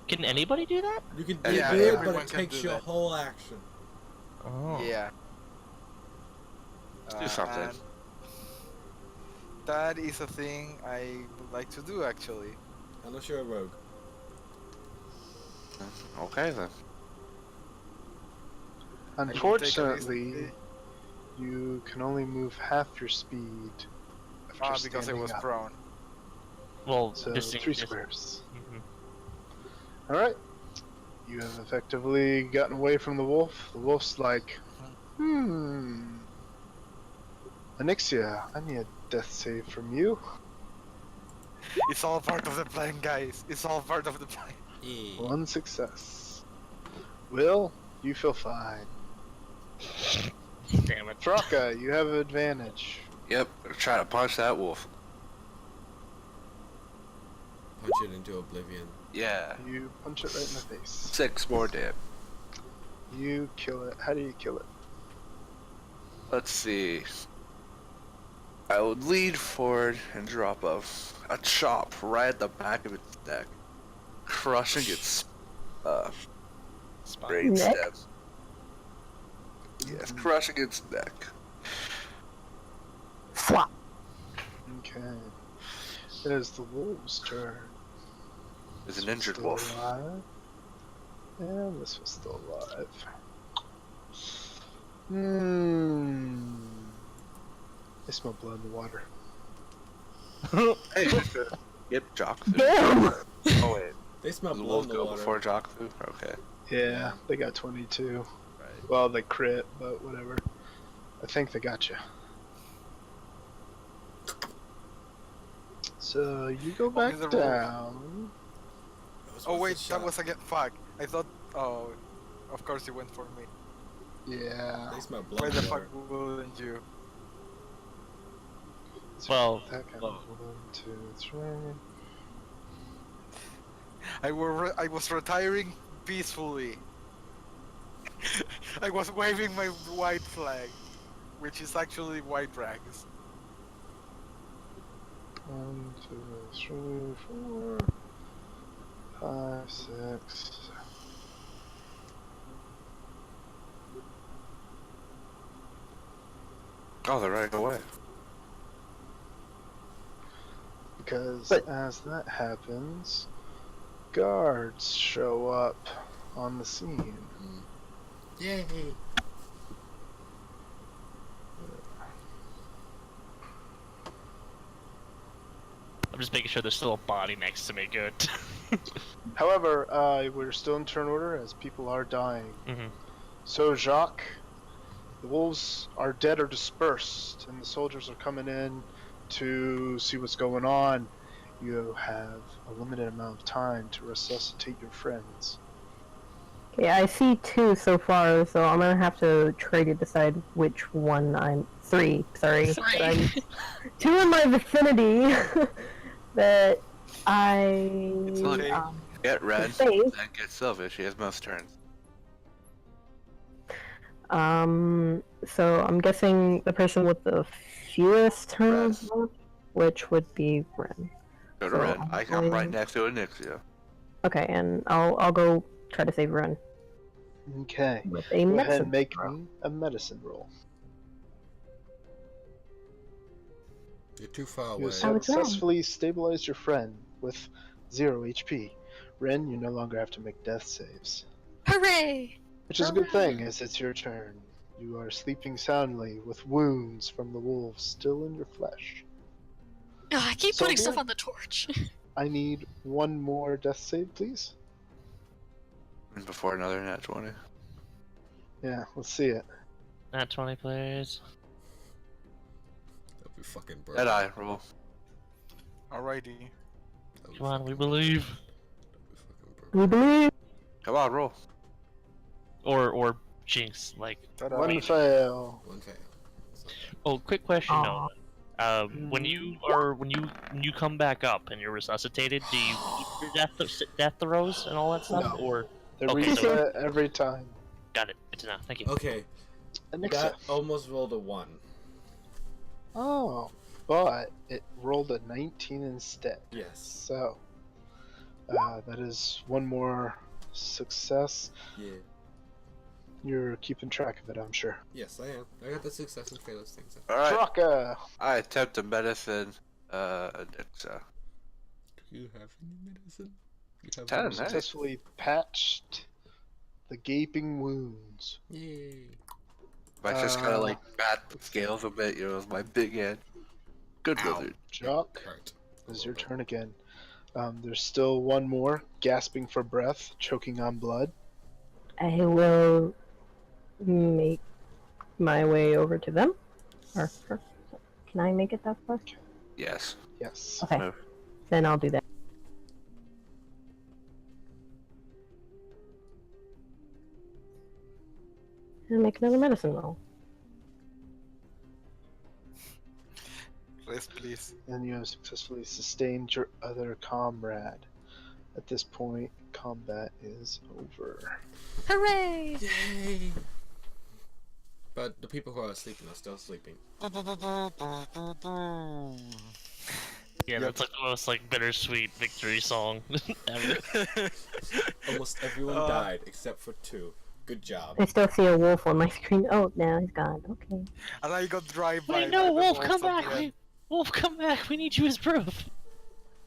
Can anybody do that? You can Yeah, do it, but everyone it can takes do your that. whole action. Oh. Yeah. Do something. And that is a thing I would like to do actually. Unless you're a rogue. Okay then. Unfortunately, you can only move half your speed after Because I standing was up. prone. Well, So this 3 squares. Mhm. Alright. You have effectively gotten away from the wolf. The wolf's like, Anixia, I need a death save from you. It's all part of the plan, guys. It's all part of the plan. Yeah. 1 success. Will, you feel fine. Damn it. Traka, you have advantage. Yep. Try to punch that wolf. Punch it into oblivion. Yeah. You punch it right in the face. 6 more damage. You kill it. How do you kill it? Let's see. I would lean forward and drop a chop right at the back of its neck, crushing its brain Neck? stem. Yes, crushing its neck. Flop. Okay. It is the wolf's turn. It's an injured Still wolf. alive. And this was still alive. I smell blood in the water. Hey, yep, Jock food. Damn! Oh wait, They smell does the blood wolf in the go water. before Jock food? Okay. Yeah, they got 22. Right. Well, they crit, but whatever. I think they got you. So you go back the roll. down. Oh wait, What's the that shot? was again. Fuck. I thought. Oh, of course you went for me. Yeah. They smell blood Why in the the fuck water. wouldn't you? Well, That kind well. of 1, 2, 3. I was retiring peacefully. I was waving my white flag, which is actually white rags. 1, 2, 3, 4, 5, 6. Oh, they're right away. Because But- as that happens, guards show up on the scene. Yay! I'm just making sure there's still a body next to me. Good. However, we're still in turn order as people are dying. Mhm. So Jacques, The wolves are dead or dispersed, and the soldiers are coming in to see what's going on. You have a limited amount of time to resuscitate your friends. Okay, I see 2 so far, so I'm gonna have to try to decide which one I'm... 3, sorry. Three. But I'm 2 in my vicinity that I... Look, get Red, save. then get Sylvia. She has most turns. So I'm guessing the person with the fewest turns, left, which would be Ren. Go to So Red. I'm right going- next to Anixia. Okay, and I'll go try to save Ren Okay. with a Go ahead medicine. and make throw. me a medicine roll. You're too far You away. I was wrong. successfully stabilized your friend with 0 HP. Ren, you no longer have to make death saves. Hooray! Which is a good thing, as it's your turn. You are sleeping soundly with wounds from the wolves still in your flesh. Ugh, I keep putting Sylvia? stuff on the torch. I need one more death save, please. And before another nat 20. Yeah, let's see it. Nat 20, please. That'd be fucking bro. Dead eye roll. Alrighty. Come on, we believe. We believe. Come on, roll. Or Jinx, like. Ta-da. One fail. One fail. So, Oh, quick question, Aw. Noah. When you come back up and you're resuscitated, do you keep your death throws and all that stuff, No. or They're Okay, so- reset every time. got it? Good to know. Thank you. okay, Anixa. that almost rolled a 1. Oh, but it rolled a 19 instead. Yes. So, that is one more success. Yeah. You're keeping track of it, I'm sure. Yes, I am. I got the success and failures things. Alright. Draka! I attempt a medicine, Anixa. Do you have any medicine? You have 10, any- nice. Successfully patched the gaping wounds. Yay. I just kind of like bat the scales a bit, with my big head. Good Ow. wizard. Jock, Hurt. it's your turn again. There's still one more, gasping for breath, choking on blood. I will make my way over to them. Or can I make it that far? Yes. Yes. Okay, Move. then I'll do that. And make another medicine roll. Rest, please. And you have successfully sustained your other comrade. At this point, combat is over. Hooray! Yay. But the people who are sleeping are still sleeping. Yeah, that's like the most like bittersweet victory song ever. Almost everyone Uh, died except for 2. Good job. I still see a wolf on my screen. Oh, now he's gone. Okay. And I got drive by. Wait, no, by the Wolf, wolves come at back! the end. Wait, Wolf, come back! We need you as proof.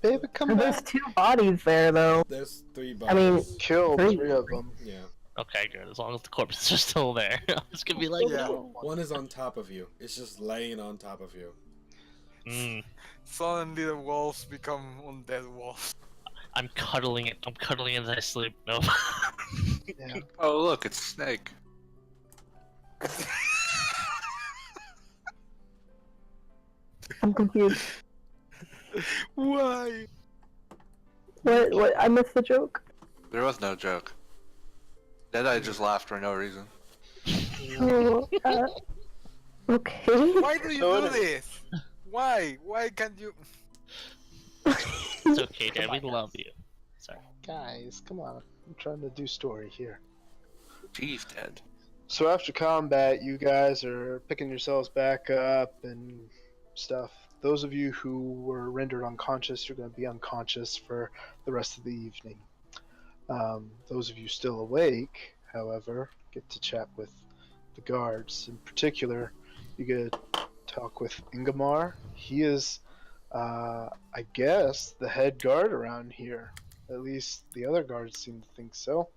Baby, come There's back! 2 bodies there, though. There's 3 I bodies. mean, Killed Three. 3 of them. Yeah. Okay, good. As long as the corpses are still there, I was gonna be like, Yeah. no. One is on top of you. It's just laying on top of you. Mm, Suddenly the wolves become undead wolves. I'm cuddling it. I'm cuddling it as I sleep. No. Yeah. Oh, look, it's Snake. I'm confused. Why? What? I missed the joke. There was no joke. Deadeye just laughed for no reason. Oh, okay. Why do you So do it this? Why? Why can't you? It's okay, Dad. We love you. Sorry. Guys, come on. I'm trying to do story here. Jeez, Dead. So after combat, you guys are picking yourselves back up and stuff. Those of you who were rendered unconscious, you're going to be unconscious for the rest of the evening. Those of you still awake, however, get to chat with the guards. In particular, you get to talk with Ingamar. He is, I guess, the head guard around here. At least the other guards seem to think so.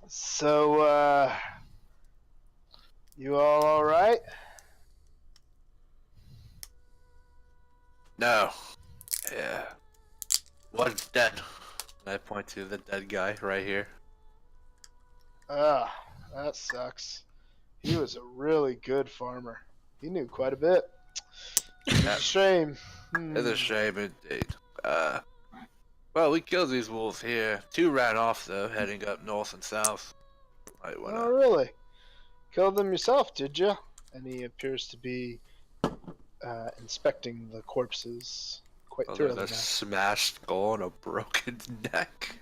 So, you all alright? No. Yeah. One's dead. I point to the dead guy right here. that sucks. He was a really good farmer. He knew quite a bit. It's a shame. It's a shame indeed. Well, we killed these wolves here. 2 ran off though, heading up north and south. Might wanna. Oh, really? Killed them yourself, did you? And he appears to be inspecting the corpses quite Oh, thoroughly there's a now. smashed skull and a broken neck.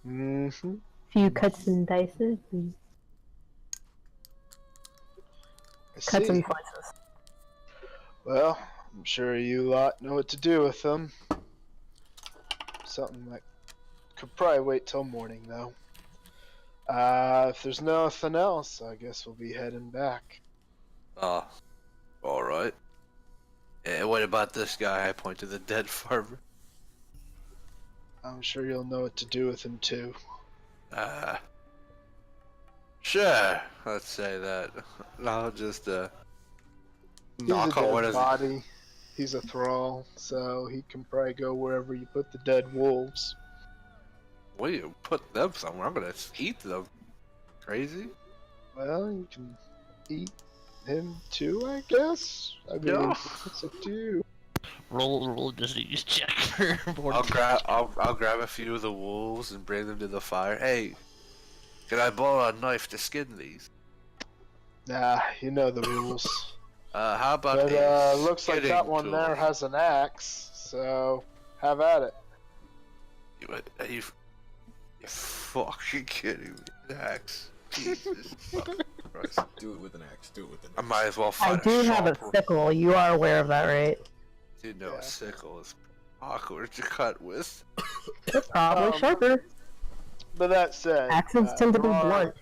Mm-hmm. Few cuts and dices and I cuts see. and slices. Well, I'm sure you lot know what to do with them. Something that could probably wait till morning, though. If there's nothing else, I guess we'll be heading back. Oh, alright. Yeah, what about this guy? I point to the dead farmer. I'm sure you'll know what to do with him, too. Sure, let's say that. I'll just, He's a knock on one dead of body. He's a thrall, so he can probably go wherever you put the dead wolves. Well, you put them somewhere. I'm gonna eat them. Crazy? Well, you can eat him too, I guess. I mean, No. it's up to you. Roll a disease check for I'll grab a few of the wolves and bring them to the fire. Hey, can I borrow a knife to skin these? Nah, you know the rules. How about But a looks like that skinning one tool? there has an axe, so have at it. You fucking kidding me? An axe. Jesus fucking Christ. Do it with an axe. Do it with an I axe. might as well I find do have a sharp- sickle. You are aware of that, right? Dude, no, Yeah. a sickle is awkward to cut with. It's probably sharper. But that said, Axes tend to be there are- blunt.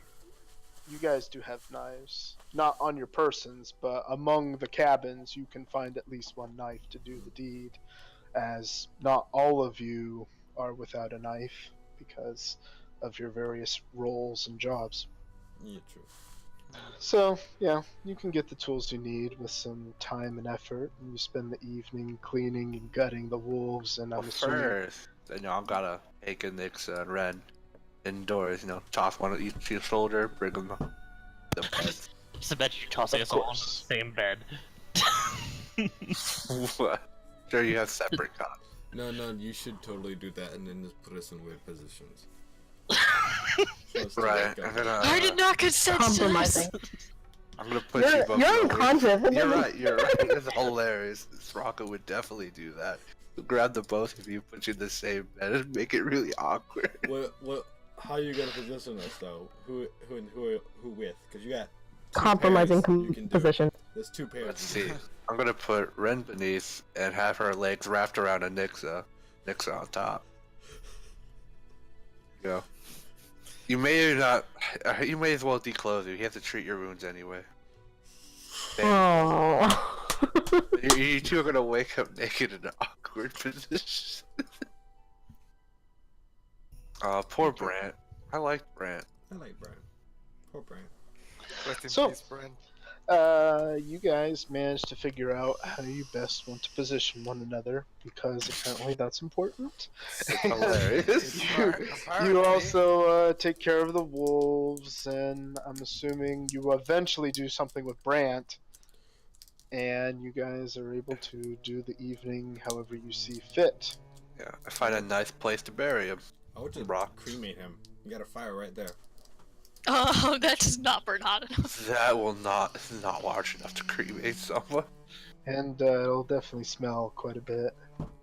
You guys do have knives. Not on your persons, but among the cabins, you can find at least one knife to do the deed, as not all of you are without a knife because of your various roles and jobs. Yeah, true. So, yeah, you can get the tools you need with some time and effort, and you spend the evening cleaning and gutting the wolves, and I'm Well, assuming... first, I gotta take a Nix and Ren indoors, toss one at each shoulder, bring them the beds. Just imagine you tossing Of us all on the course. same bed. What? Sure, you have separate cots. No, you should totally do that and then just put us in weird positions. So it's Right. like, I'm gonna, I did not consent to this. Compromising. I'm gonna put you You're, both you're in a weird- unconscious. It You're doesn't- right, you're right. It's hilarious. Sraka would definitely do that. Grab the both of you, put you in the same bed, and make it really awkward. What? How are you gonna position us though? Who with? Because you got two Compromising pairs you can do. position. There's 2 pairs. Let's you see. can do. I'm gonna put Ren beneath and have her legs wrapped around a Nixa on top. Go. You may not. You may as well declothe you. You have to treat your wounds anyway. Damn. Oh. You two are gonna wake up naked in an awkward position. Poor Brant. I like Brant. I like Brian. Poor Brian. Rest in So- peace, Brent. You guys managed to figure out how you best want to position one another, because apparently that's important. It's hilarious. You Apparently. also take care of the wolves, and I'm assuming you eventually do something with Brant, and you guys are able to do the evening however you see fit. Yeah, I find a nice place to bury him. I would just Rock. cremate him. You got a fire right there. Oh, that does not burn hot enough. That will not large enough to cremate someone. And it'll definitely smell quite a bit.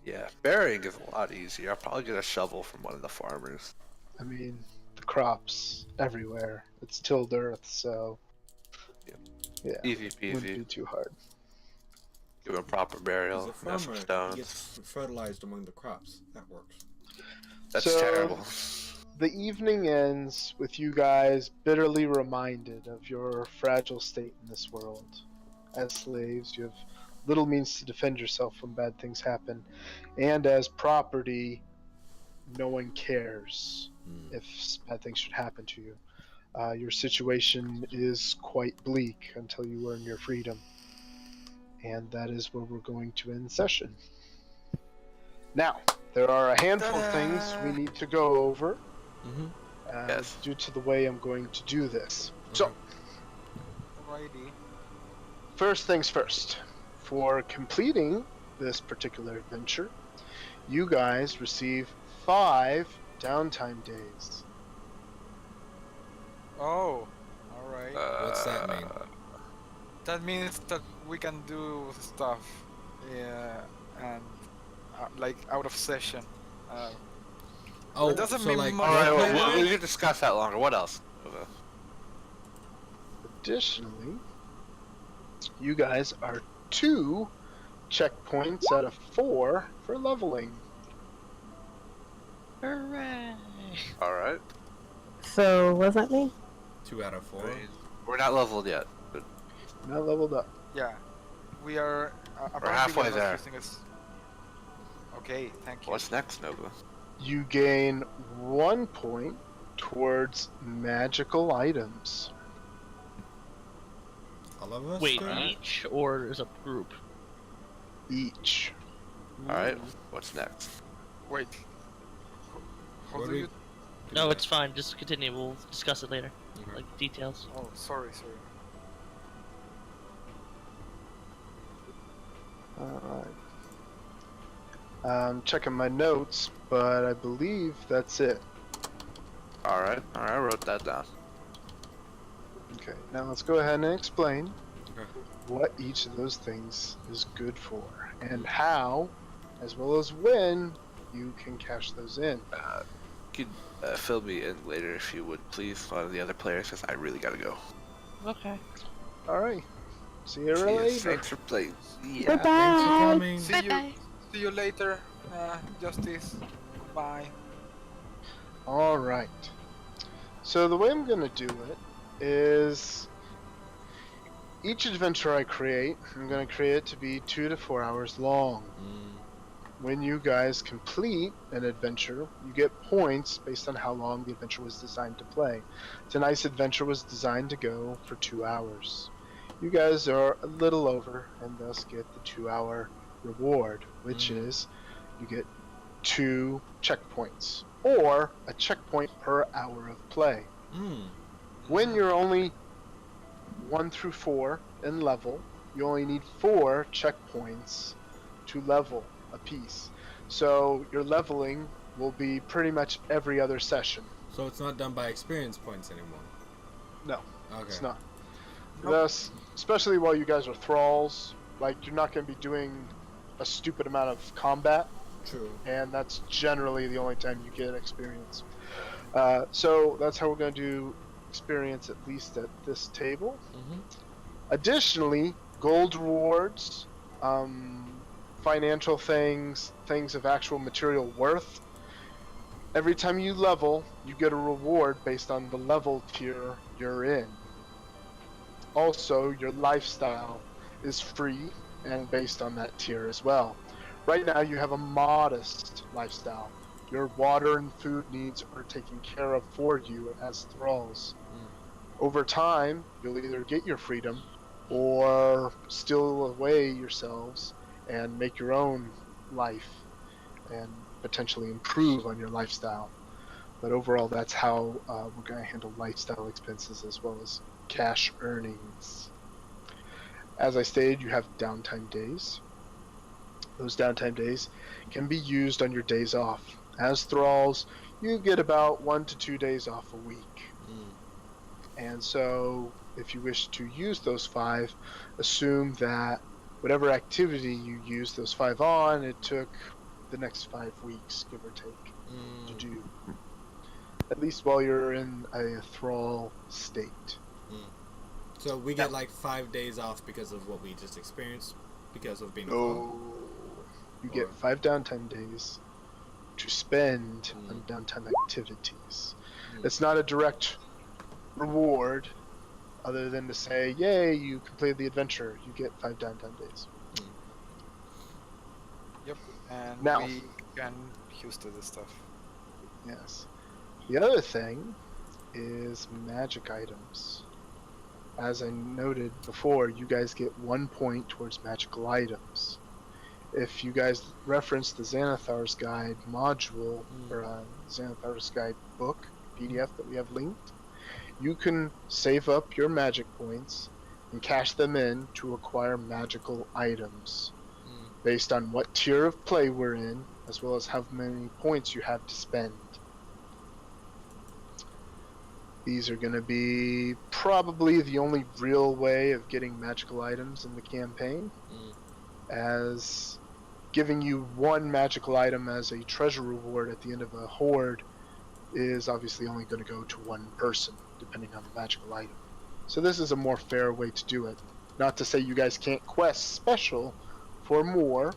Yeah, burying is a lot easier. I'll probably get a shovel from one of the farmers. I mean, the crops everywhere. It's tilled earth, so yeah, Easy wouldn't be peasy. too hard. Give him proper burial. As a Mess farmer, with he stones. gets fertilized among the crops. That works. That's So- terrible. The evening ends with you guys bitterly reminded of your fragile state in this world. As slaves, you have little means to defend yourself when bad things happen, and as property, no one cares if bad things should happen to you. Your situation is quite bleak until you earn your freedom. And that is where we're going to end session. Now, there are a handful of things we need to go over. Yes. due to the way I'm going to do this. So, Alrighty. first things first. For completing this particular adventure, you guys receive 5 downtime days. Oh, alright. What's that mean? That means that we can do stuff, yeah, and like out of session. Oh, It doesn't so mean like much. All right, roleplay well, we wise? can discuss that longer. What else? Additionally, you guys are 2 checkpoints out of 4 for leveling. Hooray! All right. So, what does that mean? 2 out of 4. We're not leveled yet. Not leveled up. Yeah, we are. Apparently halfway we're not there. using us. Okay, thank you. What's next, Nova? You gain 1 point towards magical items. All of us? Wait, do? each or as a group? Each. All right. What's next? Wait. How What do do you? No, it's fine. Just continue. We'll discuss it later. Okay. Like details. Oh, sorry. Alright. I'm checking my notes, but I believe that's it. All right. I wrote that down. Okay, now let's go ahead and explain Okay. what each of those things is good for, and how, as well as when, you can cash those in. Could fill me in later if you would, please, one of the other players, because I really gotta go. Okay. Alright, see you Cheers. later. Thanks for playing. Yeah. Thanks for Goodbye! coming. See Bye you. bye. See you later, Justice. Bye. Alright, so the way I'm gonna do it is each adventure I create, I'm gonna create it to be 2 to 4 hours long. When you guys complete an adventure, you get points based on how long the adventure was designed to play. Tonight's adventure was designed to go for 2 hours. You guys are a little over and thus get the 2-hour reward, which is you get 2 checkpoints, or a checkpoint per hour of play. When you're only 1 through 4 in level, you only need 4 checkpoints to level a piece. So your leveling will be pretty much every other session. So it's not done by experience points anymore? No, Okay. it's not. Nope. Thus, especially while you guys are thralls, like you're not going to be doing a stupid amount of combat, True. and that's generally the only time you get experience. So that's how we're going to do experience, at least at this table. Additionally, gold rewards, financial things, things of actual material worth. Every time you level, you get a reward based on the level tier you're in. Also, your lifestyle is free and based on that tier as well. Right now, you have a modest lifestyle. Your water and food needs are taken care of for you as thralls. Over time, you'll either get your freedom or steal away yourselves and make your own life and potentially improve on your lifestyle. But overall, that's how we're going to handle lifestyle expenses as well as cash earnings. As I stated, you have downtime days. Those downtime days can be used on your days off. As thralls, you get about 1 to 2 days off a week. And so, if you wish to use those 5, assume that whatever activity you use those 5 on, it took the next 5 weeks, give or take, to do. At least while you're in a thrall state. So we get like 5 days off because of what we just experienced, because of being a thrall? You get 5 downtime days to spend on downtime activities. It's not a direct reward, other than to say, yay, you completed the adventure, you get 5 downtime days. Yep, and Now- we can use to this stuff. Yes. The other thing is magic items. As I noted before, you guys get 1 point towards magical items. If you guys reference the Xanathar's Guide module, or Xanathar's Guide book, PDF that we have linked, you can save up your magic points and cash them in to acquire magical items based on what tier of play we're in, as well as how many points you have to spend. These are going to be probably the only real way of getting magical items in the campaign, as giving you one magical item as a treasure reward at the end of a horde is obviously only going to go to one person, depending on the magical item. So this is a more fair way to do it. Not to say you guys can't quest special for more,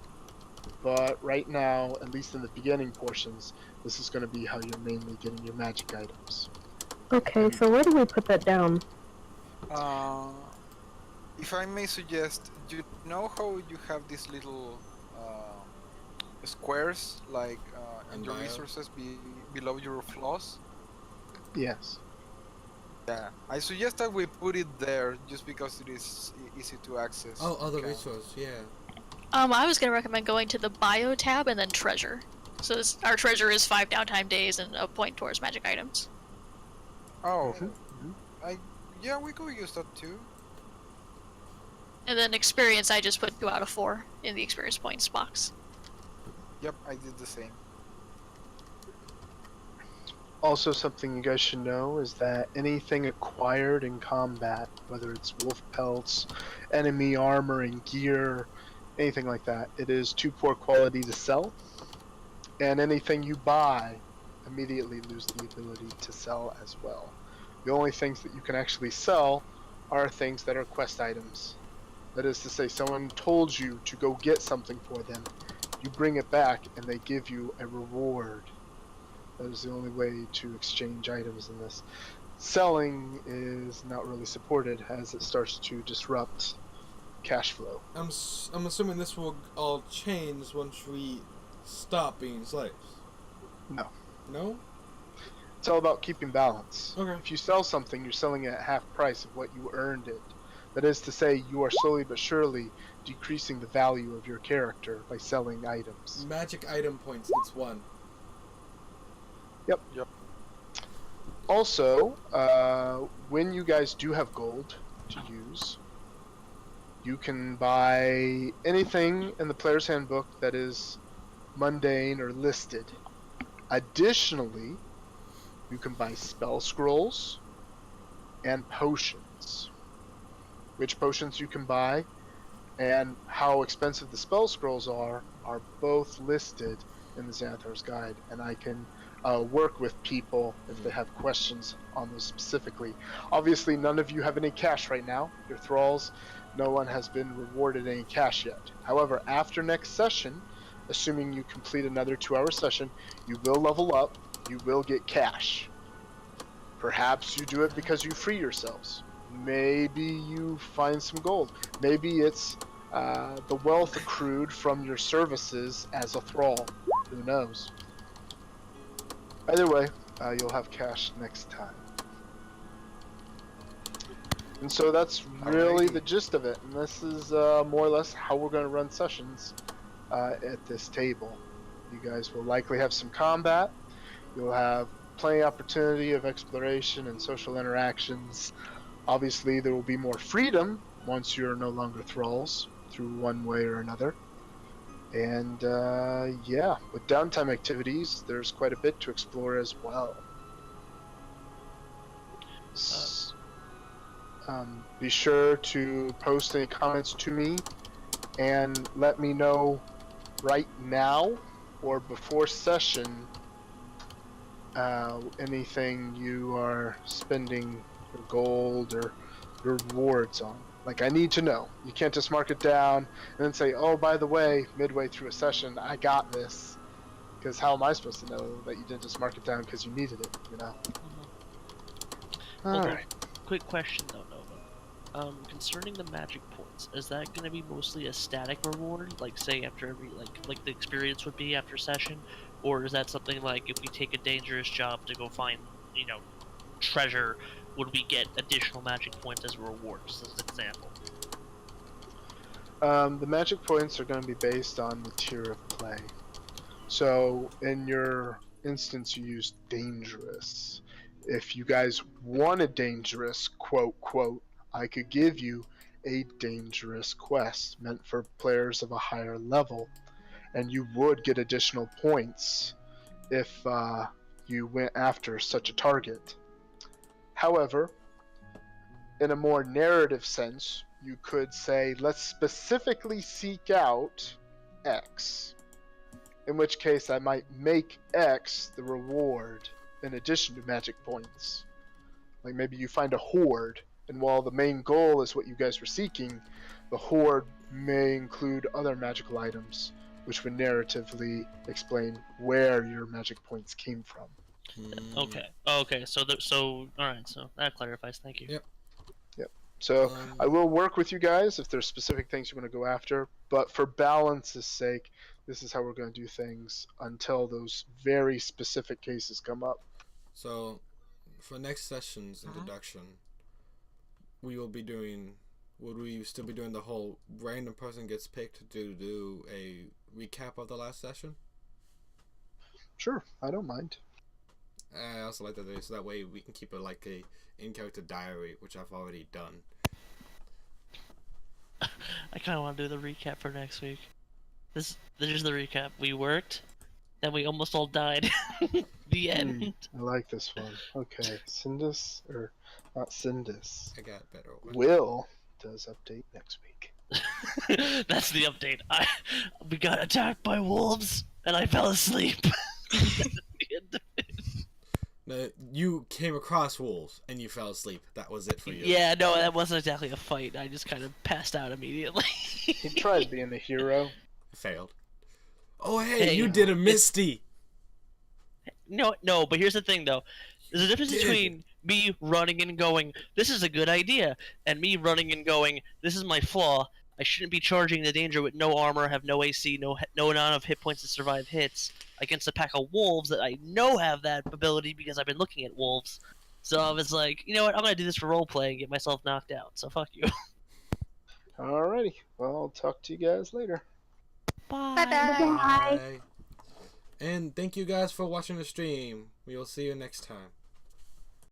but right now, at least in the beginning portions, this is going to be how you're mainly getting your magic items. Okay, so where do we put that down? If I may suggest, you know how you have these little squares, like in your resources below your flaws? Yes. Yeah, I suggest that we put it there just because it is easy to access. Oh, other resource, yeah. I was gonna recommend going to the bio tab and then treasure. So our treasure is 5 downtime days and a point towards magic items. Oh, yeah, we could use that too. And then experience, I just put 2 out of 4 in the experience points box. Yep, I did the same. Also, something you guys should know is that anything acquired in combat, whether it's wolf pelts, enemy armor and gear, anything like that, it is too poor quality to sell. And anything you buy immediately lose the ability to sell as well. The only things that you can actually sell are things that are quest items. That is to say, someone told you to go get something for them, you bring it back and they give you a reward. That is the only way to exchange items in this. Selling is not really supported as it starts to disrupt cash flow. I'm assuming this will all change once we stop being slaves. No. No? It's all about keeping balance. Okay. If you sell something, you're selling it at half price of what you earned it. That is to say, you are slowly but surely decreasing the value of your character by selling items. Magic item points, it's 1. Yep. Also, when you guys do have gold to use, you can buy anything in the player's handbook that is mundane or listed. Additionally, you can buy spell scrolls and potions. Which potions you can buy and how expensive the spell scrolls are both listed in the Xanathar's Guide, and I can work with people if they have questions on those specifically. Obviously, none of you have any cash right now. Your thralls, no one has been rewarded any cash yet. However, after next session, assuming you complete another 2-hour session, you will level up, you will get cash. Perhaps you do it because you free yourselves. Maybe you find some gold. Maybe it's the wealth accrued from your services as a thrall. Who knows? Either way, you'll have cash next time. And so that's really the gist of it. And this is more or less how we're going to run sessions at this table. You guys will likely have some combat. You'll have plenty of opportunity of exploration and social interactions. Obviously, there will be more freedom once you're no longer thralls through one way or another. And yeah, with downtime activities, there's quite a bit to explore as well. Be sure to post any comments to me and let me know right now or before session anything you are spending your gold or your rewards on. Like, I need to know. You can't just mark it down and then say, oh, by the way, midway through a session, I got this. Because how am I supposed to know that you didn't just mark it down because you needed it, you know? Alright. Quick question though, Nova. Concerning the magic points, is that going to be mostly a static reward, like say after every like the experience would be after session, or is that something like if we take a dangerous job to go find, treasure, would we get additional magic points as a reward, just as an example? The magic points are going to be based on the tier of play. So in your instance, you use dangerous. If you guys want a dangerous quote, I could give you a dangerous quest meant for players of a higher level, and you would get additional points if you went after such a target. However, in a more narrative sense, you could say, let's specifically seek out X. In which case, I might make X the reward in addition to magic points. Like maybe you find a hoard, and while the main goal is what you guys were seeking, the hoard may include other magical items, which would narratively explain where your magic points came from. Okay. So all right. So that clarifies. Thank you. Yep. So I will work with you guys if there's specific things you want to go after, but for balance's sake, this is how we're going to do things until those very specific cases come up. So, for next session's introduction, we will be doing. Would we still be doing the whole random person gets picked to do a recap of the last session? Sure, I don't mind. I also like that so that way we can keep it like a in-character diary, which I've already done. I kind of want to do the recap for next week. This is the recap. We worked, then we almost all died. The end. I like this one. Okay, Sindus, or not Sindus. I got better one. Will does update next week. That's the update. We got attacked by wolves, and I fell asleep. The end of it. No, you came across wolves and you fell asleep. That was it for you. Yeah, no, that wasn't exactly a fight. I just kind of passed out immediately. He tried being a hero. Failed. Oh, hey, you did a Misty. No, but here's the thing, though. There's a difference between me running and going, this is a good idea, and me running and going, this is my flaw. I shouldn't be charging the danger with no armor, have no AC, no amount of hit points to survive hits against a pack of wolves that I know have that ability because I've been looking at wolves. So I was like, you know what, I'm going to do this for roleplay and get myself knocked out, so fuck you. Alrighty, well, I'll talk to you guys later. Bye. Bye. And thank you guys for watching the stream. We will see you next time.